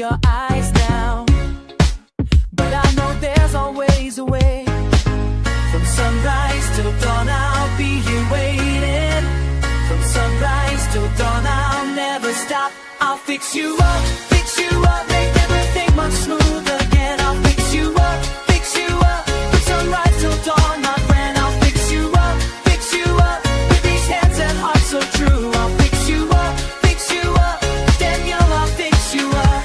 your eyes now, but I know there's always a way. From sunrise till dawn, I'll be here waiting. From sunrise till dawn, I'll never stop. I'll fix you up, make everything much smoother again. I'll fix you up, from sunrise till dawn, my friend. I'll fix you up, with these hands and heart so true. I'll fix you up, Daniel, I'll fix you up.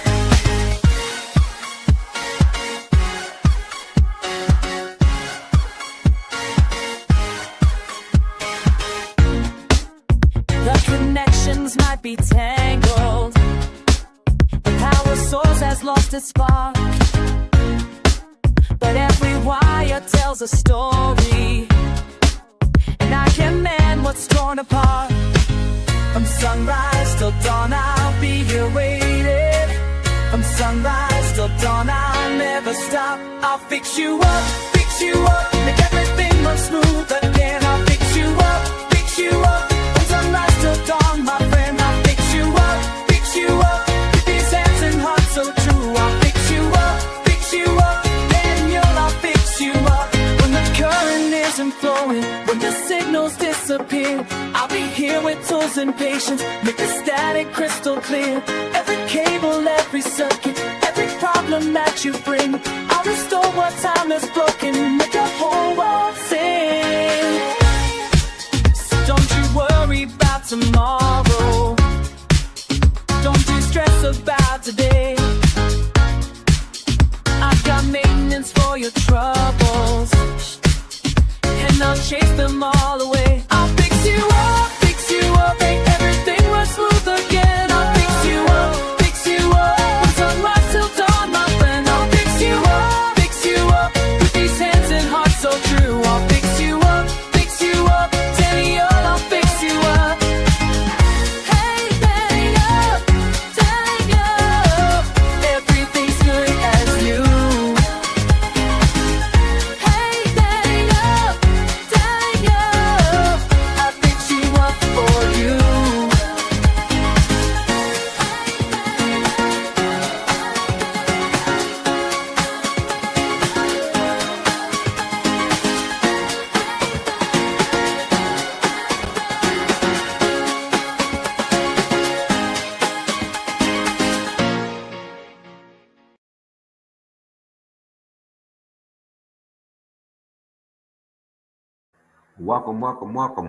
The connections might be tangled, the power source has lost its spark, but every wire tells a story, and I can mend what's torn apart. From sunrise till dawn, I'll be here waiting. From sunrise till dawn, I'll never stop. I'll fix you up, make everything run smooth again. I'll fix you up, from sunrise till dawn, my friend. I'll fix you up, with these hands and heart so true. I'll fix you up, Daniel, I'll fix you up. When the current isn't flowing, when the signals disappear, I'll be here with tools and patience, make the static crystal clear. Every cable, every circuit, every problem that you bring, I'll restore what time has broken, make the whole world sing. So don't you worry about tomorrow, don't you stress about today. I've got maintenance for your troubles, and I'll chase them all away. I'll fix you up, make everything run smooth again. I'll fix you up, from sunrise till dawn, my friend. I'll fix you up, with these hands and heart so true. I'll fix you up, Daniel, I'll fix you up. Hey, Daniel, everything's good as new. Hey, Daniel, I'll fix you up for you.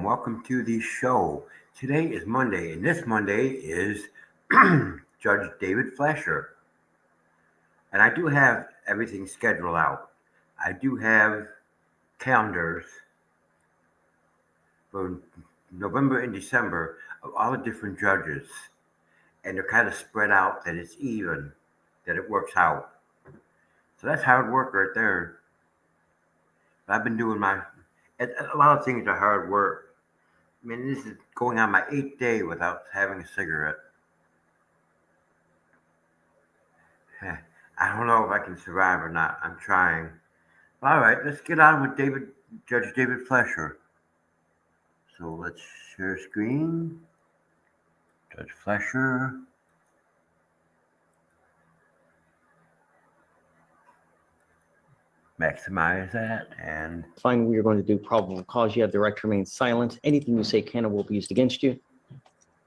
Welcome to the show. Today is Monday, and this Monday is Judge David Fleischier. And I do have everything scheduled out. I do have calendars for November and December of all the different judges. And they're kind of spread out that it's even, that it works out. So that's hard work right there. But I've been doing a lot of things are hard work. I mean, this is going on my 8th day without having a cigarette. I don't know if I can survive or not. I'm trying. All right, let's get on with Judge David Fleischier. So let's share screen. Judge Fleischier. Maximize that and Fine, we are going to do probable cause. You have the right to remain silent. Anything you say can or will be used against you.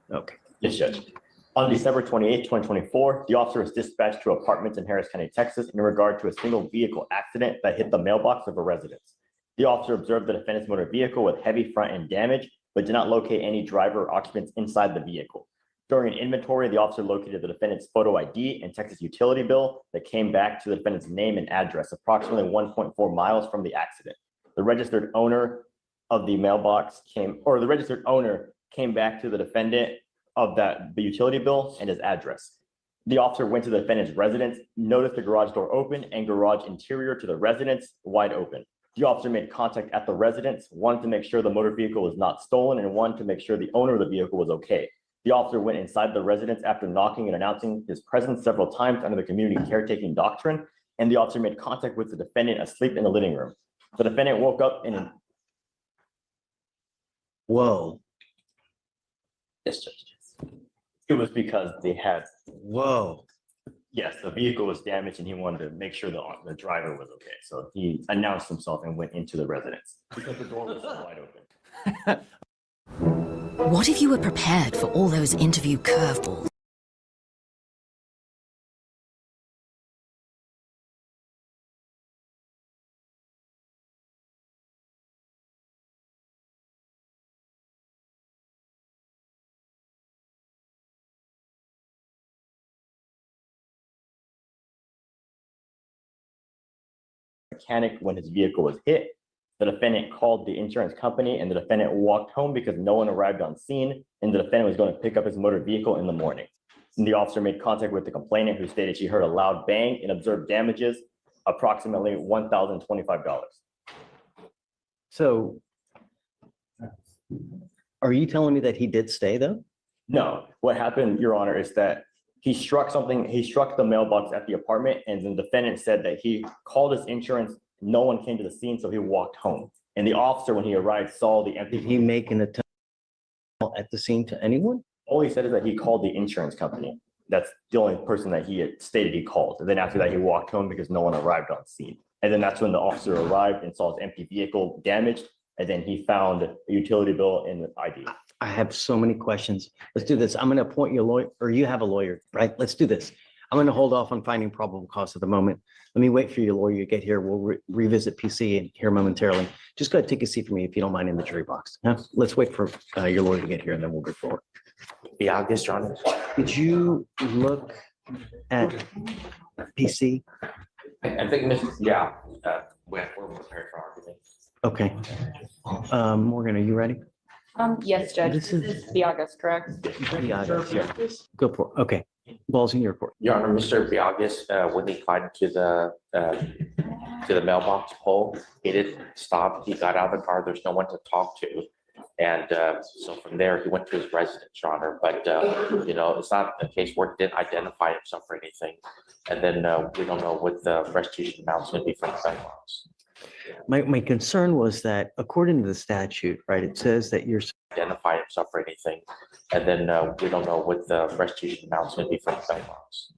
Okay. Yes, Judge. On December 28, 2024, the officer was dispatched to apartments in Harris County, Texas, in regard to a single vehicle accident that hit the mailbox of a residence. The officer observed the defendant's motor vehicle with heavy front end damage, but did not locate any driver or occupants inside the vehicle. During an inventory, the officer located the defendant's photo ID and Texas utility bill that came back to the defendant's name and address, approximately 1.4 miles from the accident. The registered owner of the mailbox came back to the defendant of the utility bill and his address. The officer went to the defendant's residence, noticed the garage door open and garage interior to the residence wide open. The officer made contact at the residence, wanted to make sure the motor vehicle was not stolen and wanted to make sure the owner of the vehicle was okay. The officer went inside the residence after knocking and announcing his presence several times under the community caretaking doctrine, and the officer made contact with the defendant asleep in the living room. The defendant woke up in Whoa. Yes, Judge. It was because they had. Whoa. Yes, the vehicle was damaged and he wanted to make sure the driver was okay. So he announced himself and went into the residence because the door was wide open. What if you were prepared for all those interview curveballs? Mechanic when his vehicle was hit. The defendant called the insurance company and the defendant walked home because no one arrived on scene and the defendant was going to pick up his motor vehicle in the morning. And the officer made contact with the complainant who stated she heard a loud bang and observed damages approximately $1,025. So are you telling me that he did stay though? No, what happened, Your Honor, is that he struck the mailbox at the apartment and the defendant said that he called his insurance. No one came to the scene, so he walked home. And the officer, when he arrived, saw the empty. Did he make an attempt at the scene to anyone? All he said is that he called the insurance company. That's the only person that he had stated he called. And then after that, he walked home because no one arrived on scene. And then that's when the officer arrived and saw his empty vehicle damaged. And then he found a utility bill and the ID. I have so many questions. Let's do this. I'm going to appoint you a lawyer, or you have a lawyer, right? Let's do this. I'm going to hold off on finding probable cause at the moment. Let me wait for your lawyer to get here. We'll revisit PC and here momentarily. Just go ahead, take a seat for me if you don't mind in the jury box. Huh? Let's wait for your lawyer to get here and then we'll go forward. Yeah, Your Honor. Did you look at PC? I think we're prepared for argument. Okay. Morgan, are you ready? Yes, Judge. This is- Biagas, correct? Yeah. Go for it. Okay. Ball's in your court. Your Honor, Mr. Biagas, when he climbed to the mailbox pole, he didn't stop. He got out of the car. There's no one to talk to. And so from there, he went to his residence, Your Honor. But, it's not a case where he didn't identify himself or anything. And then we don't know what the restitution amount's going to be for the sidewalks. My concern was that according to the statute, right, it says that you're Identify himself or anything. And then we don't know what the restitution amount's going to be for the sidewalks.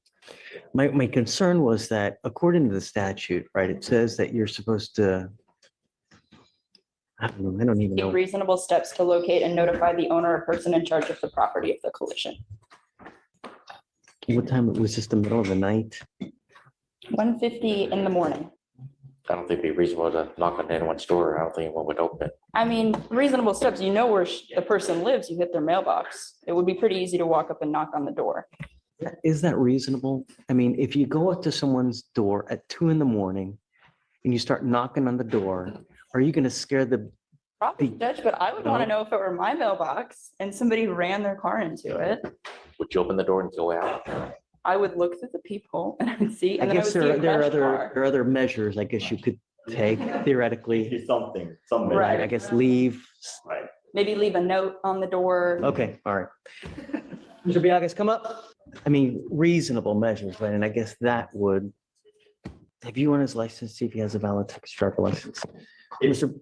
My concern was that according to the statute, right, it says that you're supposed to, I don't even Take know. reasonable steps to locate and notify the owner or person in charge of the property of the collision. What time, was this the middle of the night? 1:50 in the morning. I don't think it'd be reasonable to knock on anyone's door. I don't think anyone would open. I mean, reasonable steps, you know where the person lives, you hit their mailbox. It would be pretty easy to walk up and knock on the door. Is that reasonable? I mean, if you go up to someone's door at 2 a.m. and you start knocking on the door, are you going to scare the, Probably, Judge, but I would want to know if it were my mailbox and somebody ran their car into it. Would you open the door and go out? I would look through the peephole and I would see, I and then I would guess see there a are crashed car. other measures, I guess you could take theoretically, Some. Right. I guess leave. Right. Maybe leave a note on the door. Okay, all right. Mr. Biagas, come up. I mean, reasonable measures, right? And I guess that would, have you on his license, see if he has a valid Texas driver license? It's Mr.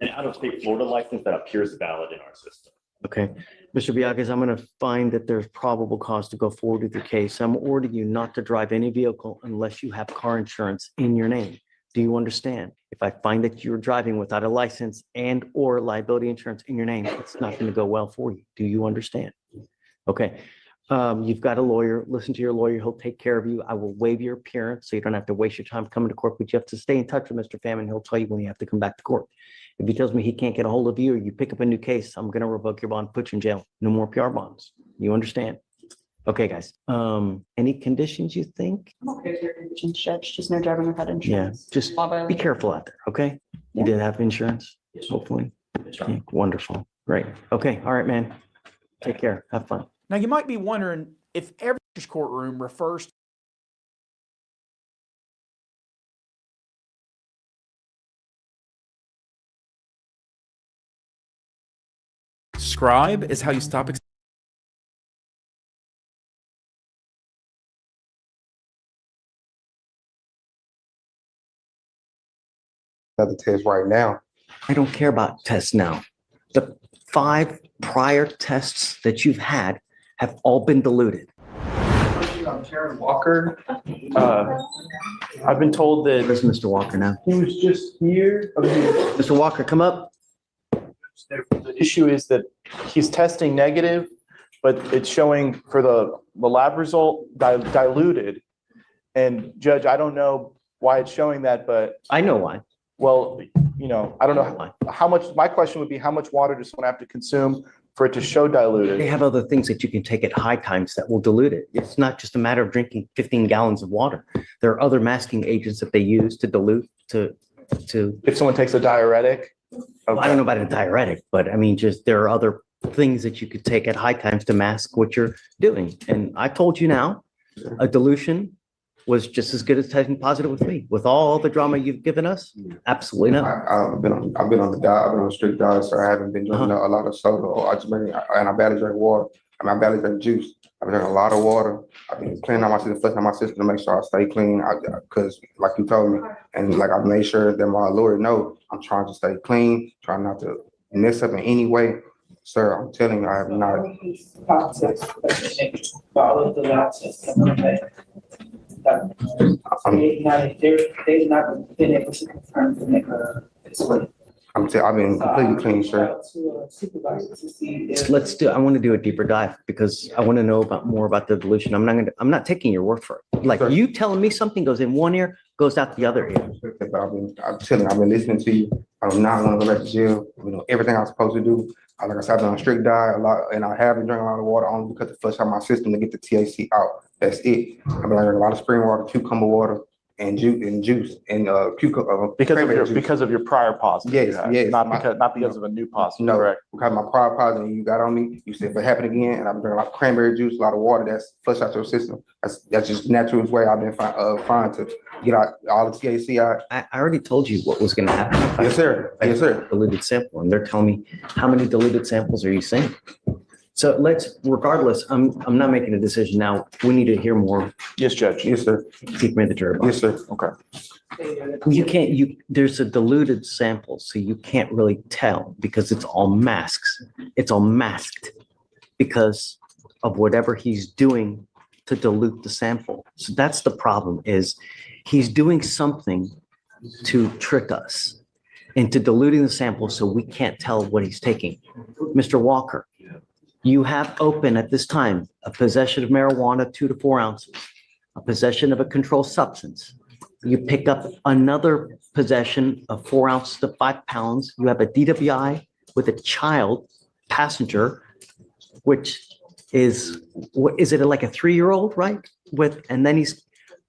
an out-of-state Florida license that appears valid in our system. Okay, Mr. Biagas, I'm going to find that there's probable cause to go forward with your case. I'm ordering you not to drive any vehicle unless you have car insurance in your name. Do you understand? If I find that you're driving without a license and or liability insurance in your name, it's not going to go well for you. Do you understand? Okay, you've got a lawyer. Listen to your lawyer. He'll take care of you. I will waive your appearance so you don't have to waste your time coming to court, but you have to stay in touch with Mr. Famine. He'll tell you when you have to come back to court. If he tells me he can't get a hold of you or you pick up a new case, I'm going to revoke your bond, put you in jail. No more PR bonds. You understand? Okay, guys. Any conditions you think? I'm okay with your conditions, Judge, just no driving without Yeah, insurance. just Law be violation. careful out there, okay? You Yeah. did have insurance, hopefully. Yeah, wonderful, great. Okay, all right, man. Take care, have fun. Now, you might be wondering if every courtroom refers Scribe is how you stop another test right now. I don't care about tests now. The 5 prior tests that you've had have all been diluted. I'm Karen Walker. I've been told that Where's Mr. Walker now? he was just here. Mr. Walker, come up. The issue is that he's testing negative, but it's showing for the lab result diluted. And Judge, I don't know why it's showing that, but I know why. well, you know, I don't know how much, my question would be, how much water does someone have to consume for it to show diluted? They have other things that you can take at high times that will dilute it. It's not just a matter of drinking 15 gallons of water. There are other masking agents that they use to dilute to. If someone takes a diuretic? Well, I don't know about a diuretic, but I mean, just there are other things that you could take at high times to mask what you're doing. And I told you now, a dilution was just as good as testing positive with me. With all the drama you've given us, absolutely not. I've been on a strict diet, so I haven't been drinking a lot of soda. Or I barely drink water. I barely drink juice. I've been drinking a lot of water. I've been cleaning out my system, flushing out my system to make sure I stay clean. Because like you told me, and like I've made sure that my lawyer know, I'm trying to stay clean, trying not to mess up in any way. Sir, I'm telling you, I have not. Follow the lab system, okay? They've not been able to confirm to make this way. I've been completely clean, sir. I want to do a deeper dive because I want to know more about the dilution. I'm not taking your word for it. Like you telling me something goes in one ear, goes out the other ear. But I'm telling you, I've been listening to you. I do not want to go back to jail. You know, everything I'm supposed to do. Like I said, I've been on a strict diet a lot, and I have been drinking a lot of water only because it flush out my system to get the THC out. That's it. I've been drinking a lot of spring water, cucumber water, and juice, and cucumber. Because of your prior positive. Yes. Not because of a new positive. No, Correct. because my prior positive you got on me, you said if it happened again, and I've been drinking a lot of cranberry juice, a lot of water that's flush out your system. That's just natural way I've been trying to get out all the THC out. I already told you what was going to happen. Yes, sir. Yes, sir. Diluted sample, and they're telling me how many diluted samples are you saying? So regardless, I'm not making a decision now. We need to hear more. Yes, Judge. Yes, sir. Keep me the jury. Yes, sir. Okay. There's a diluted sample, so you can't really tell because it's all masks. It's all masked because of whatever he's doing to dilute the sample. So that's the problem, is he's doing something to trick us into diluting the sample so we can't tell what he's taking. Mr. Walker, you have open at this time a possession of marijuana, 2 to 4 ounces, a possession of a controlled substance. You pick up another possession of 4 ounces to 5 pounds. You have a DWI with a child passenger, which is, what is it, like a 3-year-old, right? And then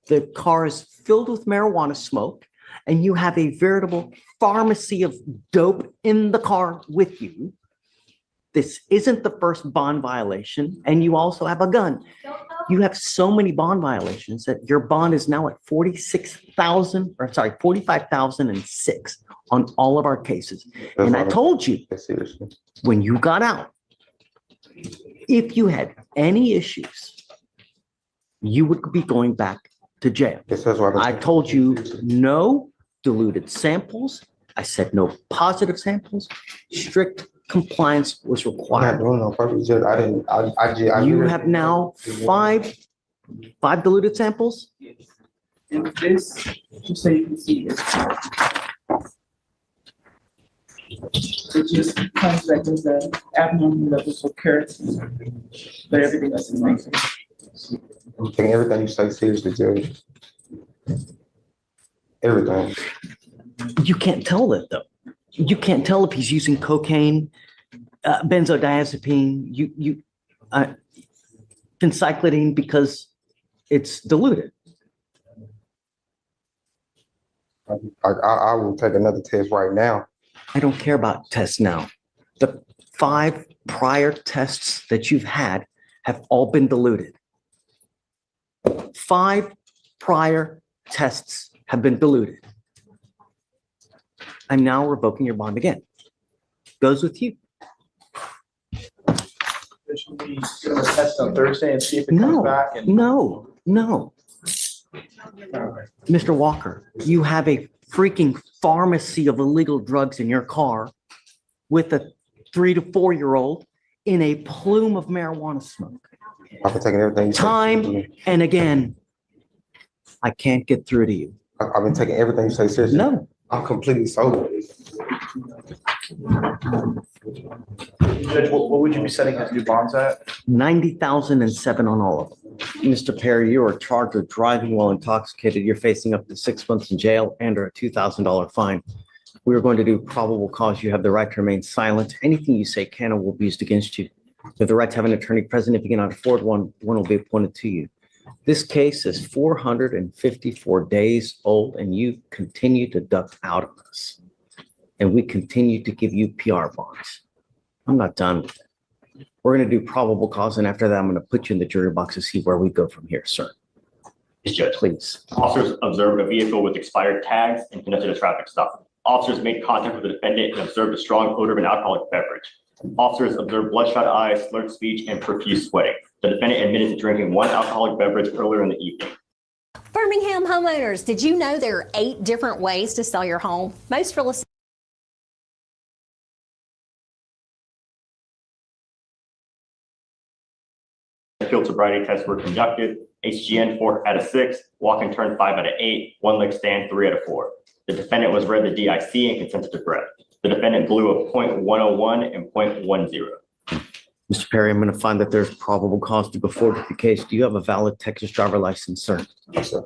the car is filled with marijuana smoke, and you have a veritable pharmacy of dope in the car with you. This isn't the first bond violation, and you also have a gun. You have so many bond violations that your bond is now at 45,006 on all of our cases. And I told you, when you got out, if you had any issues, you would be going back to jail. I told you no diluted samples. I said no positive samples. Strict compliance was required. You have now five diluted samples. And this, just so you can see this. It just comes back as the abnormal levels of keratin, but everything else is nice. I'm taking everything you say seriously, Judge. Everything. You can't tell that though. You can't tell if he's using cocaine, benzodiazepine, phencyclidine, because it's diluted. I will take another test right now. I don't care about tests now. The 5 prior tests that you've had have all been diluted. 5 prior tests have been diluted. I'm now revoking your bond again. Goes with you. Should we do a test on Thursday and see if it comes back? No. Mr. Walker, you have a freaking pharmacy of illegal drugs in your car with a 3 to 4-year-old in a plume of marijuana smoke. I've been taking everything. you say. Time and again, I can't get through to you. I've been taking everything you say seriously. No, I'm completely sober. Judge, what would you be setting his new bonds at? 90,007 on all of them. Mr. Perry, you are charged with driving while intoxicated. You're facing up to 6 months in jail and or a $2,000 fine. We are going to do probable cause. You have the right to remain silent. Anything you say can or will be used against you. You have the right to have an attorney present. If you cannot afford one, one will be appointed to you. This case is 454 days old and you continue to duck out of us. And we continue to give you PR bonds. I'm not done with it. We're going to do probable cause, and after that, I'm going to put you in the jury box to see where we go from here, sir. Yes, Judge. Please. Officers observed a vehicle with expired tags and conducted a traffic stop. Officers made contact with the defendant and observed a strong odor of an alcoholic beverage. Officers observed bloodshot eyes, slurred speech, and profuse sweating. The defendant admitted to drinking one alcoholic beverage earlier in the evening. Birmingham homeowners, did you know there are 8 different ways to sell your home? Most real estate Field sobriety tests were conducted. HGN 4 out of 6, walk and turn 5 out of 8, one leg stand 3 out of 4. The defendant was read the DIC and consented to breath. The defendant blew a .101 and .10. Mr. Perry, I'm going to find that there's probable cause to go forward with the case. Do you have a valid Texas driver license, sir? Yes, sir.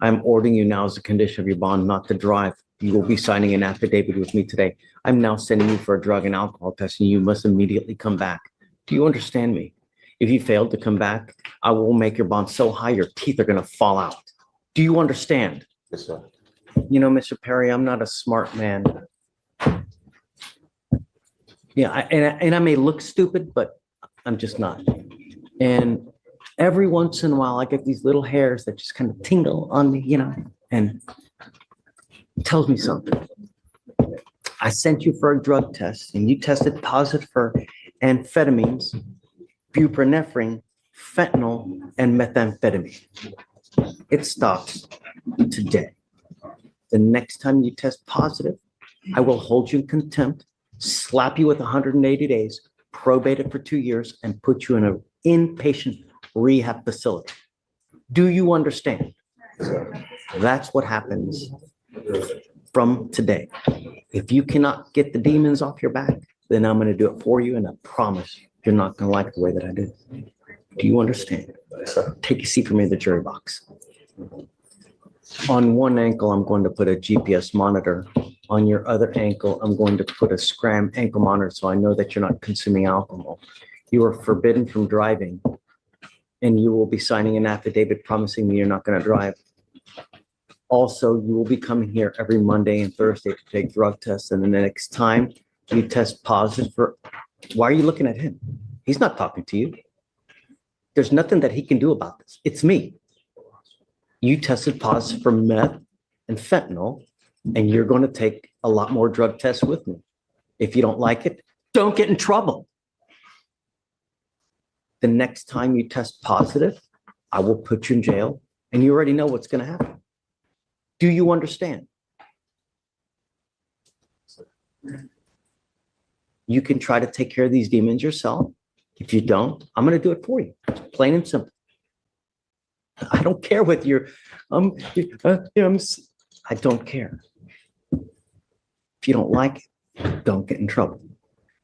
I'm ordering you now as a condition of your bond not to drive. You will be signing an affidavit with me today. I'm now sending you for a drug and alcohol test, and you must immediately come back. Do you understand me? If you fail to come back, I will make your bond so high your teeth are going to fall out. Do you understand? Yes, sir. You know, Mr. Perry, I'm not a smart man. Yeah, and I may look stupid, but I'm just not. And every once in a while, I get these little hairs that just kind of tingle on me, you know, and it tells me something. I sent you for a drug test and you tested positive for amphetamines, buprenorphine, fentanyl, and methamphetamine. It stops today. The next time you test positive, I will hold you in contempt, slap you with 180 days, probate it for 2 years, and put you in an inpatient rehab facility. Do you understand? That's what happens from today. If you cannot get the demons off your back, then I'm going to do it for you, and I promise you're not going to like the way that I do. Do you understand? Take a seat for me in the jury box. On one ankle, I'm going to put a GPS monitor. On your other ankle, I'm going to put a Scram ankle monitor so I know that you're not consuming alcohol. You are forbidden from driving, and you will be signing an affidavit promising me you're not going to drive. Also, you will be coming here every Monday and Thursday to take drug tests, and the next time you test positive for, why are you looking at him? He's not talking to you. There's nothing that he can do about this. It's me. You tested positive for meth and fentanyl, and you're going to take a lot more drug tests with me. If you don't like it, don't get in trouble. The next time you test positive, I will put you in jail, and you already know what's going to happen. Do you understand? You can try to take care of these demons yourself. If you don't, I'm going to do it for you. Plain and simple. I don't care whether you're, I don't care. If you don't like it, don't get in trouble.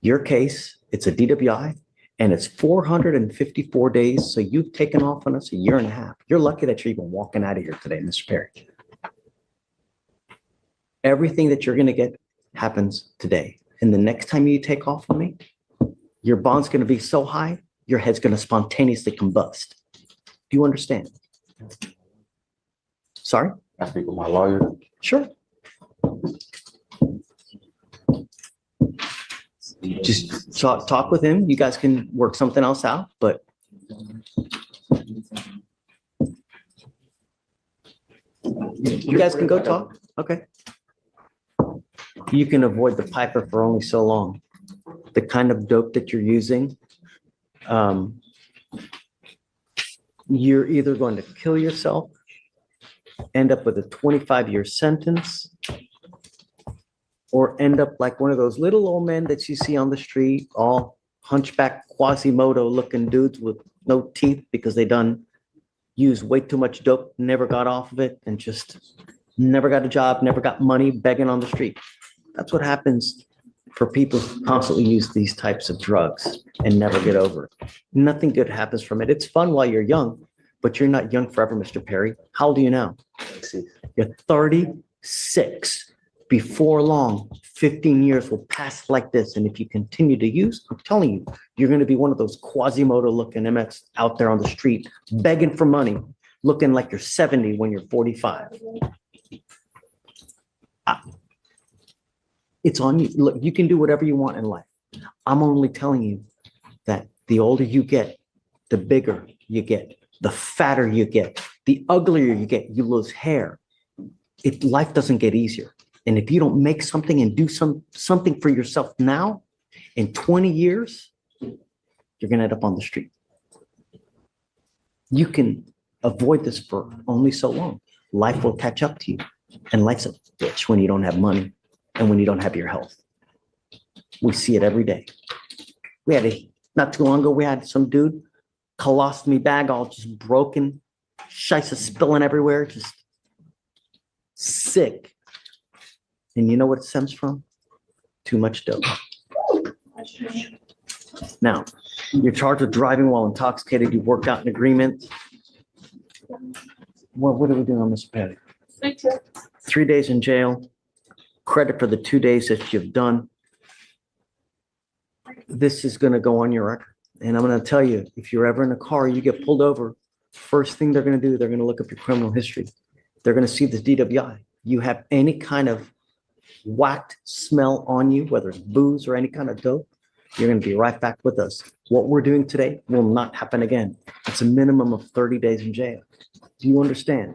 Your case, it's a DWI, and it's 454 days, so you've taken off on us a year and a half. You're lucky that you're even walking out of here today, Mr. Perry. Everything that you're going to get happens today. And the next time you take off on me, your bond's going to be so high, your head's going to spontaneously combust. Do you understand? Sorry? I speak with my lawyer. Sure. Just talk with him. You guys can work something else out, but you guys can go talk. Okay. You can avoid the piper for only so long. The kind of dope that you're using, you're either going to kill yourself, end up with a 25-year sentence, or end up like one of those little old men that you see on the street, all hunchback Quasimodo looking dudes with no teeth because they done used way too much dope, never got off of it, and just never got a job, never got money, begging on the street. That's what happens for people who constantly use these types of drugs and never get over it. Nothing good happens from it. It's fun while you're young, but you're not young forever, Mr. Perry. How old are you now? You're 36. Before long, 15 years will pass like this. And if you continue to use, I'm telling you, you're going to be one of those Quasimodo looking MFs out there on the street, begging for money, looking like you're 70 when you're 45. It's on you. Look, you can do whatever you want in life. I'm only telling you that the older you get, the bigger you get, the fatter you get, the uglier you get, you lose hair. Life doesn't get easier. And if you don't make something and do something for yourself now, in 20 years, you're going to end up on the street. You can avoid this for only so long. Life will catch up to you. And life's a bitch when you don't have money and when you don't have your health. We see it every day. Not too long ago, we had some dude, colostomy bag all just broken, scheisse spilling everywhere, just sick. And you know what it stems from? Too much dope. Now, you're charged with driving while intoxicated. You worked out an agreement. What are we doing on Mr. Perry? 3 days in jail. Credit for the 2 days that you've done. This is going to go on your record. And I'm going to tell you, if you're ever in a car, you get pulled over, first thing they're going to do, they're going to look up your criminal history. They're going to see this DWI. You have any kind of whacked smell on you, whether it's booze or any kind of dope, you're going to be right back with us. What we're doing today will not happen again. It's a minimum of 30 days in jail. Do you understand?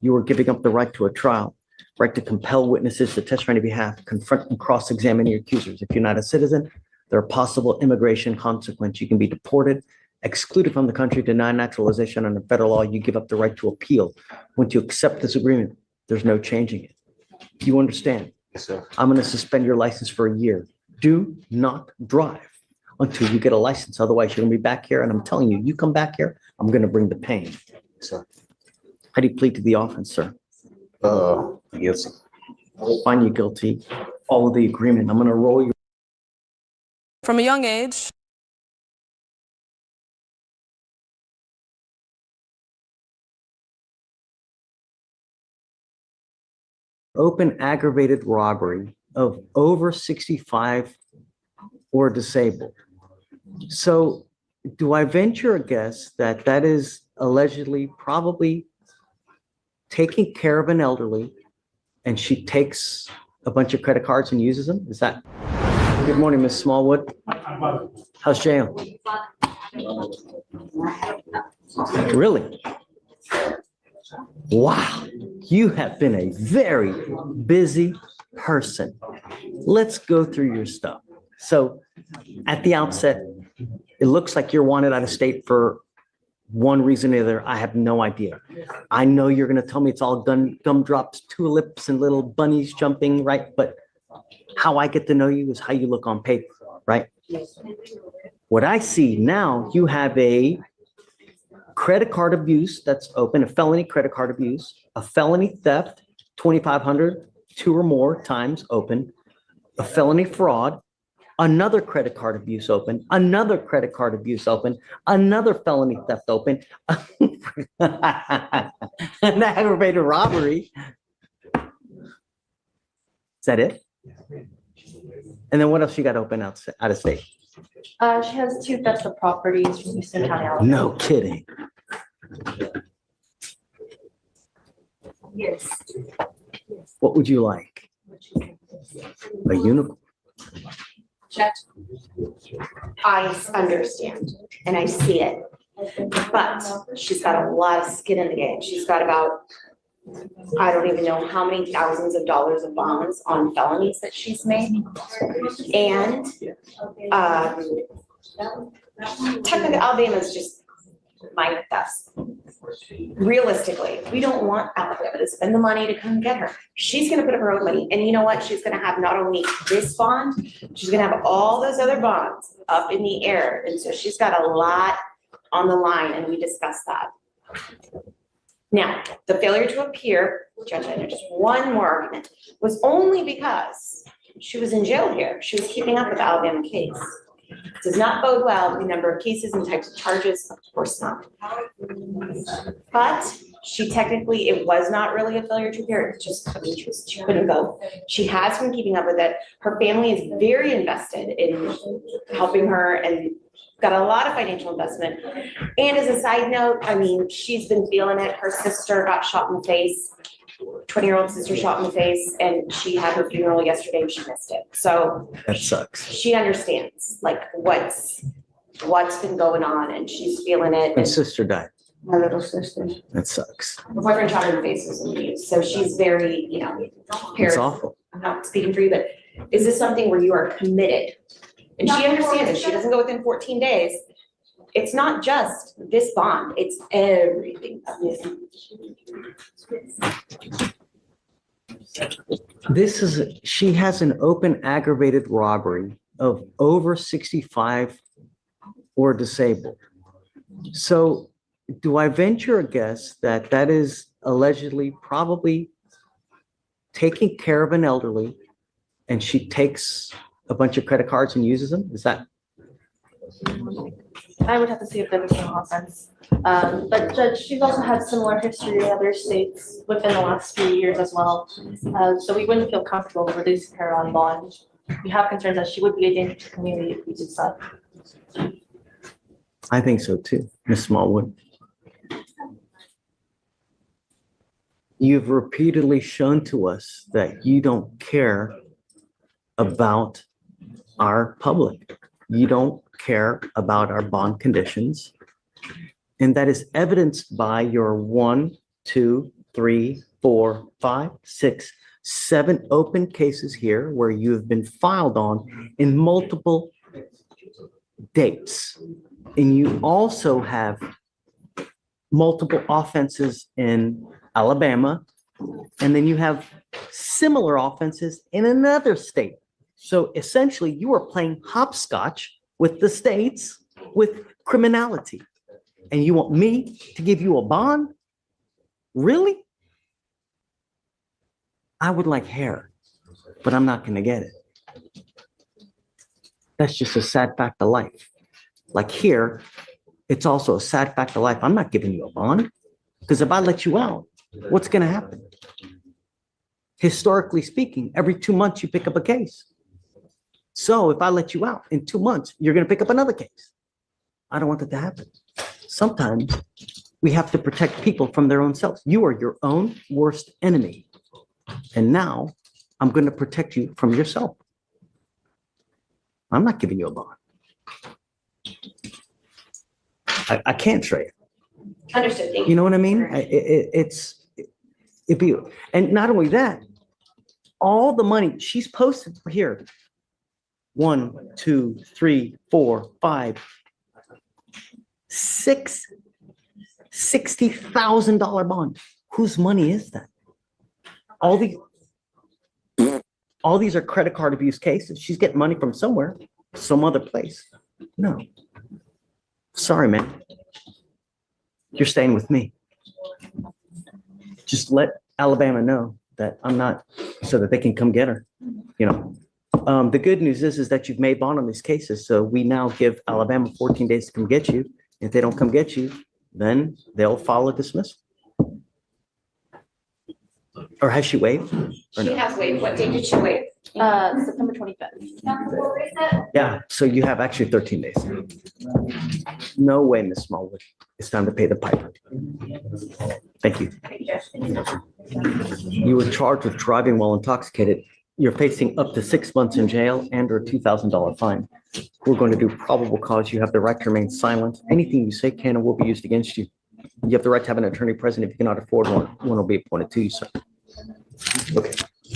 You are giving up the right to a trial, right to compel witnesses to testify on your behalf, confront and cross-examine your accusers. If you're not a citizen, there are possible immigration consequences. You can be deported, excluded from the country, denied naturalization under federal law. You give up the right to appeal. Once you accept this agreement, there's no changing it. Do you understand? Yes, sir. I'm going to suspend your license for a year. Do not drive until you get a license. Otherwise, you're going to be back here. And I'm telling you, you come back here, I'm going to bring the pain. Yes, sir. How do you plead to the offense, sir? Yes. Find you guilty. Follow the agreement. I'm going to roll you. From a young age, Open aggravated robbery of over 65 or disabled. So do I venture a guess that that is allegedly probably taking care of an elderly and she takes a bunch of credit cards and uses them? Is that? Good morning, Ms. Smallwood. How's jail? Really? Wow, you have been a very busy person. Let's go through your stuff. So at the outset, it looks like you're wanted out of state for one reason or the other. I have no idea. I know you're going to tell me it's all gumdrops, tulips, and little bunnies jumping, right? But how I get to know you is how you look on paper, right? What I see now, you have a credit card abuse that's open, a felony credit card abuse, a felony theft, 2,500, 2 or more times open, a felony fraud, another credit card abuse open, another credit card abuse open, another felony theft open, an aggravated robbery. Is that it? And then what else you got open out of state? She has 2 thefts of properties from Houston County, Alabama. No kidding. Yes. What would you like? A unicorn. I understand and I see it, but she's got a lot of skin in the game. She's got about, I don't even know how many thousands of dollars of bonds on felonies that she's made. And technically Alabama's just minor thefts. Realistically, we don't want Alabama to spend the money to come get her. She's gonna put up her own money. And you know what? She's gonna have not only this bond, she's gonna have all those other bonds up in the air. And so she's got a lot on the line, and we discussed that. Now, the failure to appear, Judge, I know just one more argument, was only because she was in jail here. She was keeping up with the Alabama case. Does not bode well the number of cases and types of charges, of course not. But she technically, it was not really a failure to appear, it's just, she couldn't go. She has been keeping up with it. Her family is very invested in helping her and got a lot of financial investment. And as a side note, I mean, she's been feeling it. Her sister got shot in the face, 20-year-old sister shot in the face, and she had her funeral yesterday and she missed it. So That sucks. she understands like what's been going on, and she's feeling it. My And sister died. my little sister, That sucks. her boyfriend shot her in the face was in the news. So she's very, you know, It's parents, awful. I'm not speaking for you, but is this something where you are committed? And she understands if she doesn't go within 14 days, it's not just this bond, it's everything. She has an open aggravated robbery of over 65 or disabled. So do I venture a guess that that is allegedly probably taking care of an elderly and she takes a bunch of credit cards and uses them? Is that? I would have to see if there was an offense. But Judge, she's also had similar history in other states within the last few years as well. So we wouldn't feel comfortable releasing her on bond. We have concerns that she would be a danger to the community if we did so. I think so too, Ms. Smallwood. You've repeatedly shown to us that you don't care about our public. You don't care about our bond conditions. And that is evidenced by your 1, 2, 3, 4, 5, 6, 7 open cases here where you have been filed on in multiple dates. And you also have multiple offenses in Alabama, and then you have similar offenses in another state. So essentially, you are playing hopscotch with the states with criminality. And you want me to give you a bond? Really? I would like hair, but I'm not going to get it. That's just a sad fact of life. Like here, it's also a sad fact of life. I'm not giving you a bond because if I let you out, what's going to happen? Historically speaking, every 2 months you pick up a case. So if I let you out in 2 months, you're going to pick up another case. I don't want that to happen. Sometimes we have to protect people from their own selves. You are your own worst enemy. And now I'm going to protect you from yourself. I'm not giving you a bond. I can't trade. Understood, thank you. You know what I mean? It'd be, and not only that, all the money she's posted here, 1, 2, 3, 4, 5, 6, $60,000 bond. Whose money is that? All these are credit card abuse cases. She's getting money from somewhere, some other place. No. Sorry, man. You're staying with me. Just let Alabama know that I'm not, so that they can come get her, you know. The good news is that you've made bond on these cases. So we now give Alabama 14 days to come get you. If they don't come get you, then they'll file a dismissal. Or has she waived? Or She no? has waived. What date did she waive? September 25th. Yeah, so you have actually 13 days. No way, Ms. Smallwood. It's time to pay the piper. Thank you. You were charged with driving while intoxicated. You're facing up to 6 months in jail and or $2,000 fine. We're going to do probable cause. You have the right to remain silent. Anything you say can and will be used against you. You have the right to have an attorney present. If you cannot afford one, one will be appointed to you, sir. Okay.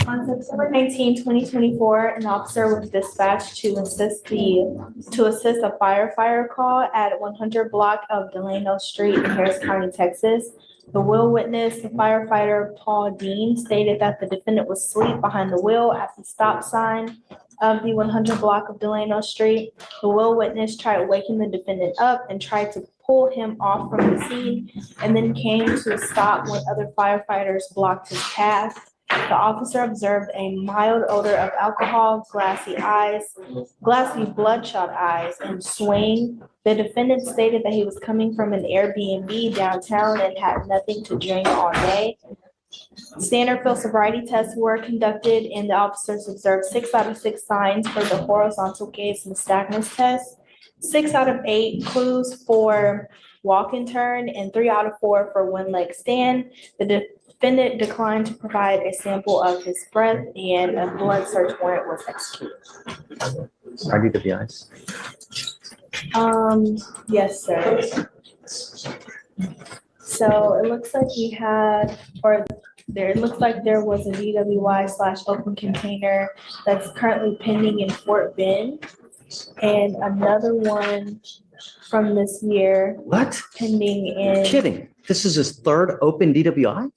On September 19, 2024, an officer was dispatched to assist a firefighter call at 100 block of Delano Street in Harris County, Texas. The wheel witness, the firefighter Paul Dean, stated that the defendant was asleep behind the wheel at the stop sign of the 100 block of Delano Street. The wheel witness tried waking the defendant up and tried to pull him off from the scene and then came to a stop when other firefighters blocked his path. The officer observed a mild odor of alcohol, glassy bloodshot eyes, and swaying. The defendant stated that he was coming from an Airbnb downtown and had nothing to drink all day. Standard field sobriety tests were conducted and the officers observed 6 out of 6 signs for the horizontal gaze nystagmus test, 6 out of 8 clues for walk and turn, and 3 out of 4 for one leg stand. The defendant declined to provide a sample of his breath and a blood search warrant was executed. Are DWIs? Yes, sir. So it looks like we had, it looks like there was a DWI/open container that's currently pending in Fort Bend. And another one from this year. What? Pending in. You're kidding. This is his third open DWI?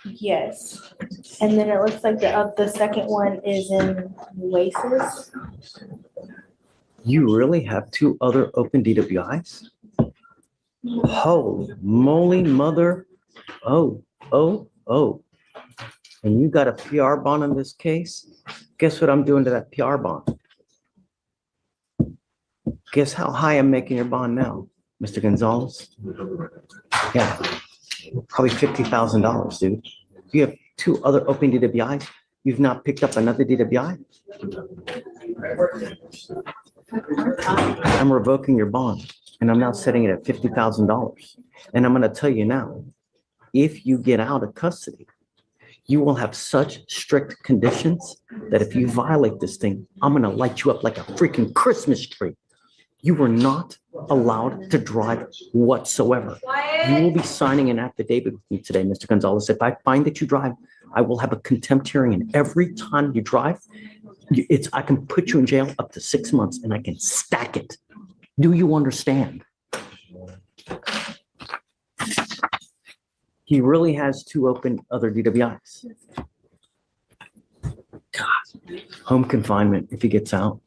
Yes. And then it looks like the second one is in Oasis. You really have 2 other open DWIs? Holy moly, mother. Oh. And you got a PR bond in this case? Guess what I'm doing to that PR bond? Guess how high I'm making your bond now, Mr. Gonzalez? Yeah, probably $50,000, dude. You have 2 other open DWIs. You've not picked up another DWI? I'm revoking your bond and I'm now setting it at $50,000. And I'm going to tell you now, if you get out of custody, you will have such strict conditions that if you violate this thing, I'm going to light you up like a freaking Christmas tree. You were not allowed to drive whatsoever. You will be signing an affidavit with me today, Mr. Gonzalez. If I find that you drive, I will have a contempt hearing, and every time you drive, I can put you in jail up to 6 months and I can stack it. Do you understand? He really has 2 open other DWIs. God, home confinement if he gets out.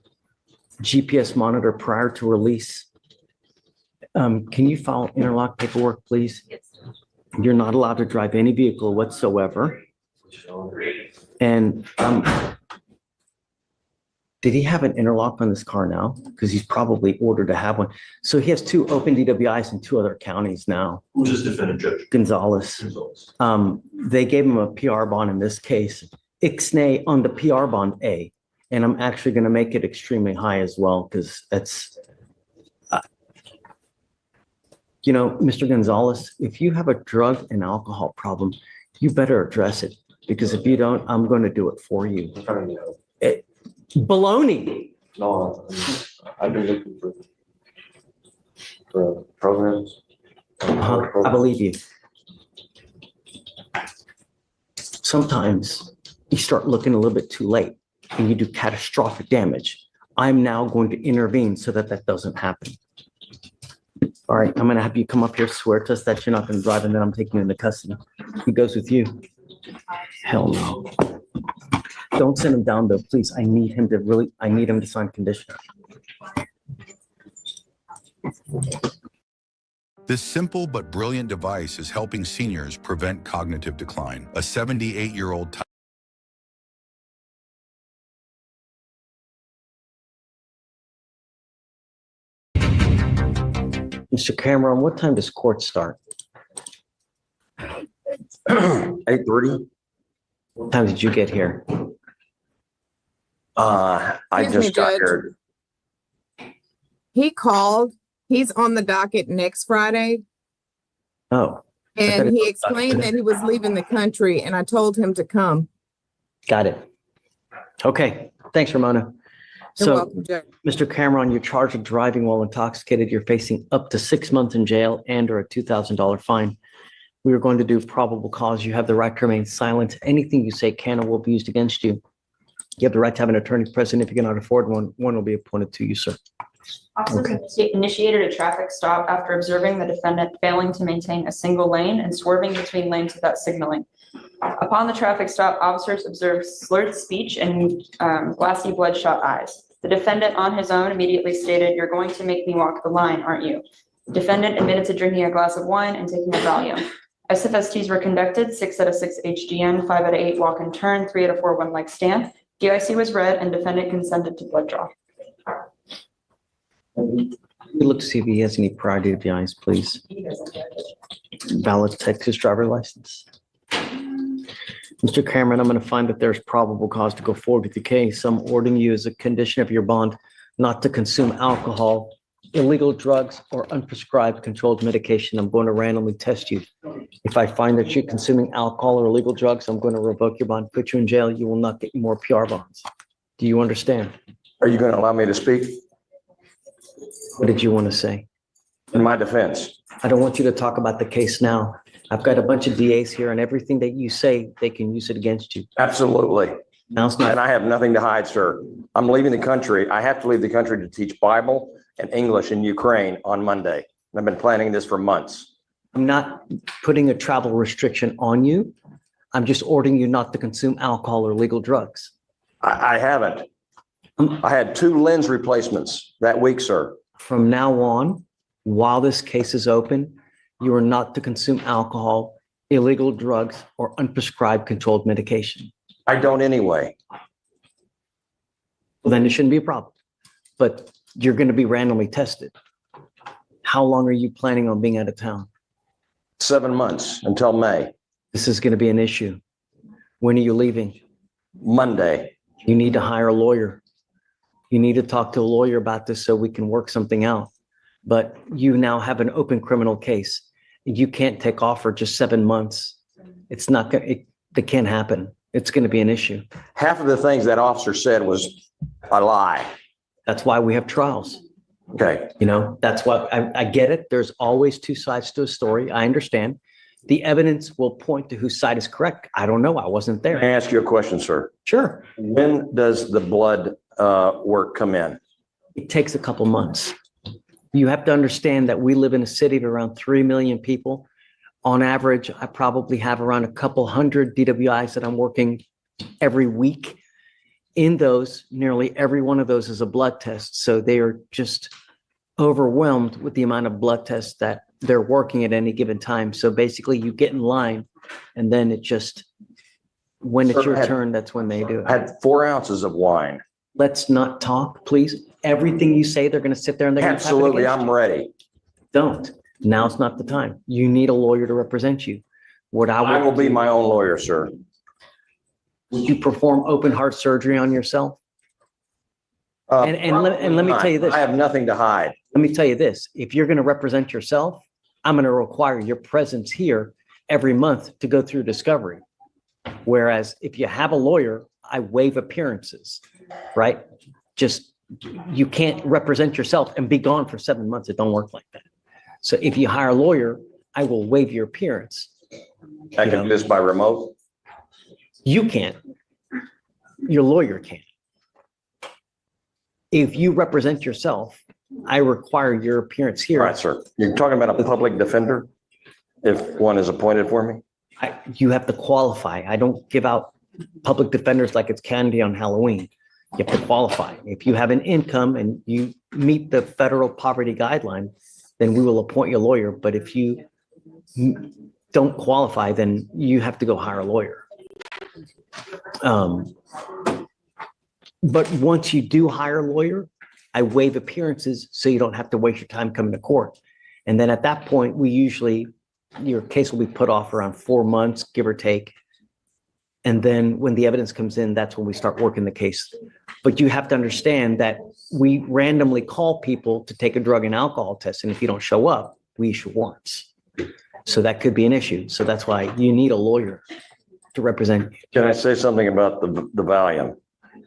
GPS monitor prior to release. Can you file interlock paperwork, please? You're not allowed to drive any vehicle whatsoever. And did he have an interlock on this car now? Because he's probably ordered to have one. So he has 2 open DWIs in 2 other counties now. Who's this defendant, Judge? Gonzalez. They gave him a PR bond in this case. Ixnay on the PR bond A. And I'm actually going to make it extremely high as well, because that's, Mr. Gonzalez, if you have a drug and alcohol problem, you better address it, because if you don't, I'm going to do it for you. Baloney. No, I've been looking for programs. I believe you. Sometimes you start looking a little bit too late and you do catastrophic damage. I'm now going to intervene so that doesn't happen. All right, I'm going to have you come up here, swear to us that you're not going to drive, and then I'm taking you into custody. He goes with you. Hell no. Don't send him down though, please. I need him to sign conditions. This simple but brilliant device is helping seniors prevent cognitive decline. A 78-year-old Mr. Cameron, what time does court start? 8:30. What time did you get here? I just got here. He called. He's on the docket next Friday. Oh. And he explained that he was leaving the country, and I told him to come. Got it. Okay. Thanks, Ramona. You're welcome, Judge. Mr. Cameron, you're charged with driving while intoxicated. You're facing up to 6 months in jail and or a $2,000 fine. We are going to do probable cause. You have the right to remain silent. Anything you say can or will be used against you. You have the right to have an attorney present. If you cannot afford one, one will be appointed to you, sir. Officers initiated a traffic stop after observing the defendant failing to maintain a single lane and swerving between lanes without signaling. Upon the traffic stop, officers observed slurred speech and glassy bloodshot eyes. The defendant on his own immediately stated, "You're going to make me walk the line, aren't you?" Defendant admitted to drinking a glass of wine and taking a Valium. SFSTs were conducted, 6 out of 6 HDN, 5 out of 8 walk and turn, 3 out of 4 one-leg stand. DIC was read and defendant consented to blood draw. Look to see if he has any prior DWIs, please. Valid Texas driver license. Mr. Cameron, I'm going to find that there's probable cause to go forward with the case. I'm ordering you as a condition of your bond not to consume alcohol, illegal drugs, or unprescribed controlled medication. I'm going to randomly test you. If I find that you're consuming alcohol or illegal drugs, I'm going to revoke your bond, put you in jail. You will not get more PR bonds. Do you understand? Are you going to allow me to speak? What did you want to say? In my defense, I don't want you to talk about the case now. I've got a bunch of DAs here and everything that you say, they can use it against you. absolutely. Now it's not. And I have nothing to hide, sir. I'm leaving the country. I have to leave the country to teach Bible and English in Ukraine on Monday. I've been planning this for months. I'm not putting a travel restriction on you. I'm just ordering you not to consume alcohol or illegal drugs. I haven't. I had 2 lens replacements that week, sir. From now on, while this case is open, you are not to consume alcohol, illegal drugs, or unprescribed controlled medication. I don't anyway. Well, then it shouldn't be a problem. But you're going to be randomly tested. How long are you planning on being out of town? 7 months until May. This is going to be an issue. When are you leaving? Monday. You need to hire a lawyer. You need to talk to a lawyer about this so we can work something out. But you now have an open criminal case. You can't take off for just 7 months. It's not going it can't happen. It's going to be an issue. Half of the things that officer said was a lie. That's why we have trials. Okay. You know, that's why I get it. There's always 2 sides to a story. I understand. The evidence will point to whose side is correct. I don't know. I wasn't there. May I ask you a question, sir? Sure. When does the blood work come in? It takes a couple months. You have to understand that we live in a city of around 3 million people. On average, I probably have around a couple hundred DWIs that I'm working every week. In those, nearly every one of those is a blood test. So they are just overwhelmed with the amount of blood tests that they're working at any given time. So basically you get in line and then it just, when it's your turn, that's when they do it. I had 4 ounces of wine. Let's not talk, please. Everything you say, they're going to sit there and they're going to type it Absolutely, against I'm you. ready. Don't. Now's not the time. You need a lawyer to represent you. What I will be my own lawyer, sir. Would you perform open heart surgery on yourself? And let me tell you this. I have nothing to hide. Let me tell you this. If you're going to represent yourself, I'm going to require your presence here every month to go through discovery. Whereas if you have a lawyer, I waive appearances, right? Just, you can't represent yourself and be gone for 7 months. It don't work like that. So if you hire a lawyer, I will waive your appearance. I can do this by remote. You can't. Your lawyer can. If you represent yourself, I require your appearance here. All right, sir. You're talking about a public defender? If one is appointed for me? You have to qualify. I don't give out public defenders like it's candy on Halloween. You have to qualify. If you have an income and you meet the federal poverty guideline, then we will appoint you a lawyer. But if you don't qualify, then you have to go hire a lawyer. But once you do hire a lawyer, I waive appearances so you don't have to waste your time coming to court. And then at that point, your case will be put off around 4 months, give or take. And then when the evidence comes in, that's when we start working the case. But you have to understand that we randomly call people to take a drug and alcohol test. And if you don't show up, we issue warrants. So that could be an issue. So that's why you need a lawyer to represent you. Can I say something about the Valium?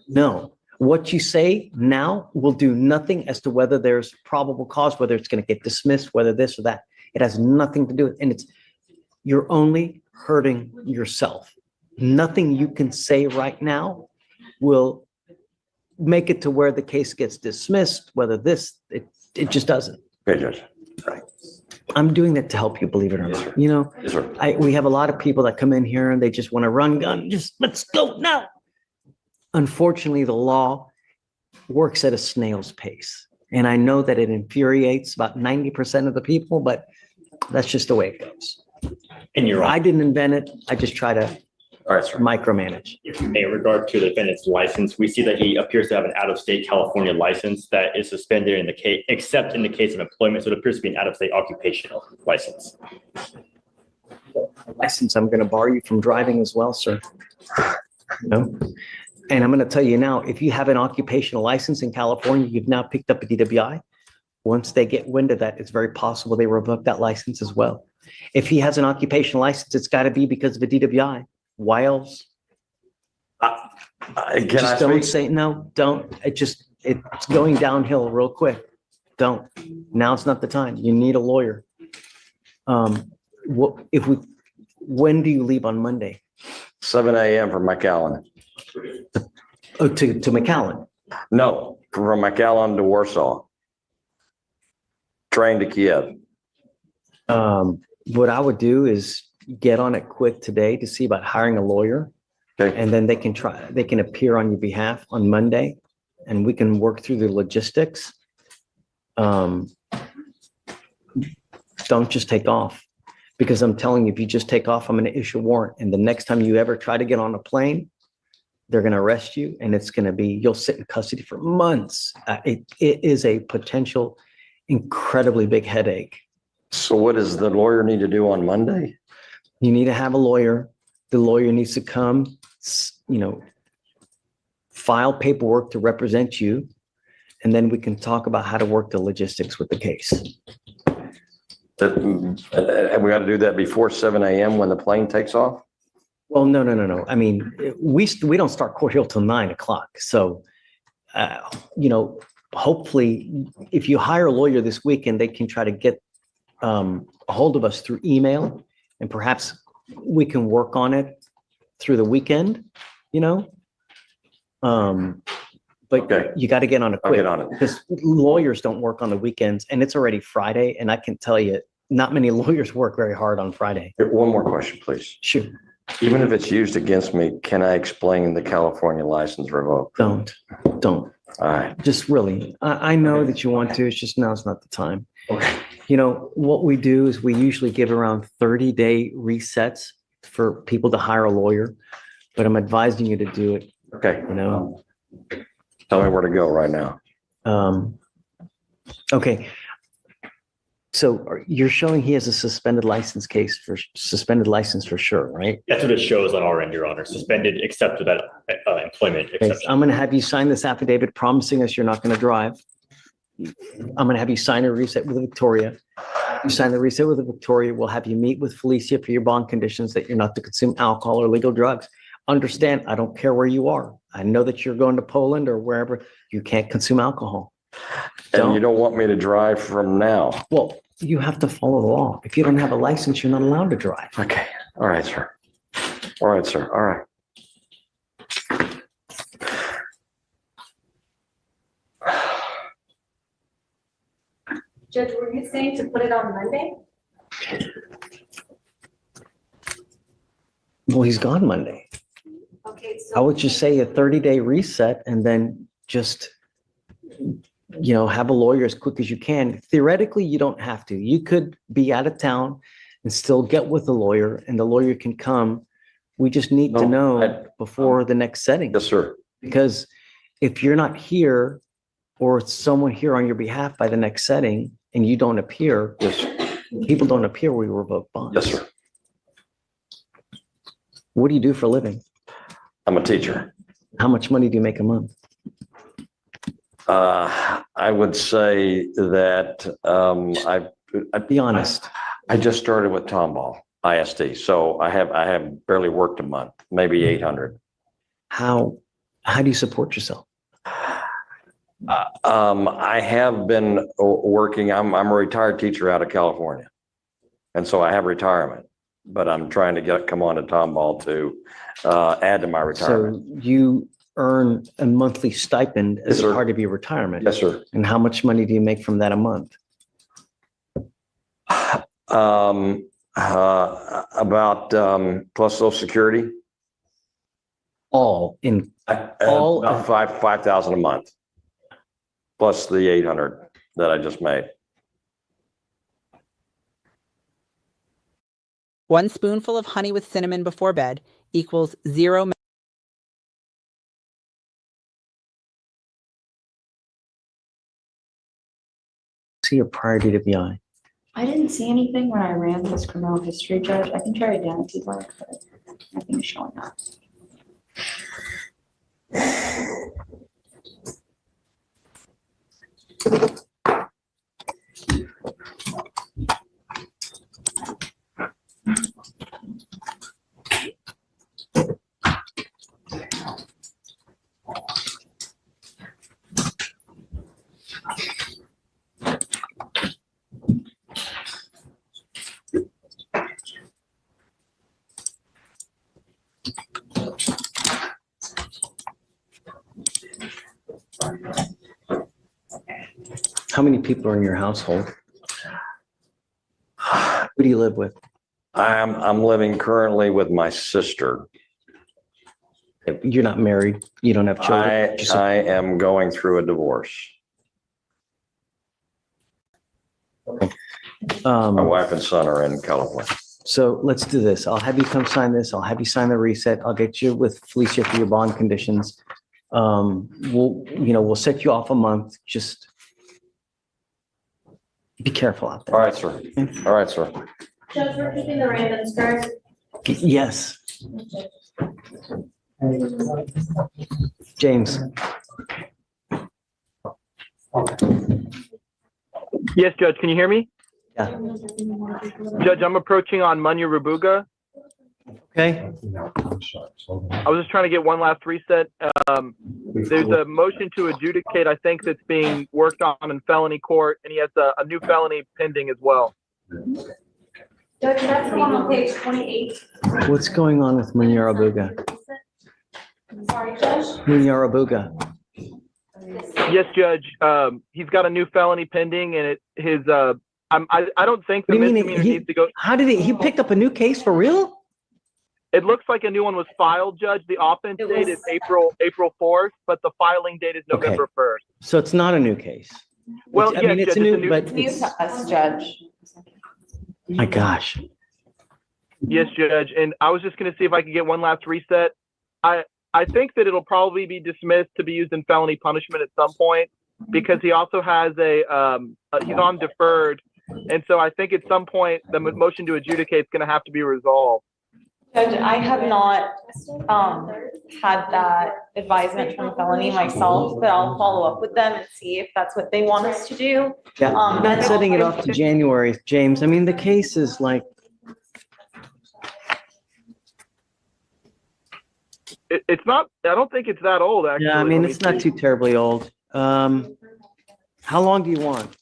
No. What you say now will do nothing as to whether there's probable cause, whether it's going to get dismissed, whether this or that. It has nothing to do with it. And you're only hurting yourself. Nothing you can say right now will make it to where the case gets dismissed, whether it just doesn't. Okay, Judge. Right. I'm doing that to help you, believe it or not. You know, Yes, sir. we have a lot of people that come in here and they just want to run gun. Just let's go now. Unfortunately, the law works at a snail's pace. And I know that it infuriates about 90% of the people, but that's just the way it goes. And you're I right. didn't invent it. I just try to All right, sir. micromanage. In regard to the defendant's license, we see that he appears to have an out-of-state California license that is suspended in the case, except in the case of employment. So it appears to be an out-of-state occupational license. License, I'm going to bar you from driving as well, sir. No. And I'm going to tell you now, if you have an occupational license in California, you've now picked up a DWI. Once they get wind of that, it's very possible they revoke that license as well. If he has an occupational license, it's got to be because of a DWI. Why else? Can I Just don't speak? say, no, don't. It's going downhill real quick. Don't. Now's not the time. You need a lawyer. When do you leave on Monday? 7 a.m. from McAllen. Oh, to McAllen. No, from McAllen to Warsaw. Train to Kiev. What I would do is get on it quick today to see about hiring a lawyer. Okay. And then they can appear on your behalf on Monday and we can work through the logistics. Don't just take off, because I'm telling you, if you just take off, I'm going to issue a warrant. And the next time you ever try to get on a plane, they're going to arrest you and it's going to be, you'll sit in custody for months. It is a potential incredibly big headache. So what does the lawyer need to do on Monday? You need to have a lawyer. The lawyer needs to come, file paperwork to represent you. And then we can talk about how to work the logistics with the case. And we got to do that before 7 a.m. when the plane takes off? Well, no. I mean, we don't start court here till 9 o'clock. So, hopefully if you hire a lawyer this weekend, they can try to get a hold of us through email, and perhaps we can work on it through the weekend, but Okay. you got to get on it I'll quick, get on it. because lawyers don't work on the weekends, and it's already Friday. And I can tell you, not many lawyers work very hard on Friday. One more question, please. Sure. Even if it's used against me, can I explain the California license revoked? Don't. All right. Just really, I know that you want to, it's just now's not the time. Okay. What we do is we usually give around 30-day resets for people to hire a lawyer, but I'm advising you to do it. Okay. Tell me where to go right now. Okay. So you're showing he has a suspended license for sure, right? That's what it shows on our end, Your Honor. Suspended except for that employment Okay, exception. I'm going to have you sign this affidavit promising us you're not going to drive. I'm going to have you sign a reset with Victoria. You sign the reset with Victoria. We'll have you meet with Felicia for your bond conditions that you're not to consume alcohol or illegal drugs. Understand, I don't care where you are. I know that you're going to Poland or wherever. You can't consume alcohol. And you don't want me to drive from now? Well, you have to follow the law. If you don't have a license, you're not allowed to drive. Okay. All right, sir. All right, sir. All right. Judge, were you saying to put it on Monday? Well, he's gone Monday. Okay, I so would just say a 30-day reset and then just, have a lawyer as quick as you can. Theoretically, you don't have to. You could be out of town and still get with the lawyer and the lawyer can come. We just need to know before the next setting. Yes, sir. Because if you're not here or it's someone here on your behalf by the next setting and you don't appear, people don't appear, we revoke bonds. Yes, sir. What do you do for a living? I'm a teacher. How much money do you make a month? I would say that I'd be honest. I just started with Tomball ISD, so I have barely worked a month, maybe 800. How do you support yourself? I have been working. I'm a retired teacher out of California, and so I have retirement. But I'm trying to come on to Tomball to add to my retirement. So you earn a monthly stipend as Yes, a sir. part of your retirement. Yes, sir. And how much money do you make from that a month? About plus Social Security. All in About 5,000 a month. plus the 800 that I just made. 1 spoonful of honey with cinnamon before bed equals 0. See a prior DWI. I didn't see anything when I ran this criminal history, Judge. I can try again if you'd like, but nothing is showing up. How many people are in your household? Who do you live with? I'm living currently with my sister. You're not married. You don't have children. I am going through a divorce. My wife and son are in California. So let's do this. I'll have you come sign this. I'll have you sign the reset. I'll get you with Fleischier for your bond conditions. We'll set you off a month. Just be careful out there. All right, sir. All right, sir. Judge, we're keeping the randoms first. Yes. James. Yes, Judge, can you hear me? Yeah. Judge, I'm approaching on Munya Rabuga. Okay. I was just trying to get one last reset. There's a motion to adjudicate, I think, that's being worked on in felony court, and he has a new felony pending as well. Judge, that's the one on page 28. What's going on with Munyarabuga? Sorry, Judge. Munyarabuga. Yes, Judge. He's got a new felony pending, and I don't think the misdemeanor needs to go. How did he picked up a new case for real? It looks like a new one was filed, Judge. The offense date is April 4th, but the filing date is November 1st. So it's not a new case. Well, I mean, it's Judge, new, but It's new it's, to us, Judge. my gosh. Yes, Judge. And I was just going to see if I could get one last reset. I think that it'll probably be dismissed to be used in felony punishment at some point, because he also has he's on deferred. And so I think at some point the motion to adjudicate is going to have to be resolved. Judge, I have not had that advisement from felony myself, but I'll follow up with them and see if that's what they want us to do. Yeah, I'm not setting it off to January, James. I mean, the case is like, It's not, I don't think it's that old, actually. yeah, I mean, it's not too terribly old. How long do you want?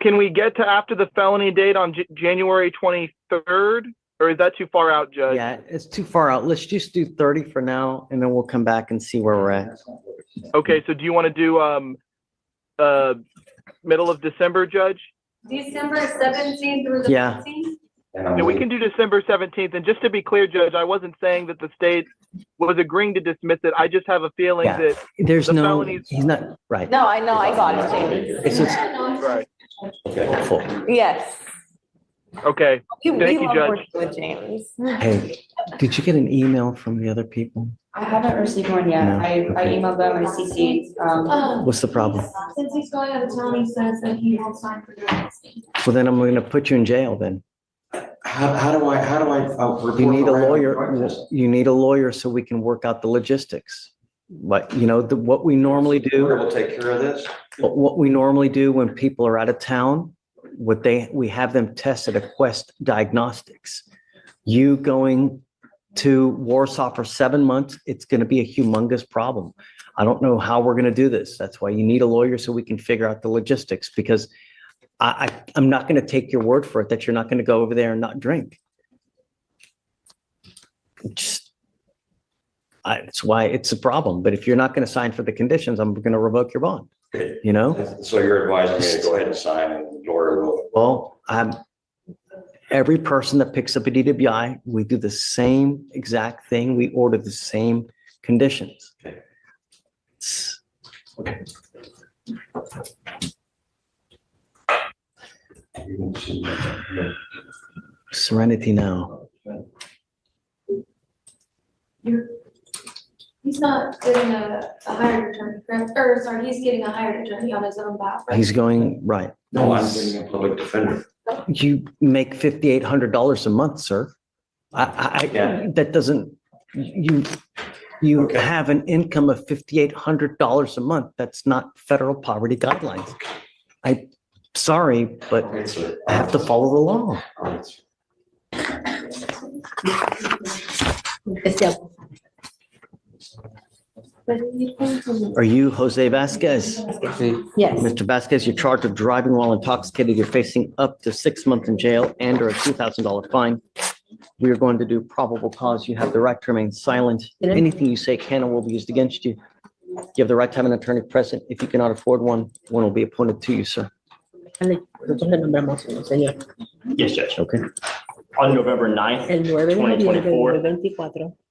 Can we get to after the felony date on January 23rd? Or is that too far out, Judge? Yeah, it's too far out. Let's just do 30 for now, and then we'll come back and see where we're at. Okay, so do you want to do middle of December, Judge? December 17th through the Yeah. 15th? Yeah, we can do December 17th. And just to be clear, Judge, I wasn't saying that the state was agreeing to dismiss it. I just have a feeling Yeah. that There's the no, felonies. he's not, right. No, I know, I got it, James. It's just Right. helpful. Yes. Okay. We Thank you, love Judge. working with James. Hey, did you get an email from the other people? I haven't received one yet. No, I okay. emailed them, I CC'd, What's the problem? Since he's going out of town, he says that he won't sign for the listing. Well, then I'm going to put you in jail then. How do I report? You need a for random lawyer. drug testing? You need a lawyer so we can work out the logistics. But what we normally do. We'll take care of this. What we normally do when people are out of town, we have them tested at Quest Diagnostics. You going to Warsaw for 7 months, it's going to be a humongous problem. I don't know how we're going to do this. That's why you need a lawyer so we can figure out the logistics, because I'm not going to take your word for it that you're not going to go over there and not drink. It's why it's a problem. But if you're not going to sign for the conditions, I'm going to revoke your bond. So you're advising me to go ahead and sign and lawyer will. Well, every person that picks up a DWI, we do the same exact thing. We order the same conditions. Okay. Serenity now. He's not getting a hired attorney, correct? Or sorry, he's getting a hired attorney on his own behalf, right? He's going, right. No, I'm getting a public defender. You make $5,800 a month, sir. Yeah. That doesn't, you have an income of $5,800 a month. That's not federal poverty guidelines. Sorry, but I have to follow the law. Are you Jose Vasquez? Yes. Mr. Vasquez, you're charged with driving while intoxicated. You're facing up to 6 months in jail and or a $2,000 fine. We are going to do probable cause. You have the right to remain silent. Anything you say can and will be used against you. You have the right to have an attorney present. If you cannot afford one, one will be appointed to you, sir. Yes, Judge. Okay. On November 9th, 2024,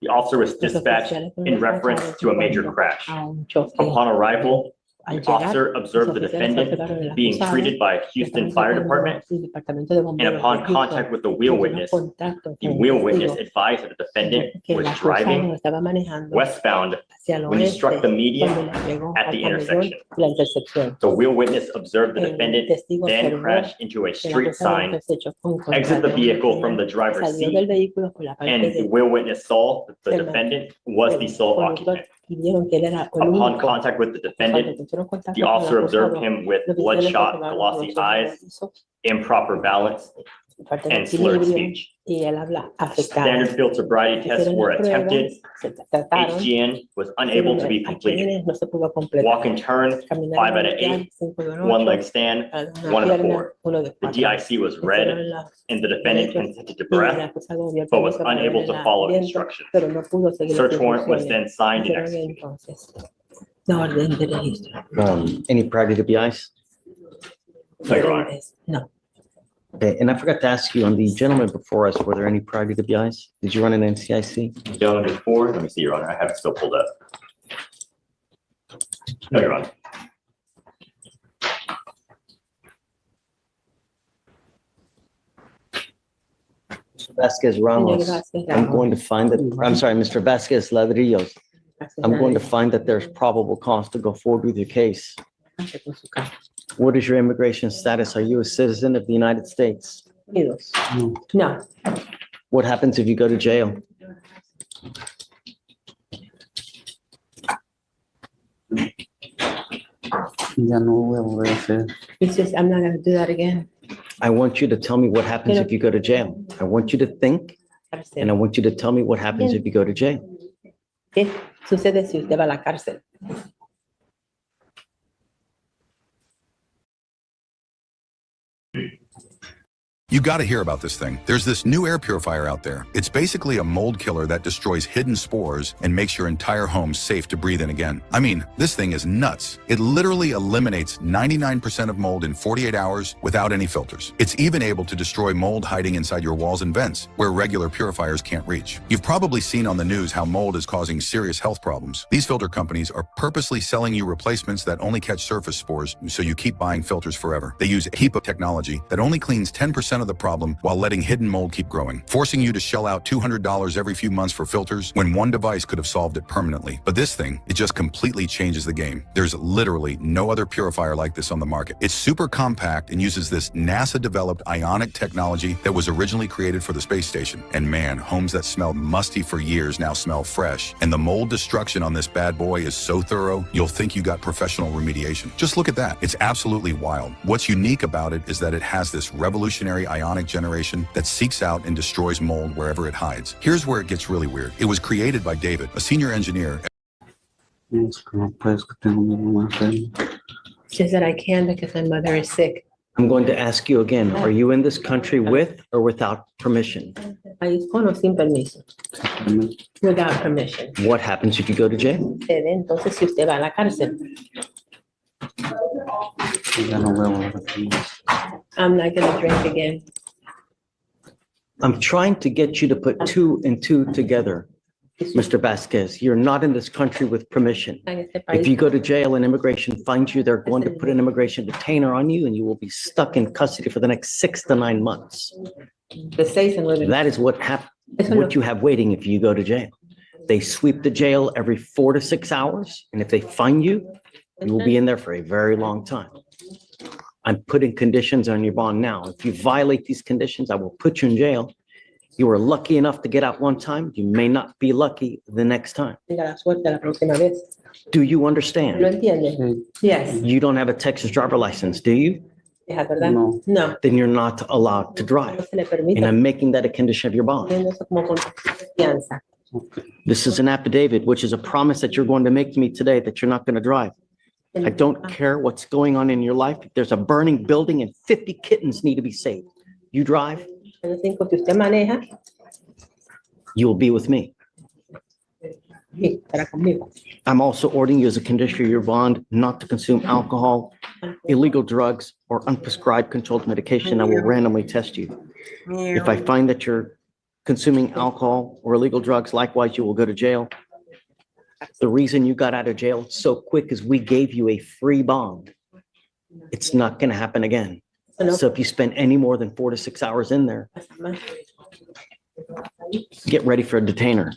the officer was dispatched in reference to a major crash. Upon arrival, the officer observed the defendant being treated by Houston Fire Department, and upon contact with the wheel witness advised that the defendant was driving westbound when he struck the median at the intersection. The wheel witness observed the defendant then crash into a street sign, exit the vehicle from the driver's seat, and the wheel witness saw that the defendant was the sole occupant. Upon contact with the defendant, the officer observed him with bloodshot, glossy eyes, improper balance, and slurred speech. Standard field sobriety tests were attempted. HGN was unable to be completed. Walk and turn, 5 out of 8. One leg stand, 1 out of 4. The DIC was read, and the defendant consented to breath, but was unable to follow instructions. Search warrant was then signed and executed. Any priority to be ICE? No, Your Honor. No. Okay, and I forgot to ask you on the gentleman before us, were there any priority to be ICE? Did you run an NCIC? Gentleman before, let me see, Your Honor, I have it still pulled up. No, Your Honor. Mr. Vasquez Ramos, I'm going to find that, I'm sorry, Mr. Vasquez Ladrillos, I'm going to find that there's probable cause to go forward with your case. What is your immigration status? Are you a citizen of the United States? No. What happens if you go to jail? It's just, I'm not gonna do that again. I want you to tell me what happens if you go to jail. I want you to think, and I want you to tell me what happens if you go to jail. ¿Qué sucede si usted va a la cárcel? You got to hear about this thing. There's this new air purifier out there. It's basically a mold killer that destroys hidden spores and makes your entire home safe to breathe in again. I mean, this thing is nuts. It literally eliminates 99% of mold in 48 hours without any filters. It's even able to destroy mold hiding inside your walls and vents, where regular purifiers can't reach. You've probably seen on the news how mold is causing serious health problems. These filter companies are purposely selling you replacements that only catch surface spores, so you keep buying filters forever. They use HEPA technology that only cleans 10% of the problem while letting hidden mold keep growing, forcing you to shell out $200 every few months for filters when one device could have solved it permanently. But this thing, it just completely changes the game. There's literally no other purifier like this on the market. It's super compact and uses this NASA-developed ionic technology that was originally created for the space station. And man, homes that smelled musty for years now smell fresh. And the mold destruction on this bad boy is so thorough, you'll think you got professional remediation. Just look at that. It's absolutely wild. What's unique about it is that it has this revolutionary ionic generation that seeks out and destroys mold wherever it hides. Here's where it gets really weird. It was created by David, a senior engineer. She said I can because my mother is sick. I'm going to ask you again, are you in this country with or without permission? País con o sin permiso. Without permission. What happens if you go to jail? Entonces, si usted va a la cárcel. I'm not gonna drink again. I'm trying to get you to put 2 and 2 together. Mr. Vasquez, you're not in this country with permission. If you go to jail and immigration finds you, they're going to put an immigration detainer on you and you will be stuck in custody for the next 6 to 9 months. That is what you have waiting if you go to jail. They sweep the jail every 4 to 6 hours, and if they find you, you will be in there for a very long time. I'm putting conditions on your bond now. If you violate these conditions, I will put you in jail. You were lucky enough to get out one time. You may not be lucky the next time. Do you understand? Yes. You don't have a Texas driver license, do you? No. No. Then you're not allowed to drive. And I'm making that a condition of your bond. This is an affidavit, which is a promise that you're going to make to me today that you're not going to drive. I don't care what's going on in your life. If there's a burning building and 50 kittens need to be saved, you drive, you will be with me. I'm also ordering you as a condition of your bond not to consume alcohol, illegal drugs, or unprescribed controlled medication. I will randomly test you. If I find that you're consuming alcohol or illegal drugs, likewise, you will go to jail. The reason you got out of jail so quick is we gave you a free bond. It's not going to happen again. So if you spend any more than 4 to 6 hours in there, get ready for a detainer.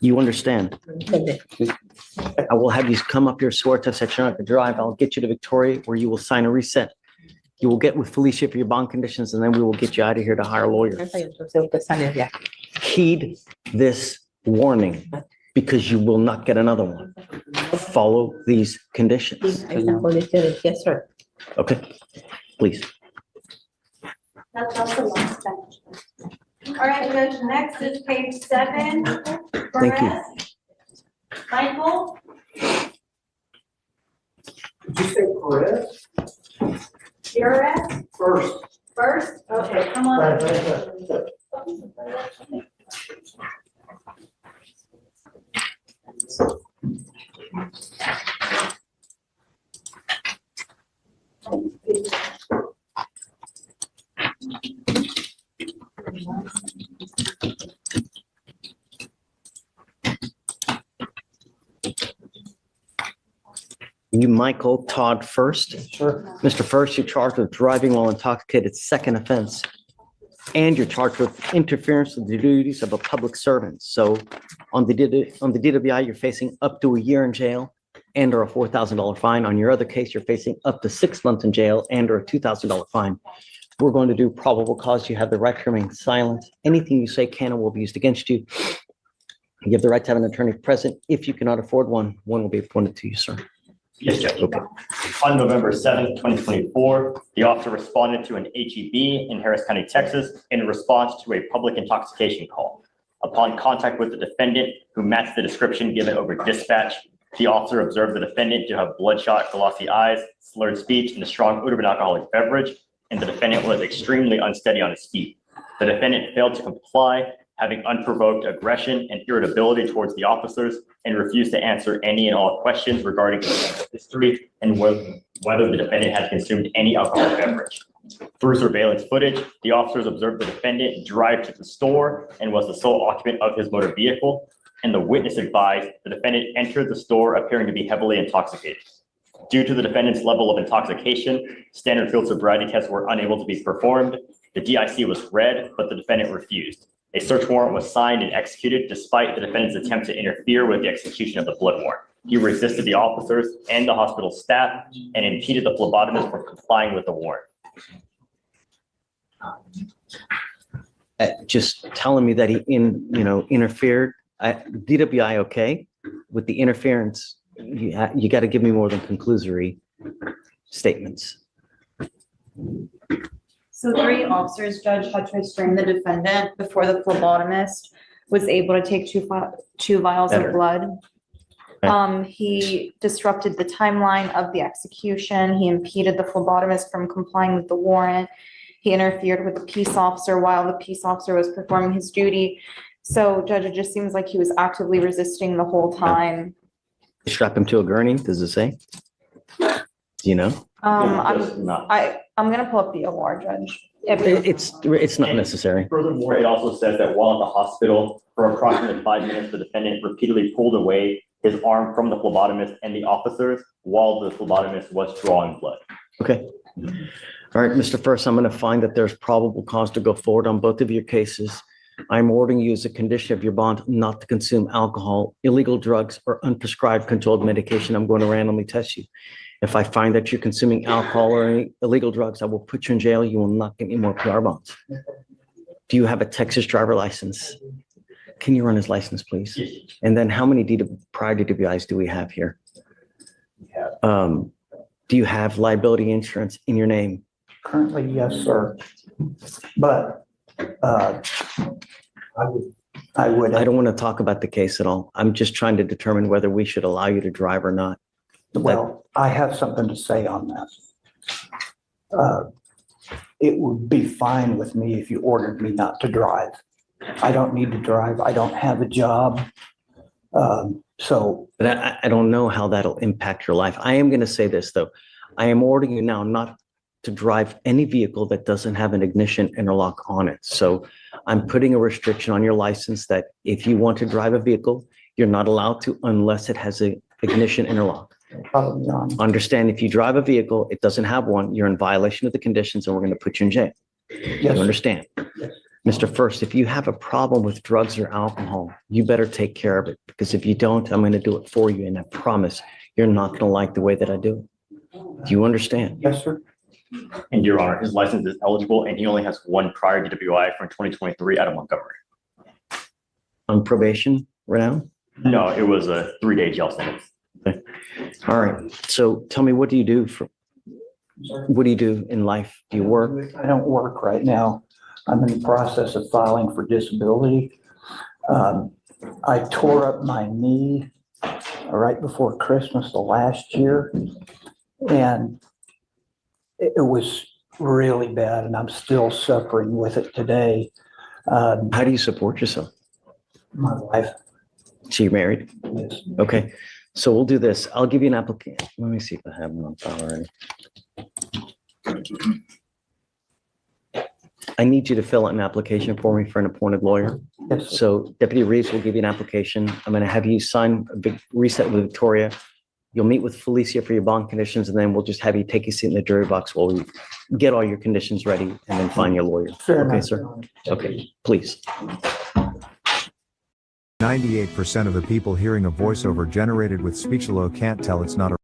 You understand? I will have you come up here, swear test that you're not going to drive. I'll get you to Victoria where you will sign a reset. You will get with Felicia for your bond conditions, and then we will get you out of here to hire lawyers. Heed this warning because you will not get another one. Follow these conditions. Yes, sir. Okay, please. That's also last time. All right, Judge, next is page 7. Thank you. Michael? Did you say Perez? Perez? First. First? Okay, come on. You, Michael Todd First. Sure. Mr. First, you're charged with driving while intoxicated, second offense. And you're charged with interference with the duties of a public servant. So on the DWI, you're facing up to a year in jail and or a $4,000 fine. On your other case, you're facing up to 6 months in jail and or a $2,000 fine. We're going to do probable cause. You have the right to remain silent. Anything you say can and will be used against you. You have the right to have an attorney present. If you cannot afford one, one will be appointed to you, sir. Yes, Judge. Okay. On November 7th, 2024, the officer responded to an HEB in Harris County, Texas, in response to a public intoxication call. Upon contact with the defendant, who matched the description given over dispatch, the officer observed the defendant to have bloodshot, glossy eyes, slurred speech, and a strong odor of an alcoholic beverage, and the defendant was extremely unsteady on his feet. The defendant failed to comply, having unprovoked aggression and irritability towards the officers, and refused to answer any and all questions regarding his history and whether the defendant had consumed any alcoholic beverage. Through surveillance footage, the officers observed the defendant drive to the store and was the sole occupant of his motor vehicle, and the witness advised the defendant entered the store appearing to be heavily intoxicated. Due to the defendant's level of intoxication, standard field sobriety tests were unable to be performed. The DIC was read, but the defendant refused. A search warrant was signed and executed despite the defendant's attempt to interfere with the execution of the blood warrant. He resisted the officers and the hospital staff and impeded the phlebotomist from complying with the warrant. Just telling me that he interfered. DWI, okay, with the interference, you got to give me more than conclusory statements. So 3 officers, Judge, had to restrain the defendant before the phlebotomist was able to take two vials of blood. He disrupted the timeline of the execution. He impeded the phlebotomist from complying with the warrant. He interfered with the peace officer while the peace officer was performing his duty. So, Judge, it just seems like he was actively resisting the whole time. Strap him to a gurney, does it say? Do you know? I'm gonna pull up the OR, Judge. It's not necessary. Furthermore, it also says that while at the hospital for approximately 5 minutes, the defendant repeatedly pulled away his arm from the phlebotomist and the officers while the phlebotomist was drawing blood. Okay. All right, Mr. First, I'm going to find that there's probable cause to go forward on both of your cases. I'm ordering you as a condition of your bond not to consume alcohol, illegal drugs, or unprescribed controlled medication. I'm going to randomly test you. If I find that you're consuming alcohol or any illegal drugs, I will put you in jail. You will not get any more PR bonds. Do you have a Texas driver license? Can you run his license, please? And then how many prior DWIs do we have here? Do you have liability insurance in your name? Currently, yes, sir. But I would. I don't want to talk about the case at all. I'm just trying to determine whether we should allow you to drive or not. Well, I have something to say on that. It would be fine with me if you ordered me not to drive. I don't need to drive. I don't have a job. But I don't know how that'll impact your life. I am going to say this, though. I am ordering you now not to drive any vehicle that doesn't have an ignition interlock on it. So I'm putting a restriction on your license that if you want to drive a vehicle, you're not allowed to unless it has an ignition interlock. Understand, if you drive a vehicle, it doesn't have one, you're in violation of the conditions and we're going to put you in jail. You understand? Yes. Mr. First, if you have a problem with drugs or alcohol, you better take care of it, because if you don't, I'm going to do it for you. And I promise you're not going to like the way that I do it. Do you understand? Yes, sir. And Your Honor, his license is eligible and he only has one prior DWI from 2023 out of Montgomery. On probation right now? No, it was a 3-day jail sentence. Okay. All right. So tell me, what do you do in life? Do you work? I don't work right now. I'm in the process of filing for disability. I tore up my knee right before Christmas the last year, and it was really bad, and I'm still suffering with it today. How do you support yourself? My wife. So you're married? Yes. Okay. So we'll do this. I'll give you an application. Let me see if I have one on file already. I need you to fill out an application for me for an appointed lawyer. Yes. So Deputy Reeves will give you an application. I'm going to have you sign a big reset with Victoria. You'll meet with Felicia for your bond conditions, and then we'll just have you take a seat in the jury box while we get all your conditions ready and then find your lawyer. Fair Okay, enough. sir? Okay, please. 98% of the people hearing a voiceover generated with speech-to-low can't tell it's not a.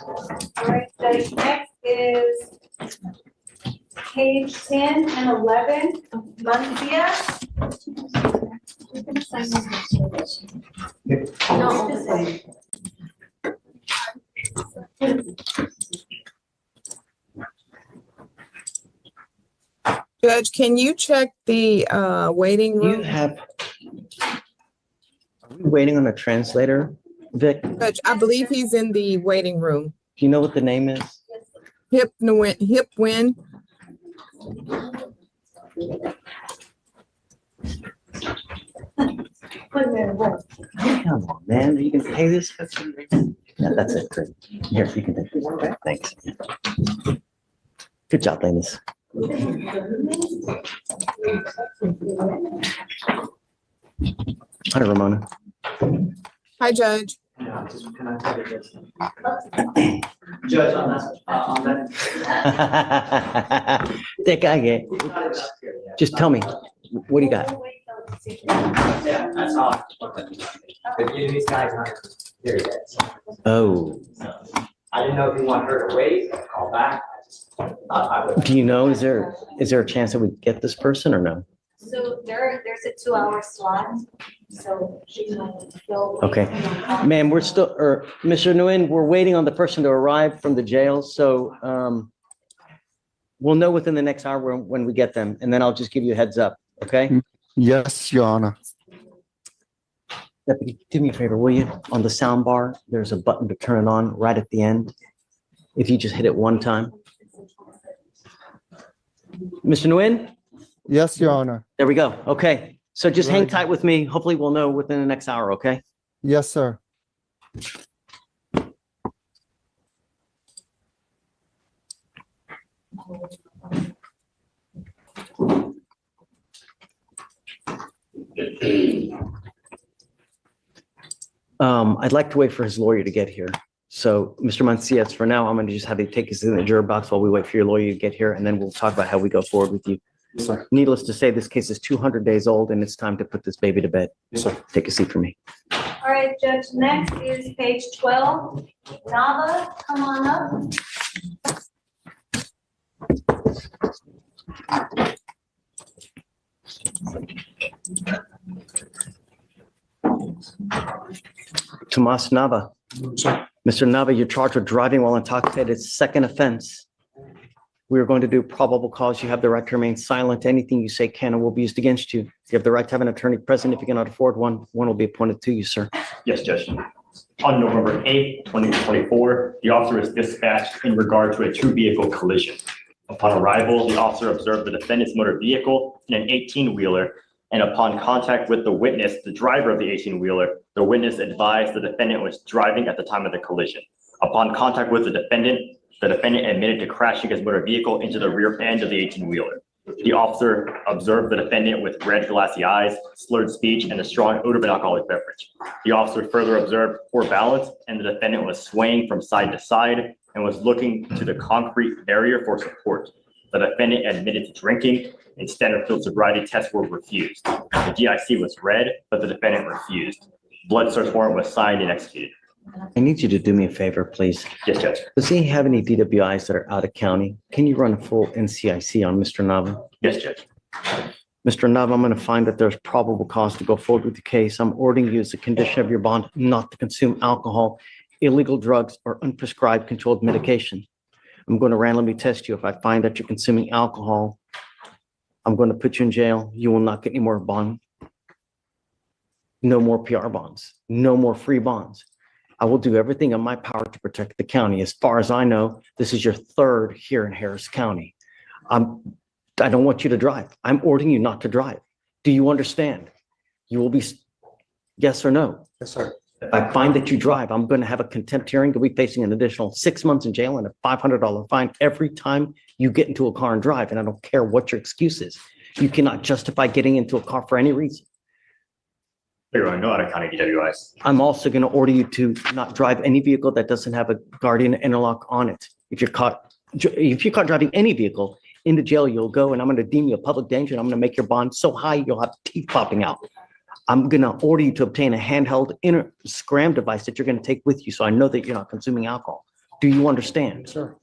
All right, Judge, next is page 10 and 11, Munzia. Judge, can you check the waiting room? Are we waiting on a translator, Vic? Do Judge, I believe he's in the waiting room. you know what the name is? Hip win. Come on, man. Are you gonna pay this? Yeah, that's it. Great. Here, you can take this. Okay, thanks. Good job, Landis. Hi, Ramona. Hi, Judge. Judge, on that. That guy, yeah. Just tell me, what do you got? Yeah, that's all. These guys aren't here yet. Oh, I didn't know if you want her to wait or call back. I just thought I would. do you know, is there a chance that we get this person or no? So there's a 2-hour slot, so she's going to fill. Okay. Ma'am, we're still, or Mr. Nguyen, we're waiting on the person to arrive from the jail, so we'll know within the next hour when we get them, and then I'll just give you a heads up, okay? Yes, Your Honor. Deputy, do me a favor, will you? On the sound bar, there's a button to turn it on right at the end. If you just hit it one time. Mr. Nguyen? Yes, Your Honor. There we go. Okay. So just hang Right. tight with me. Hopefully we'll know within the next hour, okay? Yes, sir. I'd like to wait for his lawyer to get here. So, Mr. Mancias, for now, I'm going to just have you take his signature box while we wait for your lawyer to get here, and then we'll talk about how we go forward with you. Yes, sir. Needless to say, this case is 200 days old, and it's time to put this baby to bed. Yes, sir. Take a seat for me. All right, Judge, next is page 12. Nava, come on up. Tomas Nava. Sir. Mr. Nava, you're charged with driving while intoxicated. It's second offense. We are going to do probable cause. You have the right to remain silent. Anything you say can and will be used against you. You have the right to have an attorney present. If you cannot afford one, one will be appointed to you, sir. Yes, Judge. On November 8th, 2024, the officer was dispatched in regard to a two-vehicle collision. Upon arrival, the officer observed the defendant's motor vehicle in an 18-wheeler, and upon contact with the witness, the driver of the 18-wheeler, the witness advised the defendant was driving at the time of the collision. Upon contact with the defendant admitted to crashing his motor vehicle into the rear end of the 18-wheeler. The officer observed the defendant with red glassy eyes, slurred speech, and a strong odor of an alcoholic beverage. The officer further observed poor balance, and the defendant was swaying from side to side and was looking to the concrete barrier for support. The defendant admitted to drinking, and standard field sobriety tests were refused. The DIC was read, but the defendant refused. Blood search warrant was signed and executed. I need you to do me a favor, please. Yes, Judge. Does he have any DWIs that are out of county? Can you run a full NCIC on Mr. Nava? Yes, Judge. Mr. Nava, I'm going to find that there's probable cause to go forward with the case. I'm ordering you as a condition of your bond not to consume alcohol, illegal drugs, or unprescribed controlled medication. I'm going to randomly test you. If I find that you're consuming alcohol, I'm going to put you in jail. You will not get any more bond. No more PR bonds. No more free bonds. I will do everything in my power to protect the county. As far as I know, this is your third here in Harris County. I don't want you to drive. I'm ordering you not to drive. Do you understand? You will be, yes or no? Yes, sir. If I find that you drive, I'm going to have a contempt hearing. You'll be facing an additional 6 months in jail and a $500 fine every time you get into a car and drive. And I don't care what your excuse is. You cannot justify getting into a car for any reason. There are no out-of-county DWIs. I'm also going to order you to not drive any vehicle that doesn't have a guardian interlock on it. If you're caught driving any vehicle into jail, you'll go, and I'm going to deem you a public danger, and I'm going to make your bond so high you'll have teeth popping out. I'm going to order you to obtain a handheld scram device that you're going to take with you, so I know that you're not consuming alcohol. Do you understand? Sir.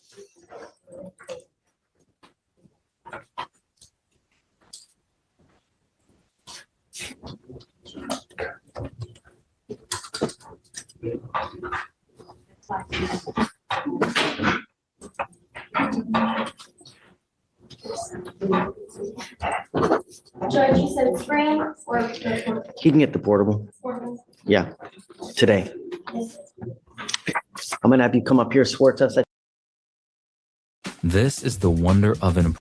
Judge, you said scram or? He can get the portable. Yeah, today. I'm going to have you come up here, swear to us that. This is the wonder of an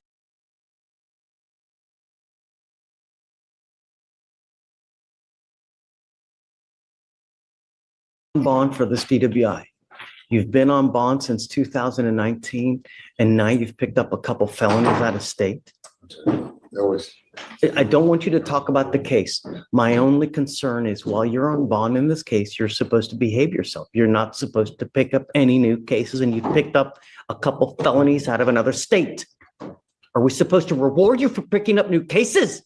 bond for this DWI. You've been on bond since 2019, and now you've picked up a couple felonies out of state. I don't want you to talk about the case. My only concern is while you're on bond in this case, you're supposed to behave yourself. You're not supposed to pick up any new cases, and you picked up a couple felonies out of another state. Are we supposed to reward you for picking up new cases?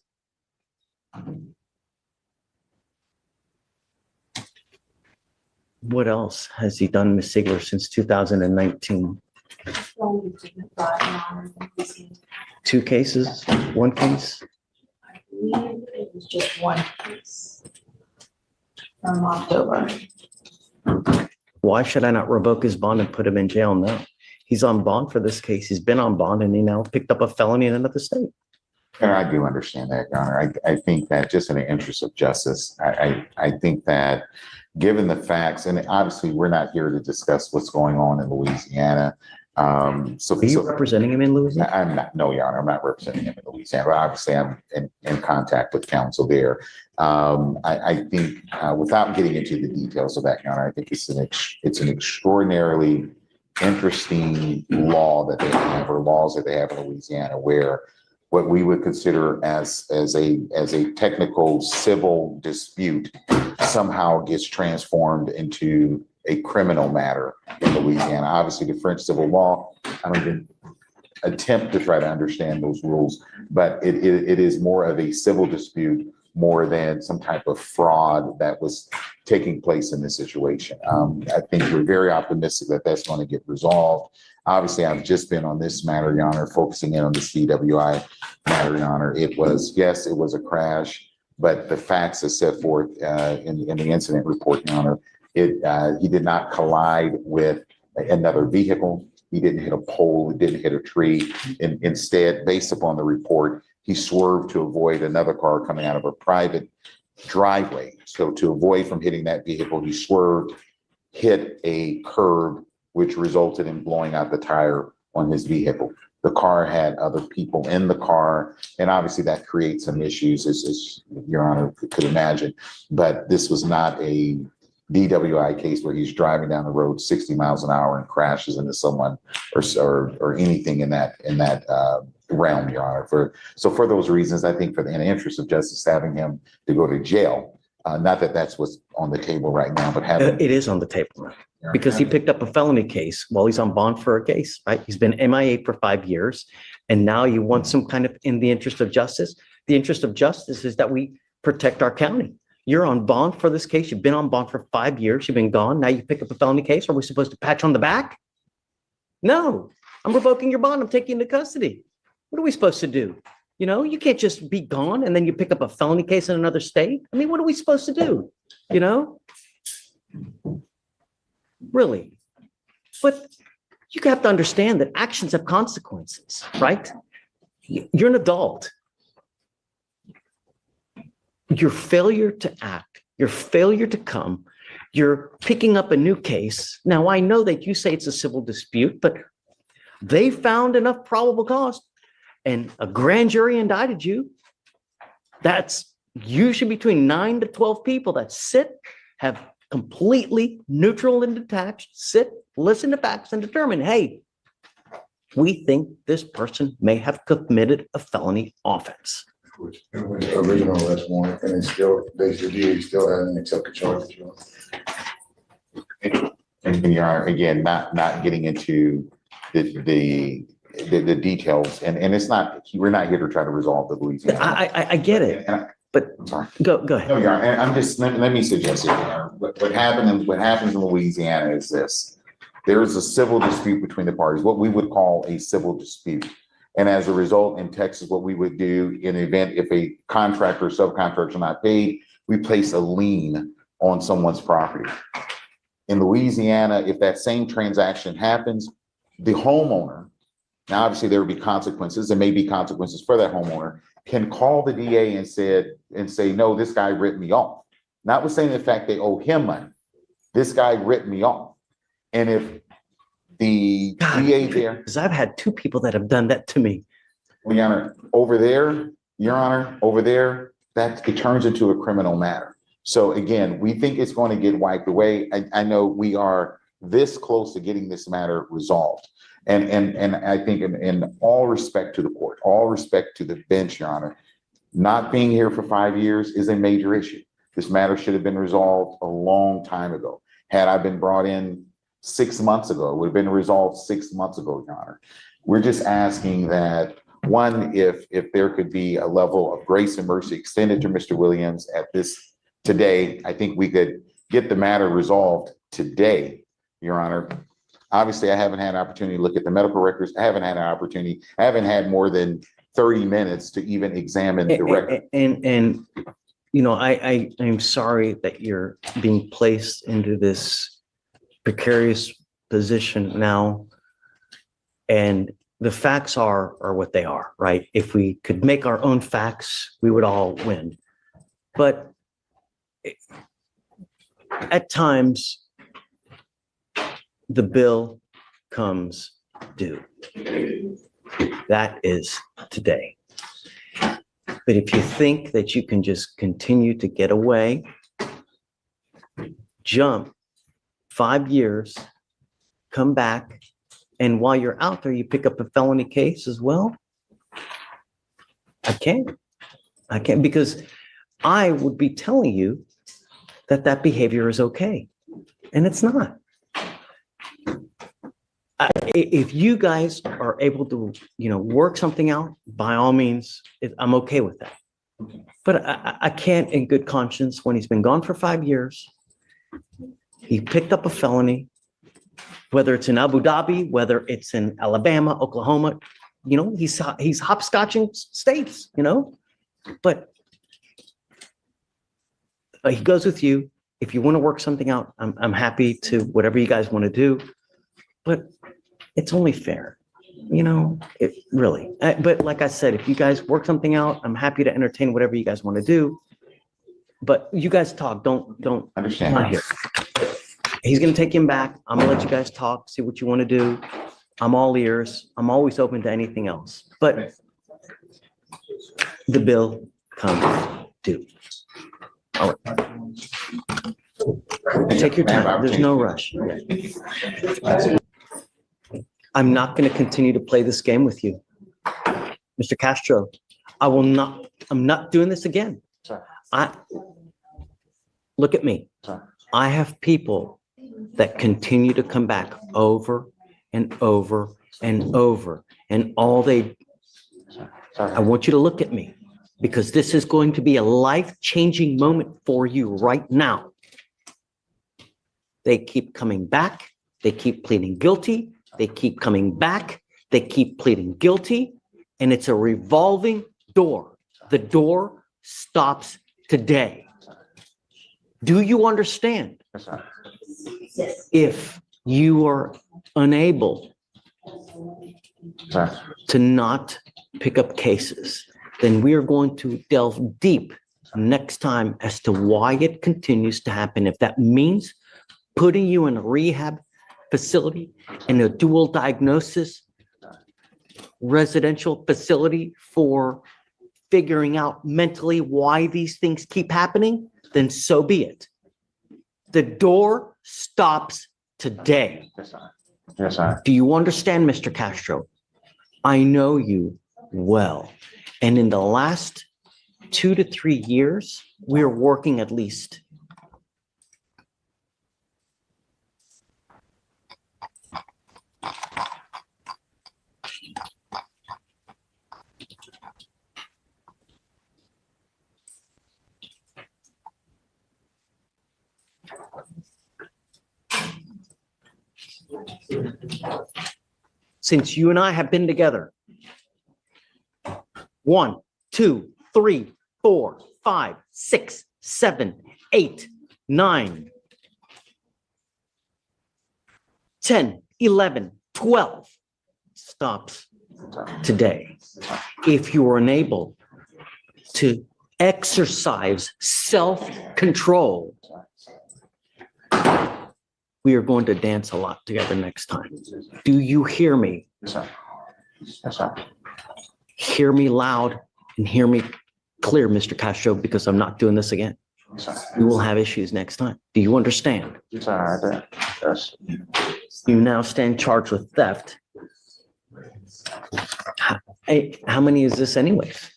What else has he done, Ms. Ziegler, since 2019? 2 cases, 1 case? I believe it was just 1 case from October. Why should I not revoke his bond and put him in jail now? He's on bond for this case. He's been on bond and he now picked up a felony in another state. And I do understand that, Your Honor. I think that just in the interest of justice, I think that given the facts, and obviously we're not here to discuss what's going on in Louisiana. Are you representing him in Louisiana? I'm not, no, Your Honor, I'm not representing him in Louisiana. But obviously, I'm in contact with counsel there. I think without getting into the details of that, Your Honor, I think it's an extraordinarily interesting law that they have, or laws that they have in Louisiana, where what we would consider as a technical civil dispute somehow gets transformed into a criminal matter in Louisiana. Obviously, the French civil law, I don't even attempt to try to understand those rules, but it is more of a civil dispute more than some type of fraud that was taking place in this situation. I think we're very optimistic that that's going to get resolved. Obviously, I've just been on this matter, Your Honor, focusing in on this DWI matter, Your Honor. It was, yes, it was a crash, but the facts as set forth in the incident report, Your Honor, he did not collide with another vehicle. He didn't hit a pole. He didn't hit a tree. Instead, based upon the report, he swerved to avoid another car coming out of a private driveway. So to avoid from hitting that vehicle, he swerved, hit a curb, which resulted in blowing out the tire on his vehicle. The car had other people in the car, and obviously that creates some issues, as Your Honor could imagine. But this was not a DWI case where he's driving down the road 60 miles an hour and crashes into someone or anything in that realm, Your Honor. For those reasons, I think in the interest of justice, having him to go to jail, not that that's what's on the table right now, but having It is on the table now, because he picked up a felony case while he's on bond for a case, right? He's been MIA for 5 years, and now you want some kind of in the interest of justice. The interest of justice is that we protect our county. You're on bond for this case. You've been on bond for 5 years. You've been gone. Now you pick up a felony case. Are we supposed to patch on the back? No, I'm revoking your bond. I'm taking you into custody. What are we supposed to do? You know, you can't just be gone and then you pick up a felony case in another state. I mean, what are we supposed to do? You know? Really? But you have to understand that actions have consequences, right? You're an adult. Your failure to act, your failure to come, you're picking up a new case. Now, I know that you say it's a civil dispute, but they found enough probable cause and a grand jury indicted you. That's usually between 9 to 12 people that sit, have completely neutral and detached, sit, listen to facts and determine, hey, we think this person may have committed a felony offense. Original arrest warrant, and it's still, the DA still hasn't accepted charges. And Your Honor, again, not getting into the details, and it's not, we're not here to try to resolve the Louisiana. I get it, but sorry. Go ahead. No, Your Honor, and I'm just, let me suggest it, Your Honor. What happens in Louisiana is this. There is a civil dispute between the parties, what we would call a civil dispute. And as a result, in Texas, what we would do in the event if a contractor or subcontractor are not paid, we place a lien on someone's property. In Louisiana, if that same transaction happens, the homeowner, now obviously there would be consequences, there may be consequences for that homeowner, can call the DA and say, no, this guy ripped me off. Notwithstanding the fact they owe him money, this guy ripped me off. And if the DA there, because I've had 2 people that have done that to me. Well, Your Honor, over there, Your Honor, over there, that it turns into a criminal matter. So again, we think it's going to get wiped away. I know we are this close to getting this matter resolved. And I think in all respect to the court, all respect to the bench, Your Honor, not being here for 5 years is a major issue. This matter should have been resolved a long time ago. Had I been brought in 6 months ago, it would have been resolved 6 months ago, Your Honor. We're just asking that, one, if there could be a level of grace and mercy extended to Mr. Williams at this today, I think we could get the matter resolved today, Your Honor. Obviously, I haven't had an opportunity to look at the medical records. I haven't had more than 30 minutes to even examine the record. And you know, I'm sorry that you're being placed into this precarious position now. And the facts are what they are, right? If we could make our own facts, we would all win. But at times, the bill comes due. That is today. But if you think that you can just continue to get away, jump 5 years, come back and while you're out there, you pick up a felony case as well? I can't because I would be telling you that that behavior is okay, and it's not. If you guys are able to, work something out, by all means, I'm okay with that. But I can't in good conscience, when he's been gone for 5 years, he picked up a felony, whether it's in Abu Dhabi, whether it's in Alabama, Oklahoma, he's hopscotching states, but he goes with you. If you want to work something out, I'm happy to whatever you guys want to do, but it's only fair, it really. But like I said, if you guys work something out, I'm happy to entertain whatever you guys want to do. But you guys talk, don't Understand. not here. He's gonna take him back. I'm gonna let you guys talk, see what you want to do. I'm all ears. I'm always open to anything else, but the bill comes due. All right. Take your time. There's no rush. I'm not going to continue to play this game with you. Mr. Castro, I'm not doing this again. Look at me. I have people that continue to come back over and over and over, and I want you to look at me, because this is going to be a life-changing moment for you right now. They keep coming back. They keep pleading guilty. They keep coming back. They keep pleading guilty. And it's a revolving door. The door stops today. Do you understand? If you are unable to not pick up cases, then we are going to delve deep next time as to why it continues to happen. If that means putting you in a rehab facility, in a dual diagnosis residential facility for figuring out mentally why these things keep happening, then so be it. The door stops today. Yes, sir. Do you understand, Mr. Castro? I know you well. And in the last 2 to 3 years, we're working at least. Since you and I have been together, 1, 2, 3, 4, 5, 6, 7, 8, 9, 10, 11, 12 stops today. If you are unable to exercise self-control, we are going to dance a lot together next time. Do you hear me? Yes, sir. Yes, sir. Hear me loud and hear me clear, Mr. Castro, because I'm not doing this again. Yes, sir. We will have issues next time. Do you understand? Yes, sir. Yes. You now stand charged with theft. How many is this anyways?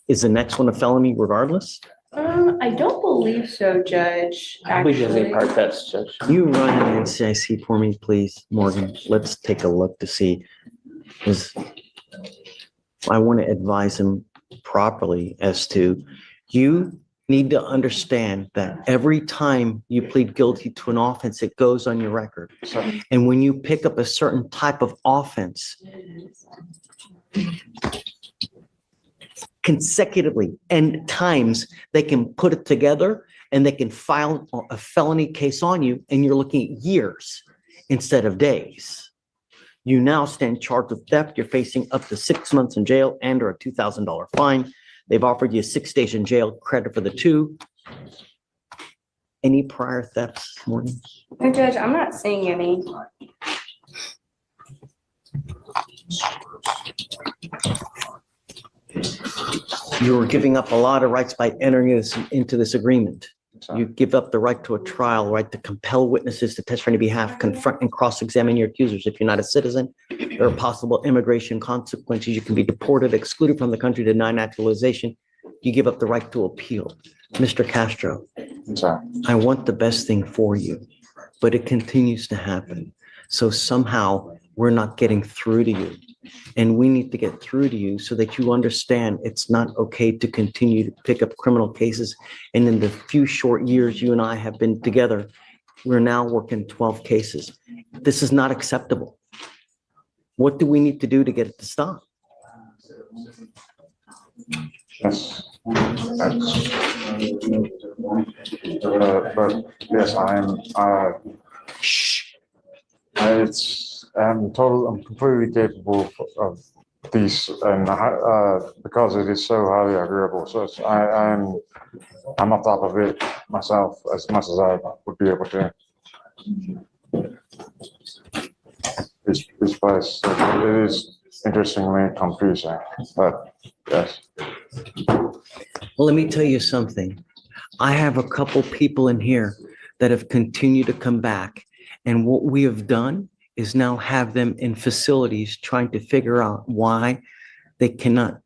Is the next one a felony regardless? I don't believe so, Judge. Actually, Judge. You run an NCIC for me, please, Morgan. Let's take a look to see. I want to advise him properly as to, you need to understand that every time you plead guilty to an offense, it goes on your record. And when you pick up a certain type of offense consecutively and times, they can put it together and they can file a felony case on you, and you're looking at years instead of days. You now stand charged with theft. You're facing up to 6 months in jail and or a $2,000 fine. They've offered you 6 days in jail credit for the 2. Any prior thefts, Morgan? No, Judge, I'm not seeing any. You're giving up a lot of rights by entering into this agreement. You give up the right to a trial, right to compel witnesses to test on your behalf, confront and cross-examine your accusers. If you're not a citizen, there are possible immigration consequences. You can be deported, excluded from the country, denied naturalization. You give up the right to appeal. Mr. Castro, I want the best thing for you, but it continues to happen. So somehow we're not getting through to you. And we need to get through to you so that you understand it's not okay to continue to pick up criminal cases. And in the few short years you and I have been together, we're now working 12 cases. This is not acceptable. What do we need to do to get it to stop? Yes. But yes, I'm completely capable of these, and because it is so highly agreeable. So I'm on top of it myself as much as I would be able to. This place, it is interestingly confusing, but yes. Well, let me tell you something. I have a couple people in here that have continued to come back. And what we have done is now have them in facilities trying to figure out why they cannot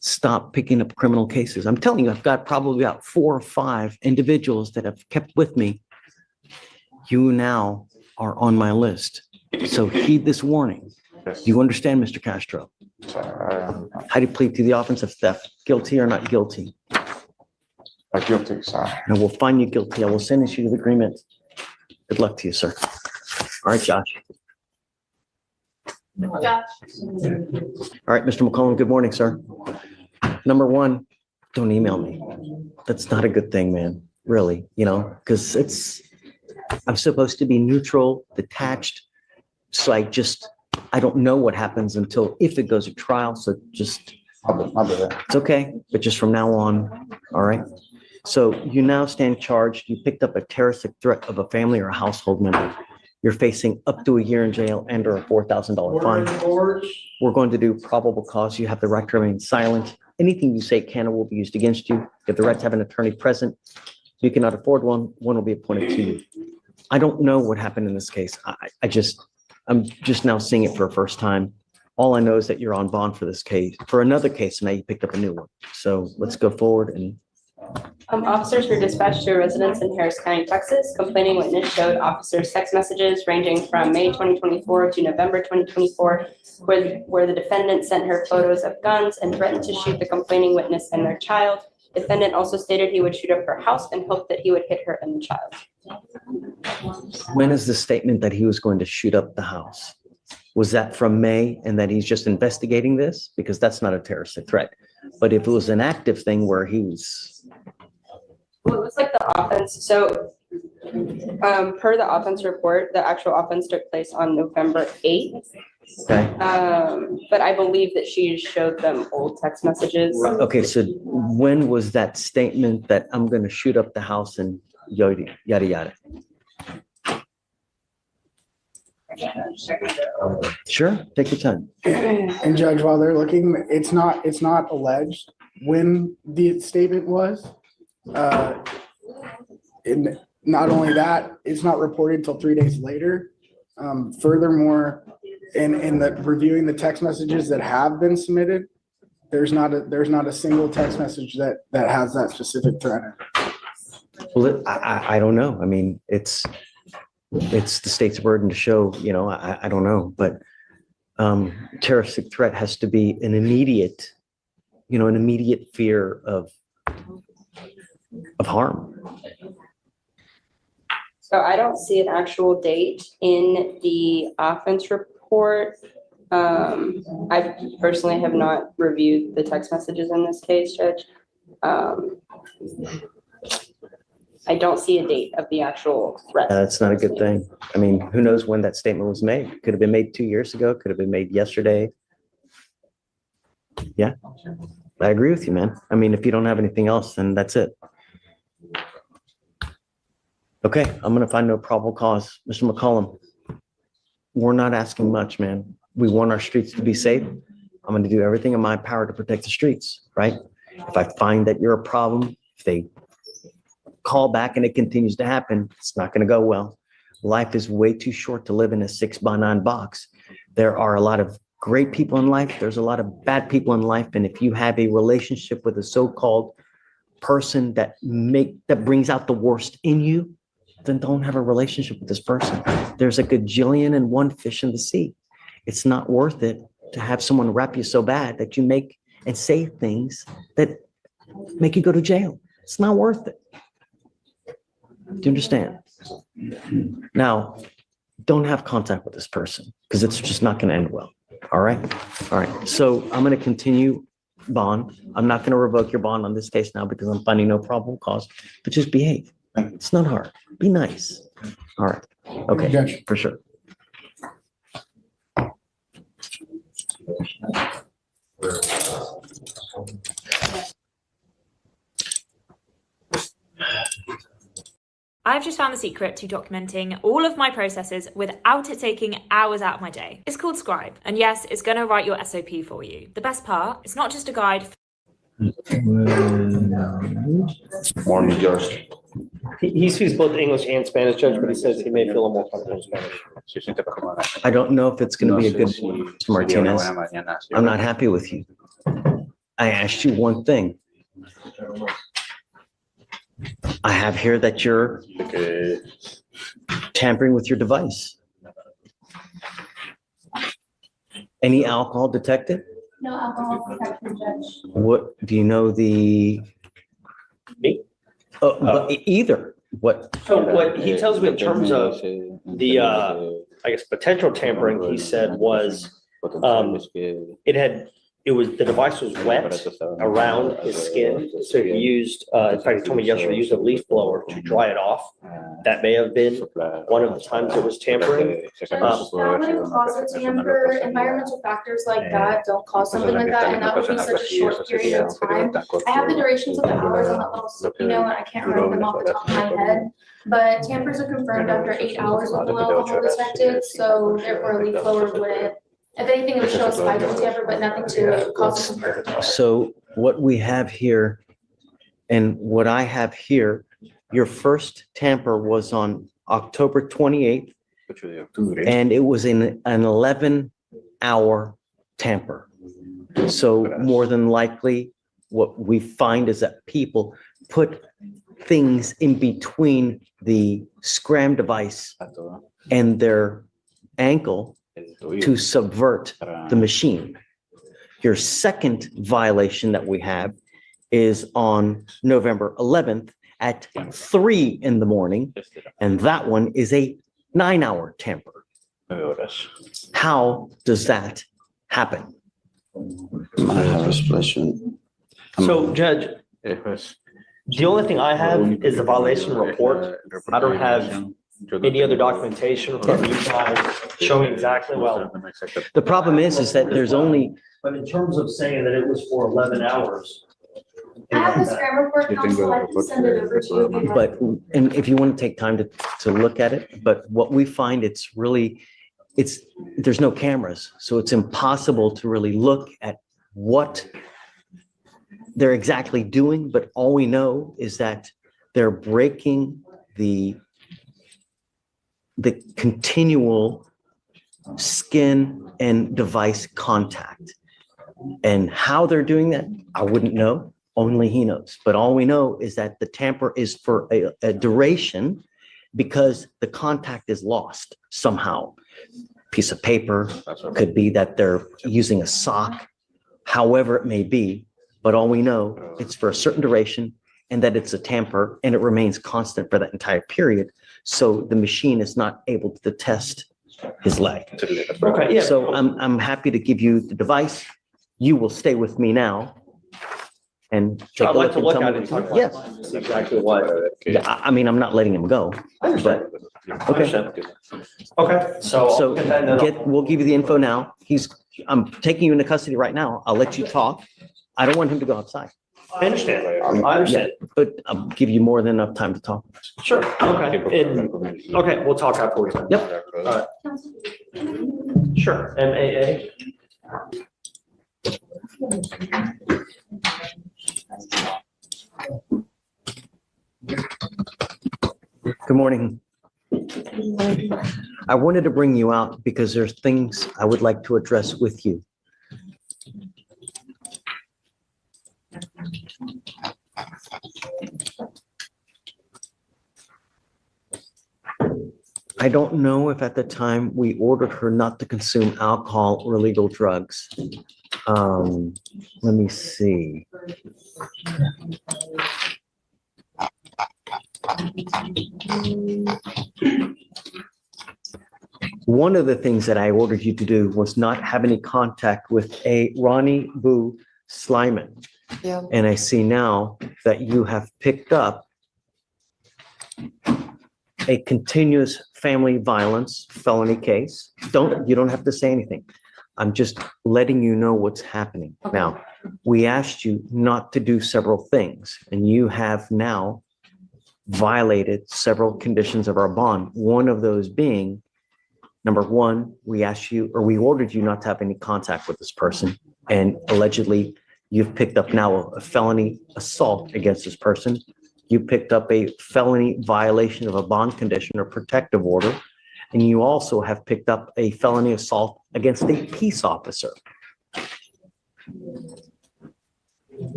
stop picking up criminal cases. I'm telling you, I've got probably about 4 or 5 individuals that have kept with me. You now are on my list. So heed this warning. Do you understand, Mr. Castro? How do you plead to the offense of theft? Guilty or not guilty? Guilty, sir. And we'll find you guilty. I will sentence you to the agreement. Good luck to you, sir. All right, Josh. All right, Mr. McCollum, good morning, sir. Number one, don't email me. That's not a good thing, man. Really, because I'm supposed to be neutral, detached. So I don't know what happens until if it goes to trial. So just, it's okay. But just from now on, all right. So you now stand charged. You picked up a terroristic threat of a family or a household member. You're facing up to a year in jail and or a $4,000 fine. We're going to do probable cause. You have the right to remain silent. Anything you say can or will be used against you. You have the right to have an attorney present. If you cannot afford one will be appointed to you. I don't know what happened in this case. I'm just now seeing it for the first time. All I know is that you're on bond for this case, for another case, and now you picked up a new one. So let's go forward and. Officers were dispatched to a residence in Harris County, Texas. Complaining witness showed officers text messages ranging from May 2024 to November 2024, where the defendant sent her photos of guns and threatened to shoot the complaining witness and their child. Defendant also stated he would shoot up her house and hoped that he would hit her and the child. When is the statement that he was going to shoot up the house? Was that from May and that he's just investigating this? Because that's not a terroristic threat. But if it was an active thing where he was. Well, it was like the offense. So per the offense report, the actual offense took place on November 8th. Okay. But I believe that she showed them old text messages. Okay, so when was that statement that I'm going to shoot up the house and yada, yada? Sure, take your time. And Judge, while they're looking, it's not alleged when the statement was. And not only that, it's not reported until 3 days later. Furthermore, in the reviewing the text messages that have been submitted, there's not a single text message that has that specific threat. Well, I don't know. I mean, it's the state's burden to show, I don't know, but terroristic threat has to be an immediate fear of harm. So I don't see an actual date in the offense report. I personally have not reviewed the text messages in this case, Judge. I don't see a date of the actual threat. That's not a good thing. I mean, who knows when that statement was made? Could have been made 2 years ago. Could have been made yesterday. Yeah, I agree with you, man. I mean, if you don't have anything else, then that's it. Okay, I'm going to find no probable cause. Mr. McCollum, we're not asking much, man. We want our streets to be safe. I'm going to do everything in my power to protect the streets, right? If I find that you're a problem, if they call back and it continues to happen, it's not going to go well. Life is way too short to live in a 6x9 box. There are a lot of great people in life. There's a lot of bad people in life. And if you have a relationship with a so-called person that brings out the worst in you, then don't have a relationship with this person. There's a gajillion and one fish in the sea. It's not worth it to have someone rap you so bad that you make and say things that make you go to jail. It's not worth it. Do you understand? Now, don't have contact with this person because it's just not going to end well. All right. All right. So I'm going to continue bond. I'm not going to revoke your bond on this case now because I'm finding no probable cause, but just behave. It's not hard. Be nice. All right. Okay. For sure. I've just found the secret to documenting all of my processes without it taking hours out of my day. It's called Scribe, and yes, it's going to write your SOP for you. The best part, it's not just a guide. Morning, Judge. He speaks both English and Spanish, Judge, but he says he may feel more comfortable in Spanish. I don't know if it's going to be a good Martinez. I'm not happy with you. I asked you one thing. I have here that you're tampering with your device. Any alcohol detected? No alcohol protection, Judge. What, do you know the? Me? But either, what? So what he tells me in terms of the, I guess, potential tampering, he said was, the device was wet around his skin. So he used, in fact, he told me yesterday, he used a leaf blower to dry it off. That may have been one of the times it was tampering. That wouldn't cause a tamper. Environmental factors like that don't cause something like that, and that would be such a short period of time. I have the durations of the hours on the little sticky note, and I can't remember them off the top of my head. But tampers are confirmed after 8 hours with low alcohol detected, so therefore a leaf blower would, if anything, it would show a spike in tamper, but nothing to cause concern. So what we have here and what I have here, your first tamper was on October 28th, and it was in an 11-hour tamper. So more than likely, what we find is that people put things in between the scram device and their ankle to subvert the machine. Your second violation that we have is on November 11th at 3 a.m, and that one is a 9-hour tamper. How does that happen? I have a question. So, Judge, the only thing I have is the violation report. I don't have any other documentation from you guys showing exactly well. The problem is that there's only. But in terms of saying that it was for 11 hours. I have the scram report, counsel, I can send it over to you. But, and if you want to take time to look at it, but what we find, there's no cameras. So it's impossible to really look at what they're exactly doing. But all we know is that they're breaking the continual skin and device contact. And how they're doing that, I wouldn't know. Only he knows. But all we know is that the tamper is for a duration because the contact is lost somehow. Piece of paper, could be that they're using a sock, however it may be. But all we know, it's for a certain duration and that it's a tamper and it remains constant for that entire period. So the machine is not able to test his leg. Okay, yeah. So I'm happy to give you the device. You will stay with me now and take I'd a like to look look and at tell it. me. Yes. Exactly what. Yeah, I mean, I'm not letting him go. I understand. Okay. Okay, so. I'll So get that and then we'll give you the info now. I'm taking you into custody right now. I'll let you talk. I don't want him to go outside. I understand. I understand. Yeah, but I'll give you more than enough time to talk. Sure, okay. Okay, we'll talk afterwards. Yep. All right. Sure, MAA. Good morning. I wanted to bring you out because there's things I would like to address with you. I don't know if at the time we ordered her not to consume alcohol or illegal drugs. Let me see. One of the things that I ordered you to do was not have any contact with a Ronnie Boo Slyman. Yeah. And I see now that you have picked up a continuous family violence felony case. You don't have to say anything. I'm just letting you know what's happening. Now, we asked you not to do several things, and you have now violated several conditions of our bond. One of those being, number one, we asked you, or we ordered you not to have any contact with this person. And allegedly, you've picked up now a felony assault against this person. You picked up a felony violation of a bond condition or protective order. And you also have picked up a felony assault against a peace officer.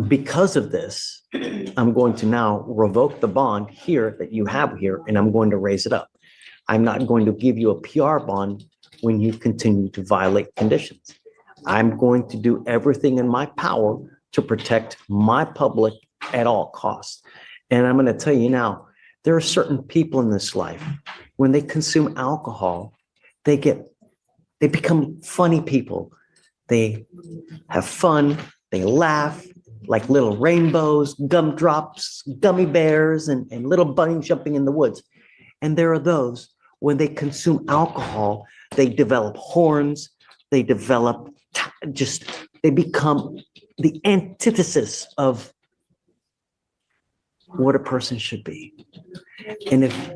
Because of this, I'm going to now revoke the bond here that you have here, and I'm going to raise it up. I'm not going to give you a PR bond when you continue to violate conditions. I'm going to do everything in my power to protect my public at all costs. And I'm going to tell you now, there are certain people in this life, when they consume alcohol, they become funny people. They have fun, they laugh like little rainbows, gumdrops, gummy bears, and little bunnies jumping in the woods. And there are those, when they consume alcohol, they develop horns, they develop they become the antithesis of what a person should be. And if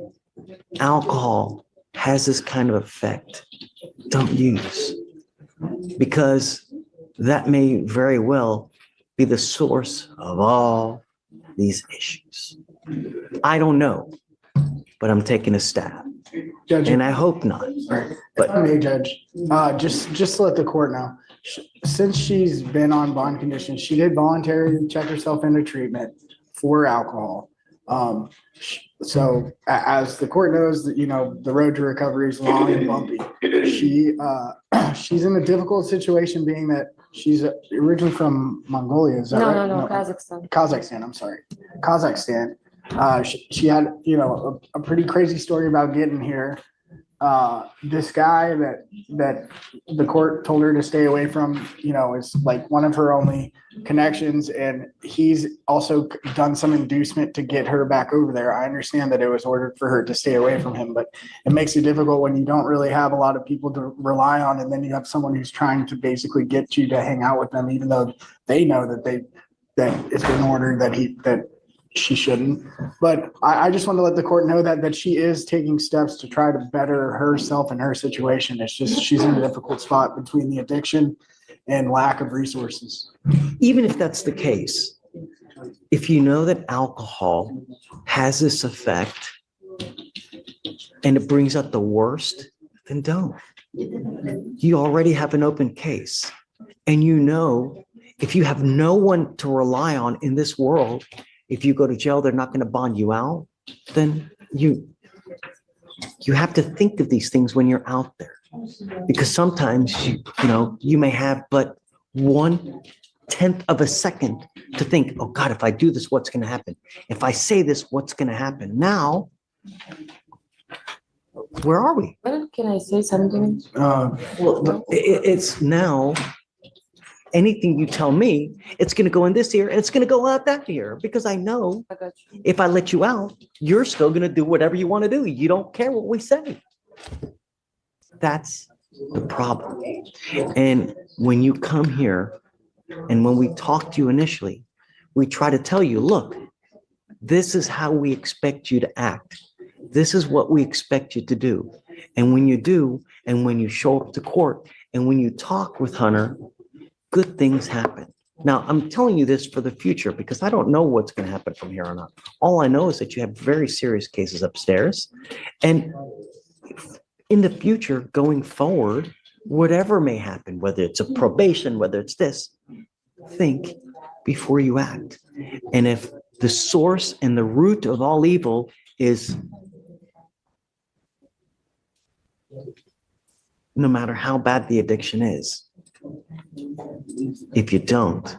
alcohol has this kind of effect, don't use, because that may very well be the source of all these issues. I don't know, but I'm taking a stab. Judge, and I hope not. But I may, Judge, just to let the court know, since she's been on bond conditions, she did voluntarily check herself into treatment for alcohol. So as the court knows that, the road to recovery is long and bumpy. She's in a difficult situation, being that she's originally from Mongolia. Is that right? No, Kazakhstan. Kazakhstan, I'm sorry. Kazakhstan. She had, a pretty crazy story about getting here. This guy that the court told her to stay away from, is like one of her only connections, and he's also done some inducement to get her back over there. I understand that it was ordered for her to stay away from him, but it makes it difficult when you don't really have a lot of people to rely on, and then you have someone who's trying to basically get you to hang out with them, even though they know that it's been ordered that she shouldn't. But I just want to let the court know that she is taking steps to try to better herself and her situation. It's just she's in a difficult spot between the addiction and lack of resources. Even if that's the case, if you know that alcohol has this effect and it brings out the worst, then don't. You already have an open case. And if you have no one to rely on in this world, if you go to jail, they're not going to bond you out, then you have to think of these things when you're out there. Because sometimes, you may have but 1/10 of a second to think, oh God, if I do this, what's going to happen? If I say this, what's going to happen? Now, where are we? Can I say something? Well, it's now, anything you tell me, it's going to go in this ear and it's going to go out that ear, because I know if I let you out, you're still going to do whatever you want to do. You don't care what we say. That's the problem. And when you come here and when we talk to you initially, we try to tell you, look, this is how we expect you to act. This is what we expect you to do. And when you do, and when you show up to court, and when you talk with Hunter, good things happen. Now, I'm telling you this for the future because I don't know what's going to happen from here on out. All I know is that you have very serious cases upstairs. And in the future, going forward, whatever may happen, whether it's a probation, whether it's this, think before you act. And if the source and the root of all evil is no matter how bad the addiction is, if you don't,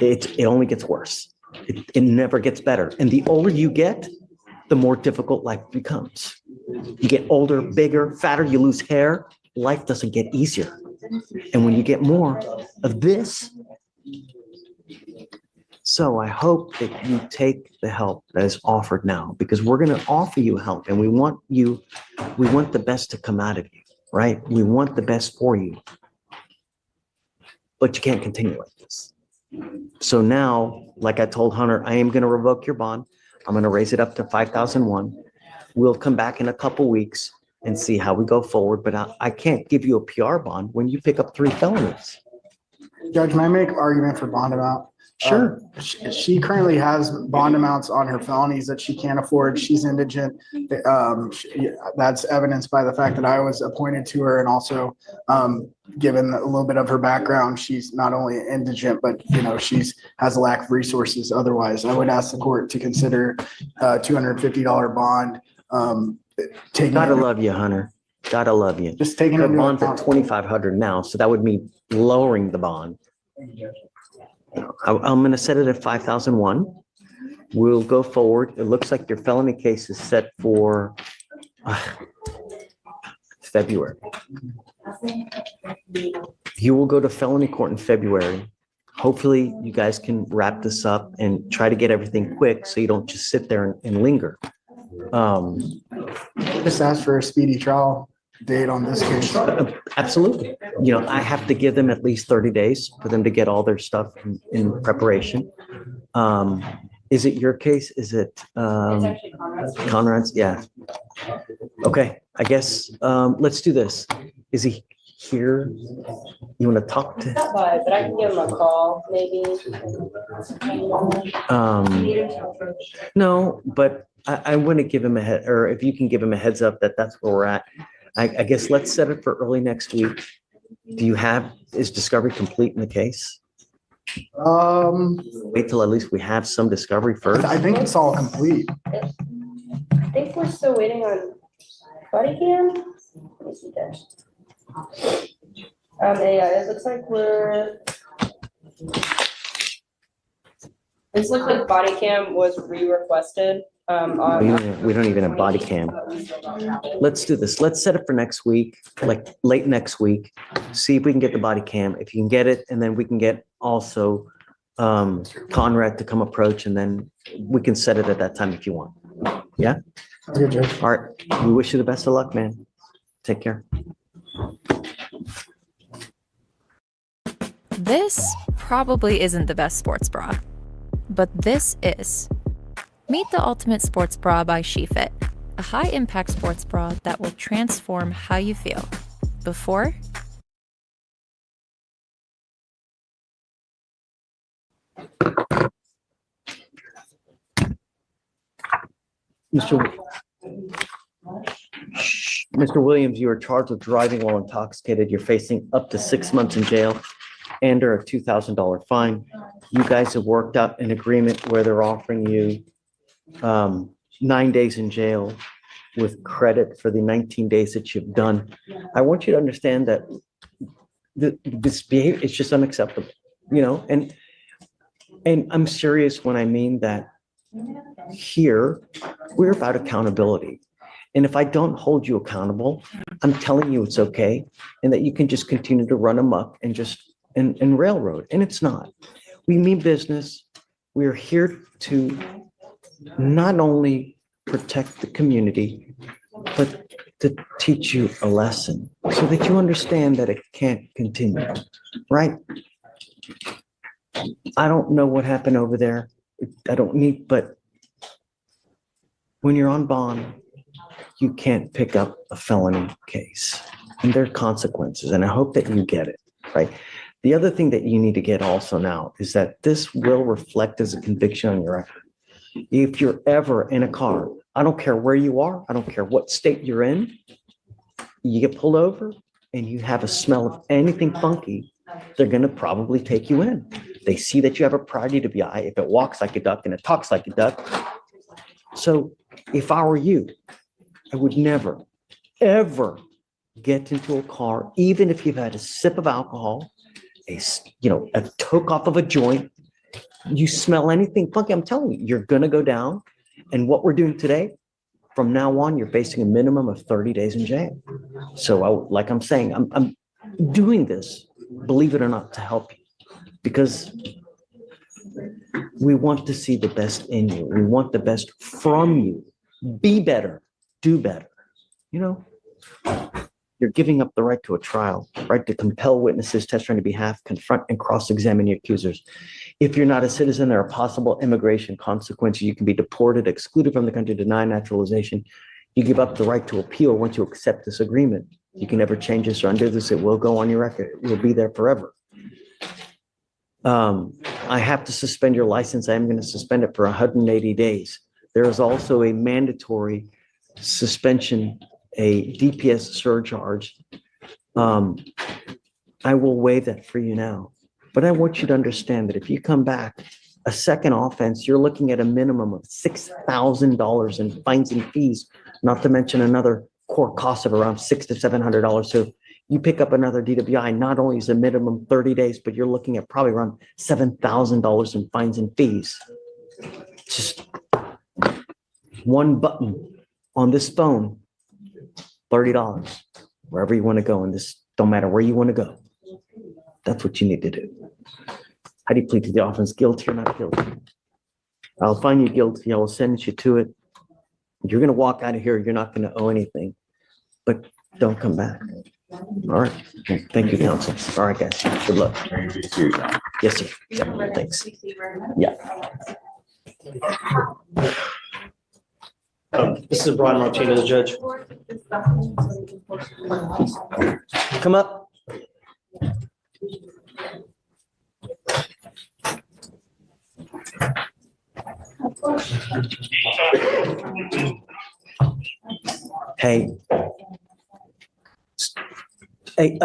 it only gets worse. It never gets better. And the older you get, the more difficult life becomes. You get older, bigger, fatter, you lose hair, life doesn't get easier. And when you get more of this, so I hope that you take the help that is offered now, because we're going to offer you help and we want the best to come out of you, right? We want the best for you. But you can't continue like this. So now, like I told Hunter, I am going to revoke your bond. I'm going to raise it up to 5,001. We'll come back in a couple weeks and see how we go forward. But I can't give you a PR bond when you pick up 3 felonies. Judge, may I make argument for bond amount? Sure. She currently has bond amounts on her felonies that she can't afford. She's indigent. That's evidenced by the fact that I was appointed to her, and also given a little bit of her background, she's not only indigent, but she's has a lack of resources. Otherwise, I would ask the court to consider $250 bond. Gotta love you, Hunter. Gotta love you. Just taking the into bond's account. at 2,500 now, so that would mean lowering the bond. I'm going to set it at 5,001. We'll go forward. It looks like your felony case is set for February. You will go to felony court in February. Hopefully, you guys can wrap this up and try to get everything quick so you don't just sit there and linger. Just ask for a speedy trial date on this case. Absolutely. I have to give them at least 30 days for them to get all their stuff in preparation. Is it your case? Is it It's actually Conrad's. Conrad's? Yeah. Okay, I guess let's do this. Is he here? You want to talk to? Not by, but I can give him a call, maybe. No, but I want to give him a head, or if you can give him a heads up that that's where we're at. I guess let's set it for early next week. Is discovery complete in the case? Wait till at least we have some discovery first. I think it's all complete. I think we're still waiting on body cam. Let me see that. Yeah, it looks like this looks like body cam was re-requested. We don't even have body cam. Let's do this. Let's set it for next week, like late next week. See if we can get the body cam. If you can get it, and then we can get also Conrad to come approach, and then we can set it at that time if you want. Yeah? Good, Judge. All right. We wish you the best of luck, man. Take care. This probably isn't the best sports bra, but this is. Meet the Ultimate Sports Bra by SheFit, a high-impact sports bra that will transform how you feel before, Mr. Williams, you are charged with driving while intoxicated. You're facing up to 6 months in jail and or a $2,000 fine. You guys have worked out an agreement where they're offering you 9 days in jail with credit for the 19 days that you've done. I want you to understand that this behavior is just unacceptable, and I'm serious when I mean that here we're about accountability. And if I don't hold you accountable, I'm telling you it's okay, and that you can just continue to run amok and just and railroad. And it's not. We mean business. We're here to not only protect the community, but to teach you a lesson so that you understand that it can't continue, right? I don't know what happened over there. But when you're on bond, you can't pick up a felony case, and there are consequences, and I hope that you get it, right? The other thing that you need to get also now is that this will reflect as a conviction on your record. If you're ever in a car, I don't care where you are, I don't care what state you're in, you get pulled over and you have a smell of anything funky, they're going to probably take you in. They see that you have a prior DWI. If it walks like a duck and it talks like a duck. So if I were you, I would never, ever get into a car, even if you've had a sip of alcohol, a toke off of a joint, you smell anything funky, I'm telling you, you're going to go down. And what we're doing today, from now on, you're facing a minimum of 30 days in jail. So like I'm saying, I'm doing this, believe it or not, to help you, because we want to see the best in you. We want the best from you. Be better, do better. You're giving up the right to a trial, right to compel witnesses, testify on your behalf, confront and cross-examine your accusers. If you're not a citizen, there are possible immigration consequences. You can be deported, excluded from the country, denied naturalization. You give up the right to appeal once you accept this agreement. You can never change this or undo this. It will go on your record. It will be there forever. I have to suspend your license. I am going to suspend it for 180 days. There is also a mandatory suspension, a DPS surcharge. I will waive that for you now, but I want you to understand that if you come back a second offense, you're looking at a minimum of $6,000 in fines and fees, not to mention another court cost of around $600 to $700. So you pick up another DWI, not only is a minimum 30 days, but you're looking at probably around $7,000 in fines and fees. Just one button on this phone, $30, wherever you want to go, and this don't matter where you want to go. That's what you need to do. How do you plead to the offense? Guilty or not guilty? I'll find you guilty. I will sentence you to it. You're going to walk out of here. You're not going to owe anything, but don't come back. All right. Thank you, counsel. All right, guys. Good luck. Yes, sir. Yeah, thanks. Yeah. This is Brian Martinez, the judge. Come up. Hey. Hey,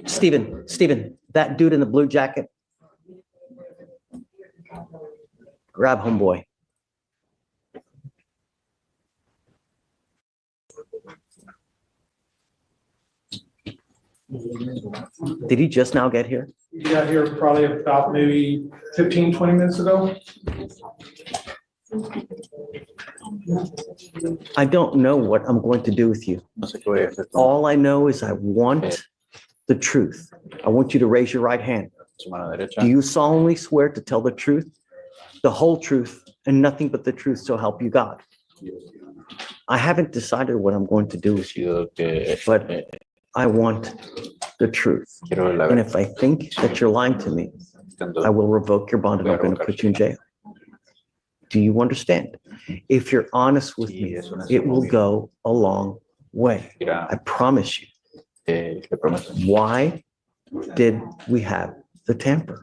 Steven, that dude in the blue jacket, grab homeboy. Did he just now get here? He got here probably about maybe 15, 20 minutes ago. I don't know what I'm going to do with you. All I know is I want the truth. I want you to raise your right hand. Do you solemnly swear to tell the truth, the whole truth, and nothing but the truth, so help you God? I haven't decided what I'm going to do with you, but I want the truth. And if I think that you're lying to me, I will revoke your bond and I'm going to put you in jail. Do you understand? If you're honest with me, it will go a long way. I promise you. Why did we have the tamper?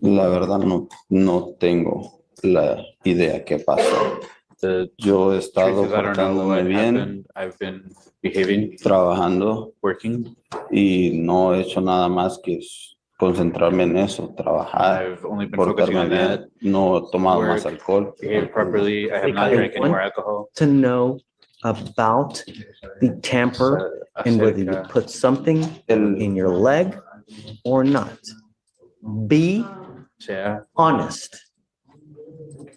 La verdad no tengo la idea qué pasó. Yo he estado portándome bien, trabajando, y no he hecho nada más que concentrarme en eso, trabajar, portarme bien, no he tomado más alcohol. To know about the tamper and whether you put something in your leg or not. Be honest.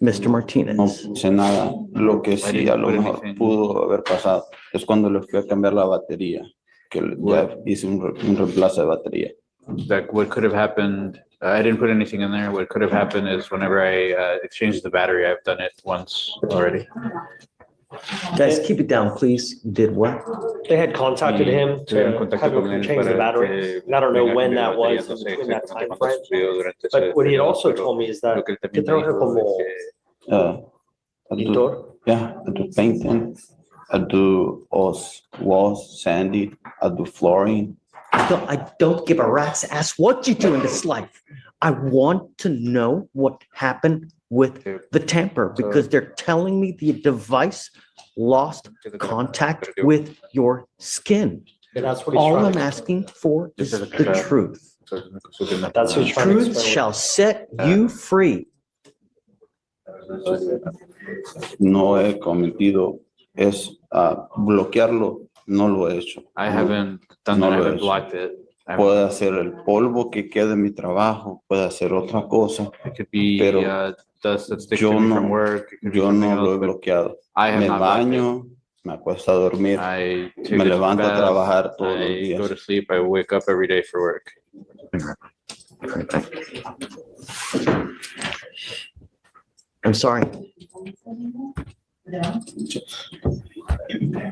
Mr. Martinez. No sé nada. Lo que sí a lo mejor pudo haber pasado es cuando le fui a cambiar la batería, que ya hice un reemplazo de batería. Like what could have happened, I didn't put anything in there. What could have happened is whenever I exchanged the battery, I've done it once already. Guys, keep it down, please. Did what? They had contacted him to have him change the battery. And I don't know when that was in that time frame. But what he had also told me is that que trabaja como pintor. Yeah, I do painting. I do walls, sandy. I do flooring. I don't give a rat's ass what you do in this life. I want to know what happened with the tamper because they're telling me the device lost contact with your skin. And that's what he's All trying I'm to- asking for is the truth. That's what he's trying to Truth explain. shall set you free. No he cometido es bloquearlo, no lo he hecho. I haven't done No that. I lo he haven't hecho. blocked it. Puede hacer el polvo que quede en mi trabajo, puede hacer otra cosa, It could be pero dust that sticks yo to me no, from work. It could be yo something no lo else, he but bloqueado. I have Me not blocked it. baño, me acuesto a dormir, I take me a levanto a bath, trabajar todos los I go días. to sleep. I wake up every day for work. I'm sorry.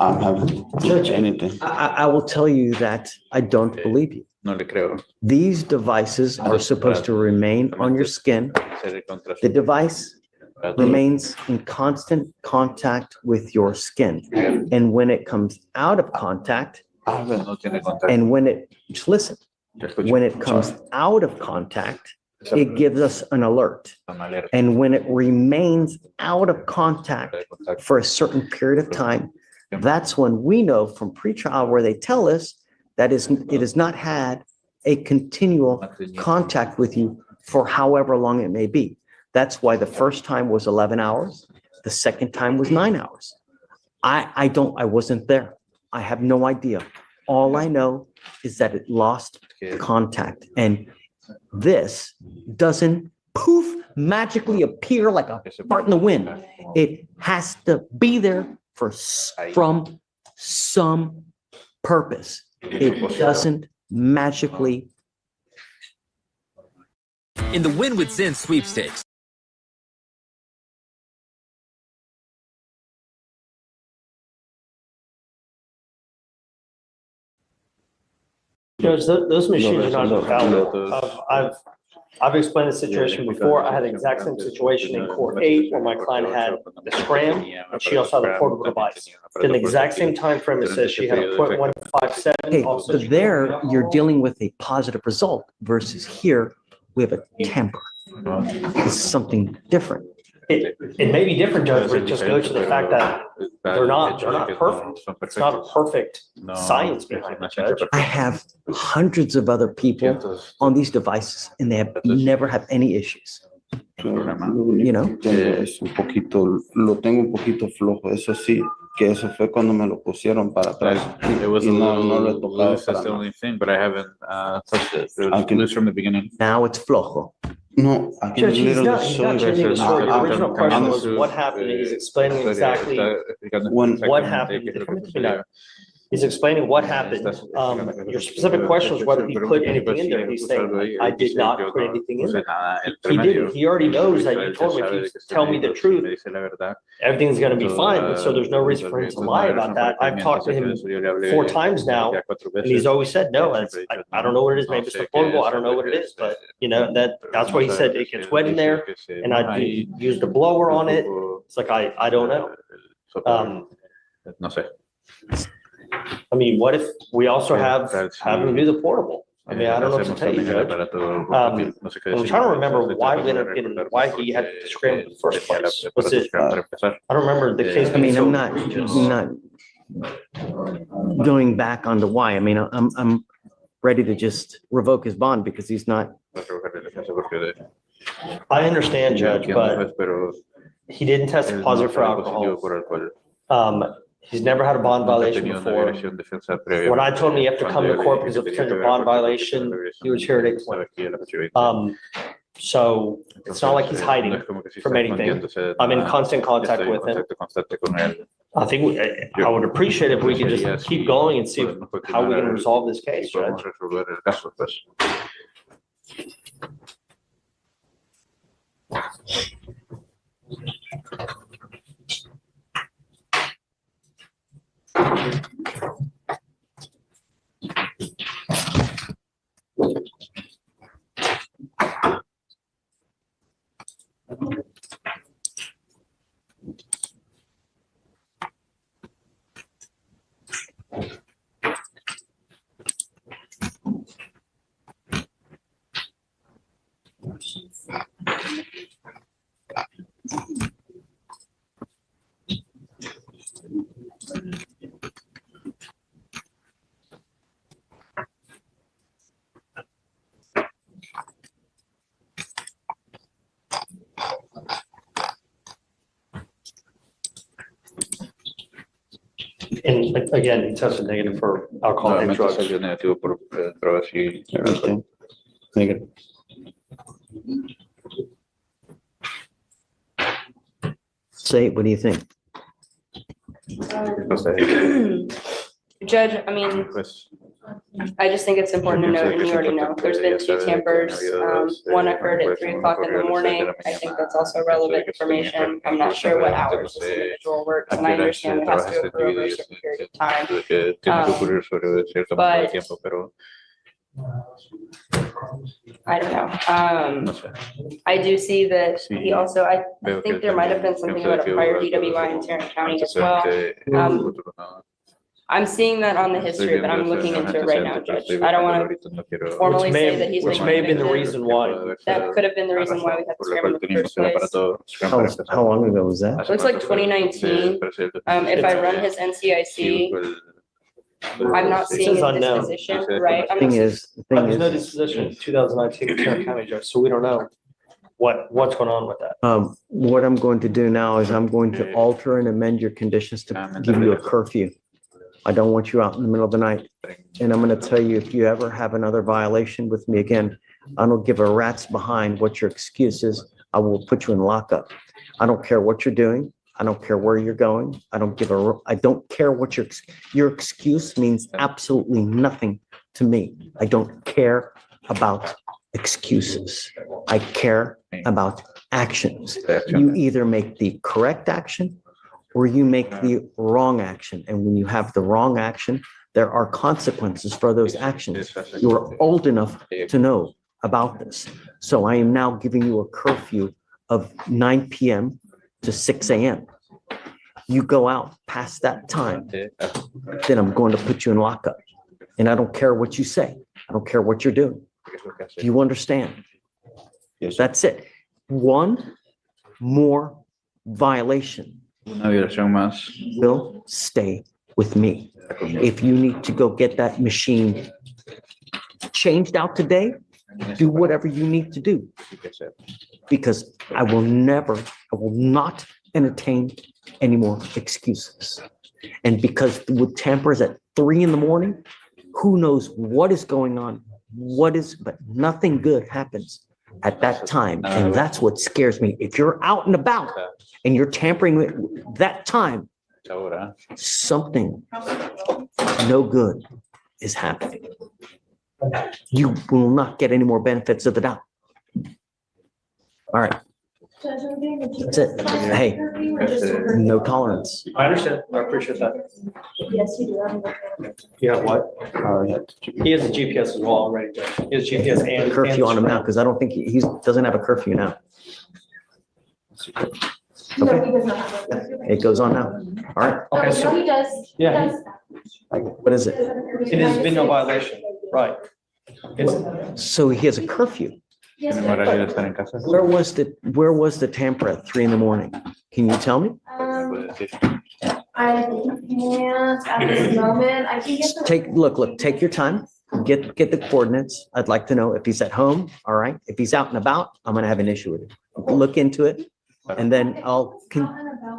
I'm having anything. I will tell you that I don't believe you. No le creo. These devices are supposed to remain on your skin. The device remains in constant contact with your skin. And when it comes out of contact, and when it, just listen, when it comes out of contact, it gives us an alert. And when it remains out of contact for a certain period of time, that's when we know from pretrial where they tell us that it has not had a continual contact with you for however long it may be. That's why the first time was 11 hours. The second time was 9 hours. I wasn't there. I have no idea. All I know is that it lost contact. And this doesn't poof magically appear like a fart in the wind. It has to be there from some purpose. It doesn't magically. In the Win with Zin sweepstakes. Judge, those machines are not infallible. I've explained the situation before. I had the exact same situation in court 8 where my client had the scram and she also had a portable device. In the exact same time frame, it says she had a .157. Okay, also but she- there you're dealing with a positive result versus here we have a tamper. It's something different. It may be different, Judge, but it just goes to the fact that they're not perfect. It's not a perfect science behind it, Judge. I have hundreds of other people on these devices and they have never had any issues. You know? Es un poquito, lo tengo un poquito flojo, eso sí, que eso fue cuando me lo pusieron para atrás. It was Y a no lo he little tocado loose. That's para the nada. only thing, but I haven't touched it. It was loose from the beginning. Now it's flojo. No, I can Judge, he's not changing the story. The I- original I- question I'm- was what happened. He's explaining exactly what happened. He's explaining what happened. Your specific question was whether he put anything in there. He's saying, I did not put anything in there. He didn't. He already knows that you told him if you tell me the truth, everything's gonna be fine, but so there's no reason for him to lie about that. I've talked to him 4 times now, and he's always said, no, I don't know what it is, maybe it's the portable, I don't know what it is, but you know, that's why he said it gets wet in there, and I used a blower on it. It's like, I don't know. No sé. I mean, what if we also have him do the portable? I mean, I don't know what to tell you, Judge. I'm trying to remember why we ended up getting, why he had to scram in the first place. Was it, I don't remember the case. I mean, I'm not going back on the why. I mean, I'm ready to just revoke his bond because he's not. I understand, Judge, but he didn't test positive for alcohol. He's never had a bond violation before. When I told him you have to come to court because of potential bond violation, he was here at 8:20. So it's not like he's hiding from anything. I'm in constant contact with him. I think I would appreciate if we could just keep going and see how we can resolve this case, Judge. And again, he tested negative for alcohol and drugs. Salió negativo por drogas y alcohol. Negative. Say, what do you think? Judge, I mean, I just think it's important to note, and you already know, there's been 2 tampers. One occurred at 3 o'clock in the morning. I think that's also relevant information. I'm not sure what hours this individual works, and I understand it has to occur over a certain period of time. But I don't know. I do see that he also, I think there might have been something about a prior DWI in Tarrant County as well. I'm seeing that on the history, but I'm looking into it right now, Judge. I don't want to formally say that he's. Which may have been the reason why. That could have been the reason why we had to scram in the first place. How long ago was that? Looks like 2019. If I run his NCIC, I'm not seeing a disposition, right? Thing is, There's no disposition in 2019 in Tarrant County, Judge, so we don't know what's going on with that. what I'm going to do now is I'm going to alter and amend your conditions to give you a curfew. I don't want you out in the middle of the night. And I'm going to tell you, if you ever have another violation with me again, I don't give a rat's behind what your excuse is. I will put you in lockup. I don't care what you're doing. I don't care where you're going. I don't care what your excuse means absolutely nothing to me. I don't care about excuses. I care about actions. You either make the correct action or you make the wrong action. And when you have the wrong action, there are consequences for those actions. You are old enough to know about this. So I am now giving you a curfew of 9 p.m. to 6 a.m. You go out past that time, then I'm going to put you in lockup. And I don't care what you say. I don't care what you're doing. Do you understand? Yes. That's it. One more violation will stay with me. If you need to go get that machine changed out today, do whatever you need to do. Because I will not entertain any more excuses. And because with tampers at 3 a.m, who knows what is going on, but nothing good happens at that time. And that's what scares me. If you're out and about and you're tampering with that time, something no good is happening. You will not get any more benefits of the doubt. All right. That's it. Hey, no tolerance. I understand. I appreciate that. Yes, you do. You have what? He has a GPS as well already, Judge. He has GPS and. Curfew on him now, because I don't think he doesn't have a curfew now. Okay, it goes on now. All right. Okay, so. He does. Yeah. What is it? It has been no violation, right? So he has a curfew. Yes, Where was the tamper at 3 a.m? Can you tell me? I can't at this moment. I can get the. Look, take your time. Get the coordinates. I'd like to know if he's at home. All right. If he's out and about, I'm going to have an issue with it. Look into it. And then I'll.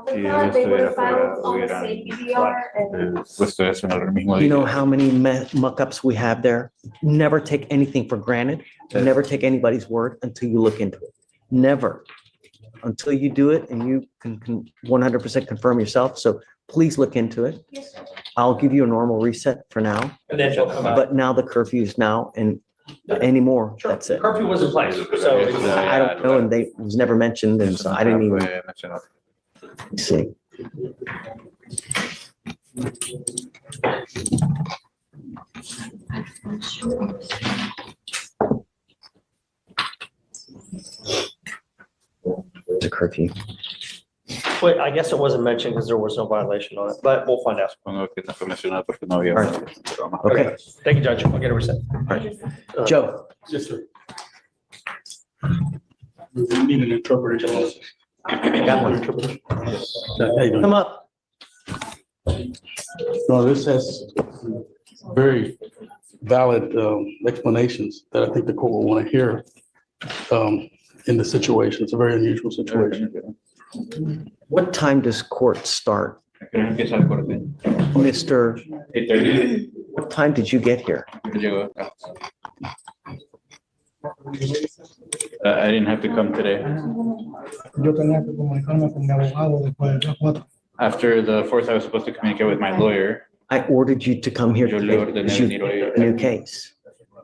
They would have filed all the safety VR and. You know how many muck-ups we have there? Never take anything for granted. Never take anybody's word until you look into it. Never. Until you do it and you can 100% confirm yourself. So please look into it. I'll give you a normal reset for now. And then she'll come out. But now the curfew is now and anymore. Sure. That's it. Curfew was in place, so. I don't know, and it was never mentioned, and so I didn't even see. It's a curfew. Wait, I guess it wasn't mentioned because there was no violation on it, but we'll find out. Okay. Thank you, Judge. I'll get a reset. Joe. Yes, sir. We need an interpreter. Got one interpreter. Come up. No, this has very valid explanations that I think the court will want to hear in the situation. It's a very unusual situation. What time does court start Mr. 8:30. What time did you get here? I didn't have to come today. Yo tenía que comunicarme con mi abogado después de las 4. After the 4th, I was supposed to communicate with my lawyer. I ordered you to come here Yo le today ordené because you venir hoy. have a new case.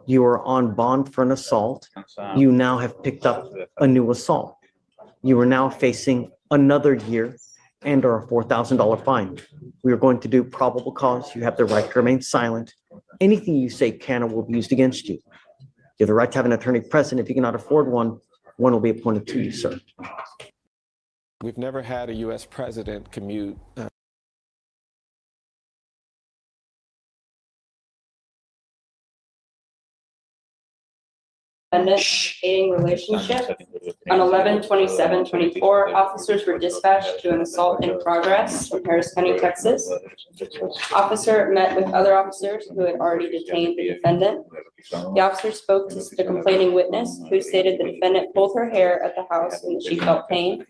You are on bond for an assault. You now have picked up a new assault. You are now facing another year and or a $4,000 fine. We are going to do probable cause. You have the right to remain silent. Anything you say can or will be used against you. You have the right to have an attorney present. If you cannot afford one, one will be appointed to you, sir. We've never had a U.S. president commute. Dating relationship. On 11/27/24, officers were dispatched to an assault in progress in Harris County, Texas. Officer met with other officers who had already detained the defendant. The officer spoke to the complaining witness, who stated the defendant pulled her hair at the house and that she felt pain.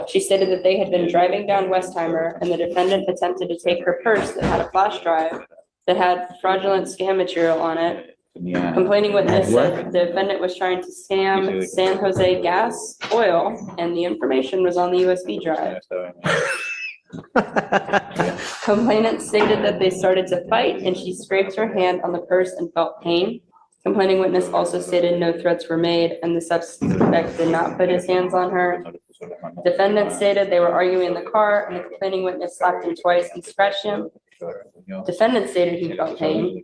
She stated that they had been driving down Westheimer and the defendant attempted to take her purse that had a flash drive that had fraudulent scam material on it. Complaining witness said the defendant was trying to scam San Jose Gas Oil, and the information was on the USB drive. Complainant stated that they started to fight, and she scraped her hand on the purse and felt pain. Complaining witness also stated no threats were made, and the suspect did not put his hands on her. Defendant stated they were arguing in the car, and the complaining witness slapped him twice and scratched him. Defendant stated he felt pain.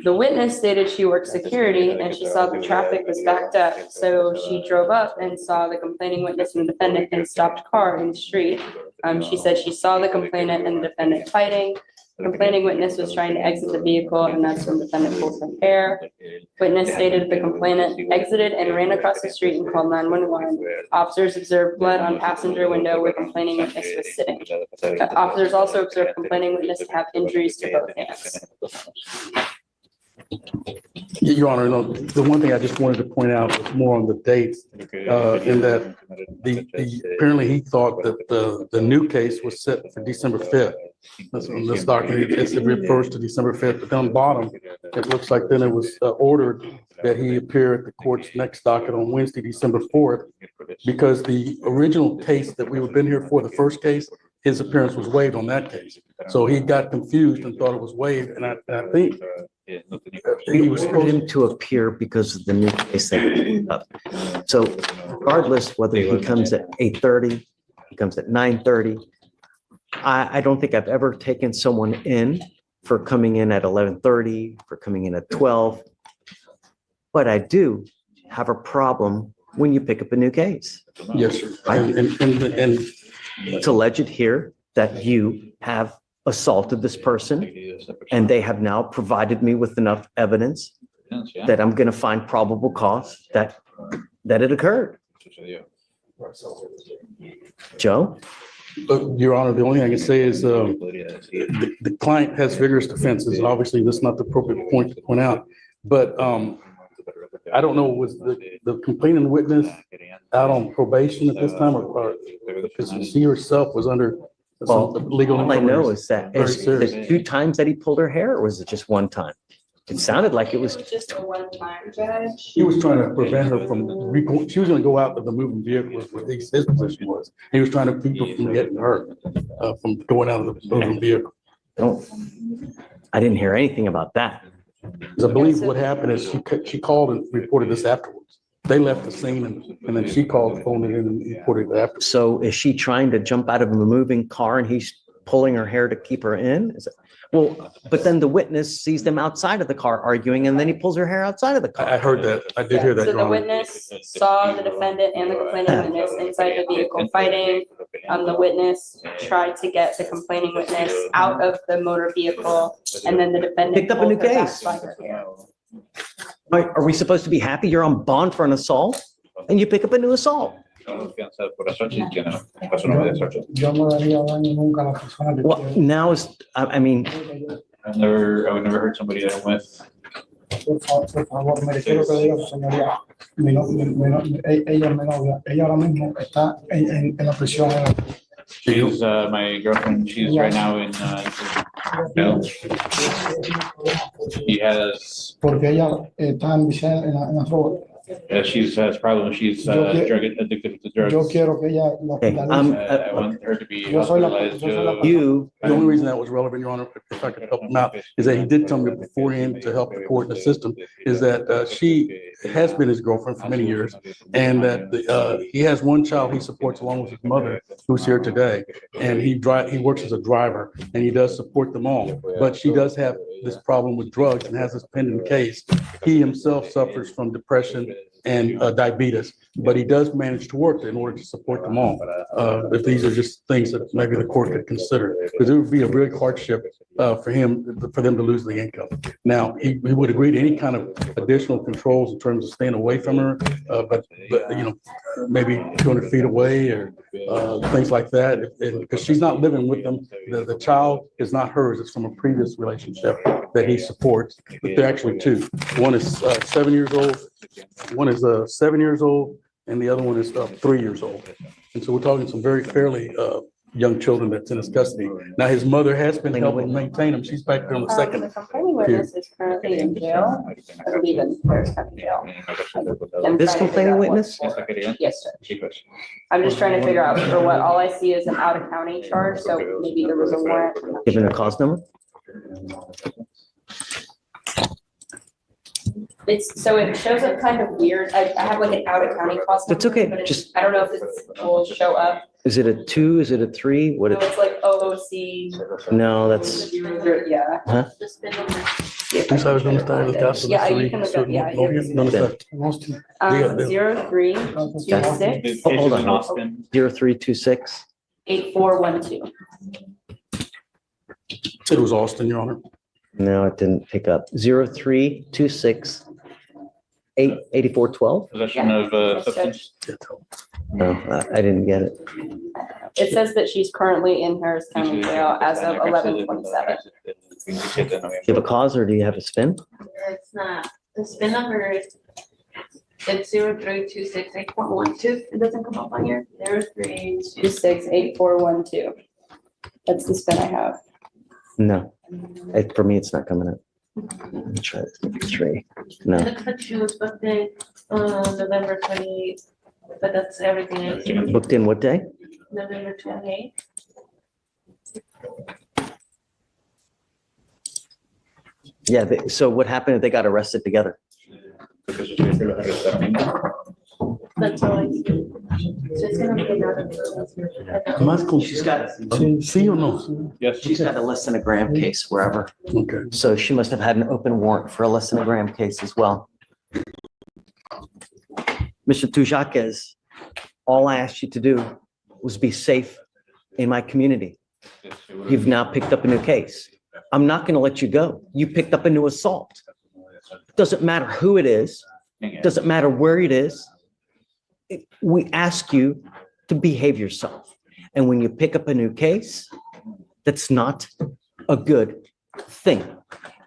The witness stated she worked security and she saw the traffic was backed up, so she drove up and saw the complaining witness and the defendant in a stopped car in the street. She said she saw the complainant and the defendant fighting. Complaining witness was trying to exit the vehicle, and that's when the defendant pulled her hair. Witness stated the complainant exited and ran across the street and called 911. Officers observed blood on passenger window where complaining witness was sitting. Officers also observed complaining witness to have injuries to both hands. Your Honor, no, the one thing I just wanted to point out was more on the dates, in that apparently he thought that the new case was set for December 5th. This document, it refers to December 5th, but down the bottom, it looks like then it was ordered that he appear at the court's next docket on Wednesday, December 4th, because the original case that we had been here for, the first case, his appearance was waived on that case. So he got confused and thought it was waived, and I think he was supposed him to appear because of the new case that came up. So regardless whether he comes at 8:30, he comes at 9:30, I don't think I've ever taken someone in for coming in at 11:30, for coming in at 12. But I do have a problem when you pick up a new case. Yes, sir. And it's alleged here that you have assaulted this person, and they have now provided me with enough evidence that I'm going to find probable cause that it occurred. Joe? Your Honor, the only thing I can say is the client has vigorous defenses. Obviously, that's not the appropriate point to point out, but I don't know, was the complaining witness out on probation at this time, or because she herself was under some legal? All I know is that is the 2 times that he pulled her hair, or was it just 1 time? It sounded like it was just a one-time, Judge. He was trying to prevent her from, she was gonna go out of the moving vehicle, what his position was. He was trying to keep her from getting hurt, from going out of the moving vehicle. I didn't hear anything about that. Because I believe what happened is she called and reported this afterwards. They left the scene and then she called, phoned it in and reported it after. So is she trying to jump out of a moving car and he's pulling her hair to keep her in? Well, but then the witness sees them outside of the car arguing, and then he pulls her hair outside of the car. I heard that. I did hear that. So the witness saw the defendant and the complaining witness inside the vehicle fighting. The witness tried to get the complaining witness out of the motor vehicle, and then the defendant picked up a new case. Are we supposed to be happy you're on bond for an assault and you pick up a new assault? Well, now is, I mean, I would never hurt somebody that I'm with. Por favor, me quiero que diga su señoría. Ella es mi novia. Ella ahora mismo está en la prisión. She's my girlfriend. She's right now in jail. She has. Porque ella está en la droga. She has problems. She's drug addicted to drugs. Yo quiero que ella la Okay, I want her to be Yo soy la- hospitalized. yo soy la- You, The only reason that was relevant, Your Honor, if I could help him out, is that he did tell me beforehand to help the court and the system, is that she has been his girlfriend for many years, and that he has one child he supports along with his mother, who's here today, and he works as a driver, and he does support them all. But she does have this problem with drugs and has this pending case. He himself suffers from depression and diabetes, but he does manage to work in order to support them all. If these are just things that maybe the court could consider, because it would be a real hardship for them to lose the income. Now, he would agree to any kind of additional controls in terms of staying away from her, but maybe 200 feet away or things like that. Because she's not living with them. The child is not hers. It's from a previous relationship that he supports. But they're actually two. One is 7 years old. One is 7 years old, and the other one is 3 years old. And so we're talking some very fairly young children that's in his custody. Now, his mother has been helping maintain him. She's back there on the second. The complaining witness is currently in jail, I believe in Harris County Jail. I'm This trying to figure complaining out what witness? for. Yes, Judge. I'm just trying to figure out, for what, all I see is an out-of-county charge, so maybe there was a warrant. I'm not given a sure. cause number? So it shows up kind of weird. I have like an out-of-county cost. That's number, okay, but just- I don't know if it will show up. Is it a 2? Is it a 3? What? So it's like OOC. No, that's, Yeah. huh? ¿Tú sabes dónde está el caso? Yeah, you can look up, yeah. ¿Dónde está? 0326 Hold on. 0326. 8412. Said it was Austin, Your Honor. No, it didn't pick up. 0326 8412? Possession of substance. No, I didn't get it. It says that she's currently in Harris County Jail as of 11/27. Do you have a cause or do you have a spin? It's not, the spin number is, it's 03268412. It doesn't come up on here. 0326 8412. That's the spin I have. No. For me, it's not coming up. Let me try this. 3. No. It looks like she was booked in November 28th, but that's everything. Booked in what day? November 28th. Yeah, so what happened if they got arrested together? That's all I see. So it's gonna be another. Más con- She's got, Sí o no? Yes. she's got a less than a gram case wherever. Okay. So she must have had an open warrant for a less than a gram case as well. Mr. Tujaquez, all I asked you to do was be safe in my community. You've now picked up a new case. I'm not going to let you go. You picked up a new assault. Doesn't matter who it is. Doesn't matter where it is. We ask you to behave yourself. And when you pick up a new case, that's not a good thing.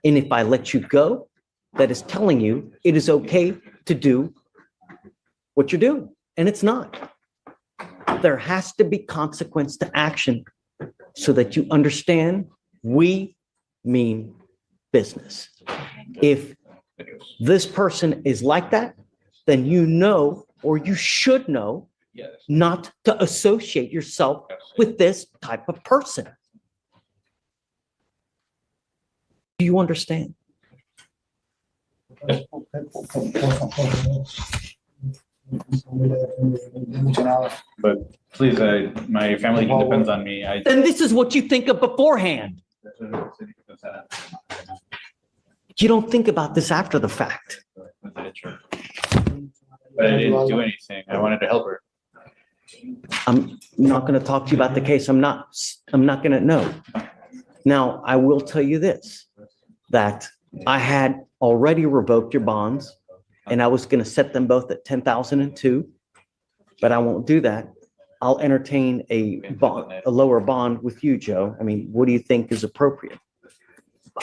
And if I let you go, that is telling you it is okay to do what you're doing. And it's not. There has to be consequence to action so that you understand we mean business. If this person is like that, then you know, or you should know, not to associate yourself with this type of person. Do you understand? But please, my family depends on me. Then this is what you think of beforehand. You don't think about this after the fact. But I didn't do anything. I wanted to help her. I'm not going to talk to you about the case. I'm not going to know. Now, I will tell you this, that I had already revoked your bonds and I was going to set them both at 10,002, but I won't do that. I'll entertain a lower bond with you, Joe. I mean, what do you think is appropriate?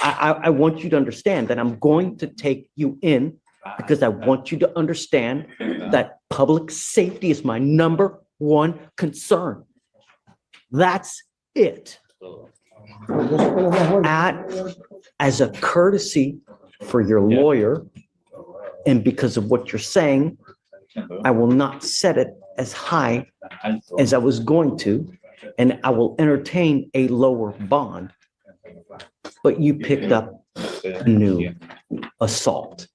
I want you to understand that I'm going to take you in because I want you to understand that public safety is my number one concern. That's it. As a courtesy for your lawyer, and because of what you're saying, I will not set it as high as I was going to, and I will entertain a lower bond. But you picked up a new assault.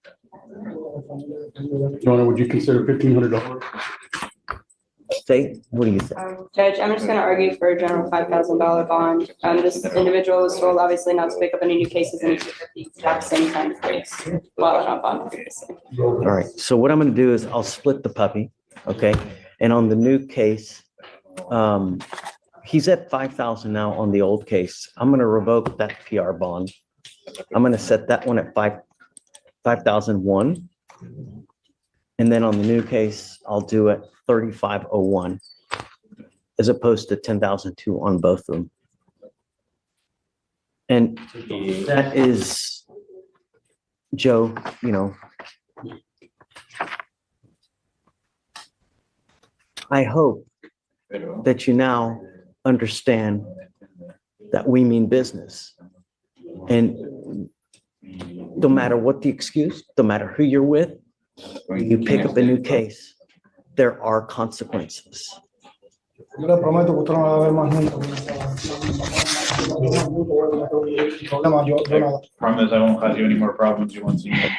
Your Honor, would you consider $1,500? Say, what do you think? Judge, I'm just gonna argue for a general $5,000 bond. This individual was told obviously not to pick up any new cases and the exact same kind of case while on bond previously. All right, so what I'm gonna do is I'll split the puppy, okay? And on the new case, he's at 5,000 now on the old case. I'm gonna revoke that PR bond. I'm gonna set that one at 5,001. And then on the new case, I'll do it 3,501 as opposed to 10,002 on both of them. And that is, Joe, you know, I hope that you now understand that we mean business. And no matter what the excuse, no matter who you're with, when you pick up a new case, there are consequences. Yo le prometo que usted no va a ver más nunca. I promise I won't cause you any more problems. You won't see me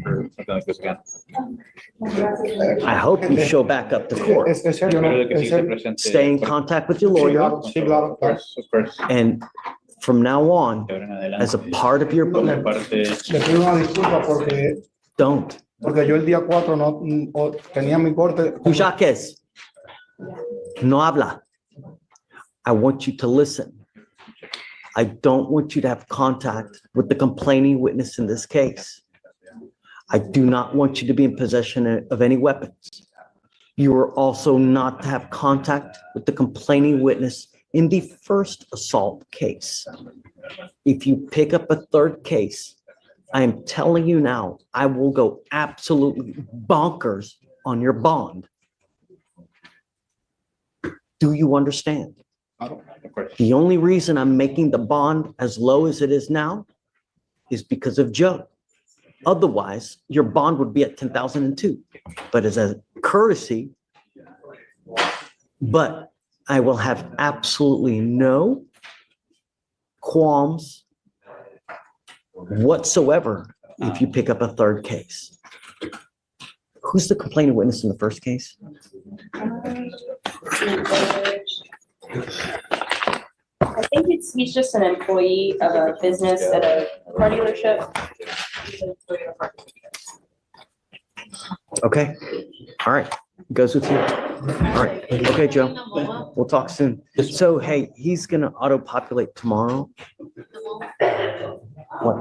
for something like this again. I hope you show back up to court. Stay in contact with your lawyer. Of course. And from now on, as a part of your, Le pido una disculpa don't. porque yo el día 4 no tenía mi corte. Jacques, no habla. I want you to listen. I don't want you to have contact with the complaining witness in this case. I do not want you to be in possession of any weapons. You are also not to have contact with the complaining witness in the first assault case. If you pick up a third case, I am telling you now, I will go absolutely bonkers on your bond. Do you understand? The only reason I'm making the bond as low as it is now is because of Joe. Otherwise, your bond would be at 10,002. But as a courtesy, but I will have absolutely no qualms whatsoever if you pick up a third case. Who's the complaining witness in the first case? I think he's just an employee of a business at a car dealership. Okay, all right, goes with you. All right, okay, Joe, we'll talk soon. So, hey, he's gonna auto-populate tomorrow. What?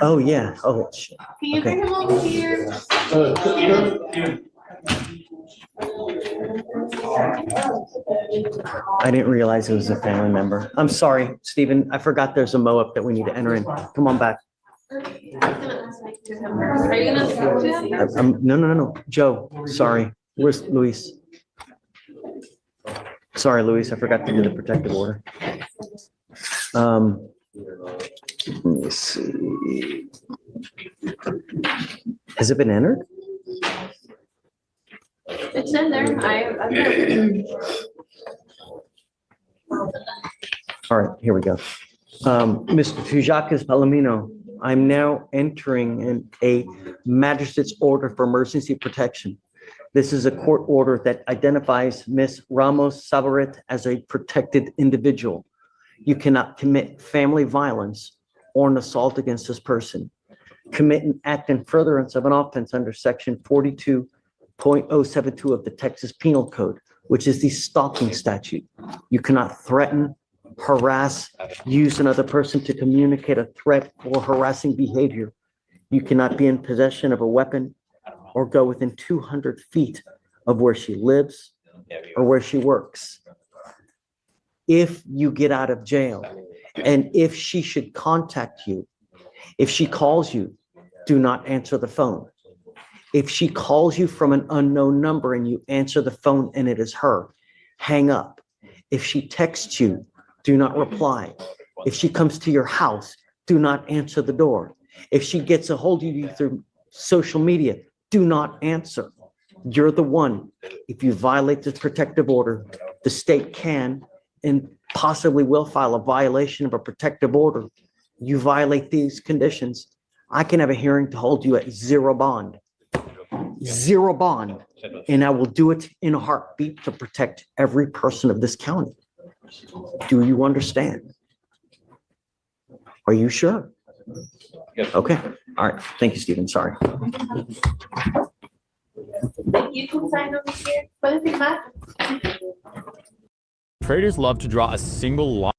Oh, yeah, oh, shit. Can you bring him over here? I didn't realize it was a family member. I'm sorry, Stephen, I forgot there's a mo-up that we need to enter in. Come on back. Are you gonna talk to him? No, Joe, sorry, where's Luis? Sorry, Luis, I forgot to do the protective order. Let me see. Has it been entered? It's in there. All right, here we go. Mr. Fujakas Palomino, I'm now entering in a magistrate's order for emergency protection. This is a court order that identifies Ms. Ramos Sabarit as a protected individual. You cannot commit family violence or an assault against this person. Commit an act in furtherance of an offense under section 42.072 of the Texas Penal Code, which is the stalking statute. You cannot threaten, harass, use another person to communicate a threat or harassing behavior. You cannot be in possession of a weapon or go within 200 feet of where she lives or where she works. If you get out of jail and if she should contact you, if she calls you, do not answer the phone. If she calls you from an unknown number and you answer the phone and it is her, hang up. If she texts you, do not reply. If she comes to your house, do not answer the door. If she gets a hold of you through social media, do not answer. You're the one. If you violate this protective order, the state can and possibly will file a violation of a protective order. You violate these conditions, I can have a hearing to hold you at zero bond. Zero bond. And I will do it in a heartbeat to protect every person of this county. Do you understand? Are you sure? Okay. All right. Thank you, Stephen. Sorry. You can sign over here. What does it matter? Traders love to draw a single line.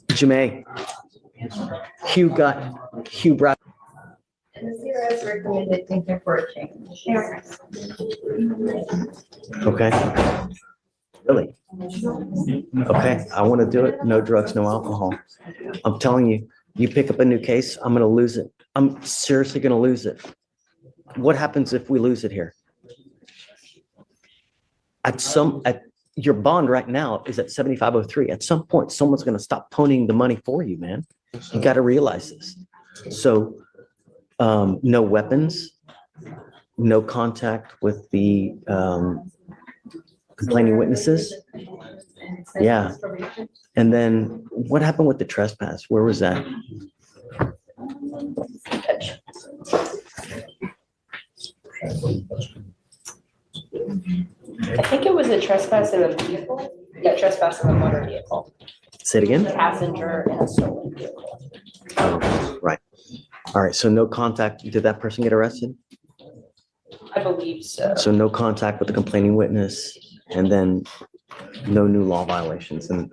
Jamae. Hugh Brad. And the CRS recommended thinking for a change. Okay. Really? Okay, I want to do it. No drugs, no alcohol. I'm telling you, you pick up a new case, I'm going to lose it. I'm seriously going to lose it. What happens if we lose it here? At your bond right now is at 7503. At some point, someone's going to stop ponying the money for you, man. You got to realize this. So, no weapons, no contact with the complaining witnesses. Yeah. And then what happened with the trespass? Where was that? I think it was a trespass of a vehicle. Yeah, trespass of a motor vehicle. Say it again? Passenger in a stolen vehicle. Oh, right. All right. So no contact. Did that person get arrested? I believe so. So no contact with the complaining witness, and then no new law violations. And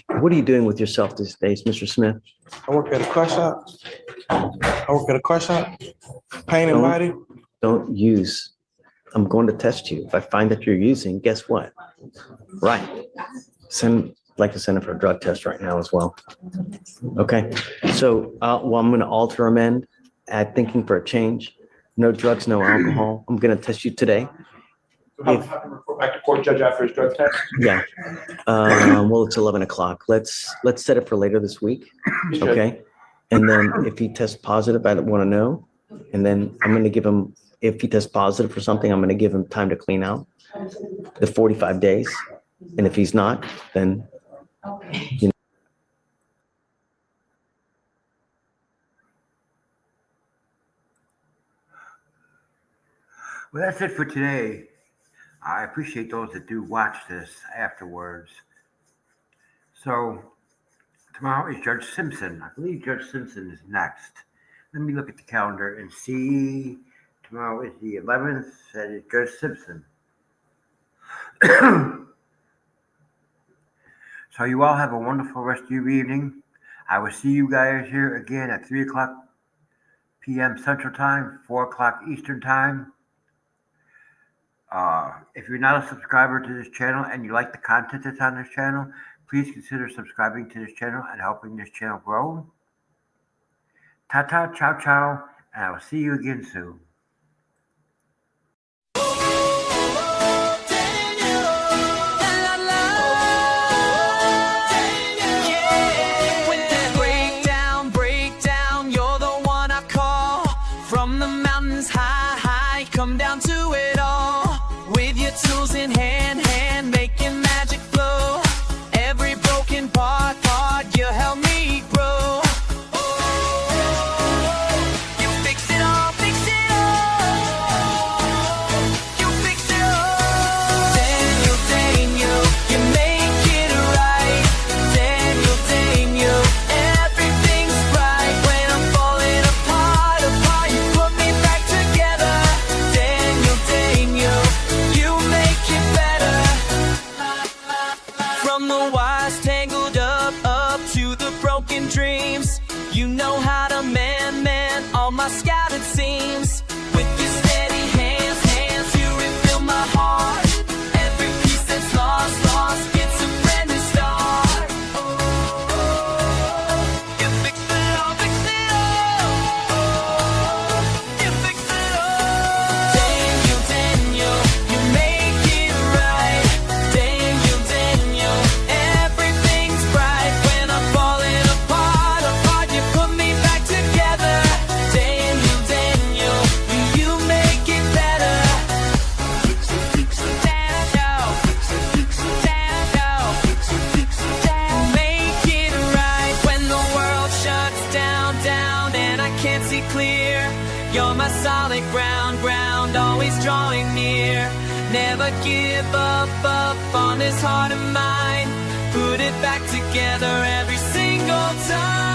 what are you doing with yourself these days, Mr. Smith? I work at a car shop. Pain and body. Don't use. I'm going to test you. If I find that you're using, guess what? Right. Like to send it for a drug test right now as well. Okay. So, well, I'm going to alter amend, add thinking for a change. No drugs, no alcohol. I'm going to test you today. Have him report back to court, judge, after his drug test? Yeah. Well, it's 11 o'clock. Let's set it for later this week. Okay. And then if he tests positive, I want to know. And then I'm going to give him, if he tests positive for something, I'm going to give him time to clean out the 45 days. And if he's not, then, you know. Well, that's it for today. I appreciate those that do watch this afterwards. So tomorrow is Judge Simpson. I believe Judge Simpson is next. Let me look at the calendar and see. Tomorrow is the 11th. That is Judge Simpson. So you all have a wonderful rest of your evening. I will see you guys here again at 3 o'clock p.m. Central Time, 4 o'clock Eastern Time. If you're not a subscriber to this channel and you like the content that's on this channel, please consider subscribing to this channel and helping this channel grow. Ta-ta, ciao, ciao, and I will see you again soon. Come down to it all with your tools in hand, making magic flow. Every broken part, you help me grow. You fix it all, fix it all. You fix it all. Daniel, you make it right. Daniel, everything's right when I'm falling apart. You put me back together. Daniel, you make it solid ground, always drawing near. Never give up on this heart of mine. Put it back together every single time.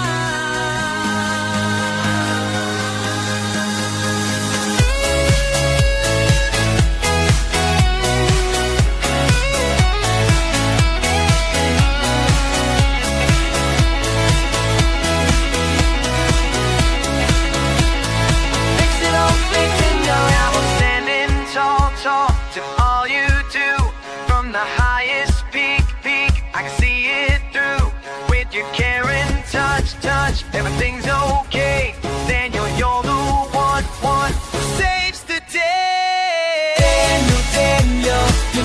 To all you do, from the highest peak, I can see it through. With your care and touch, everything's okay. Daniel, you're the one who saves the day. Daniel, you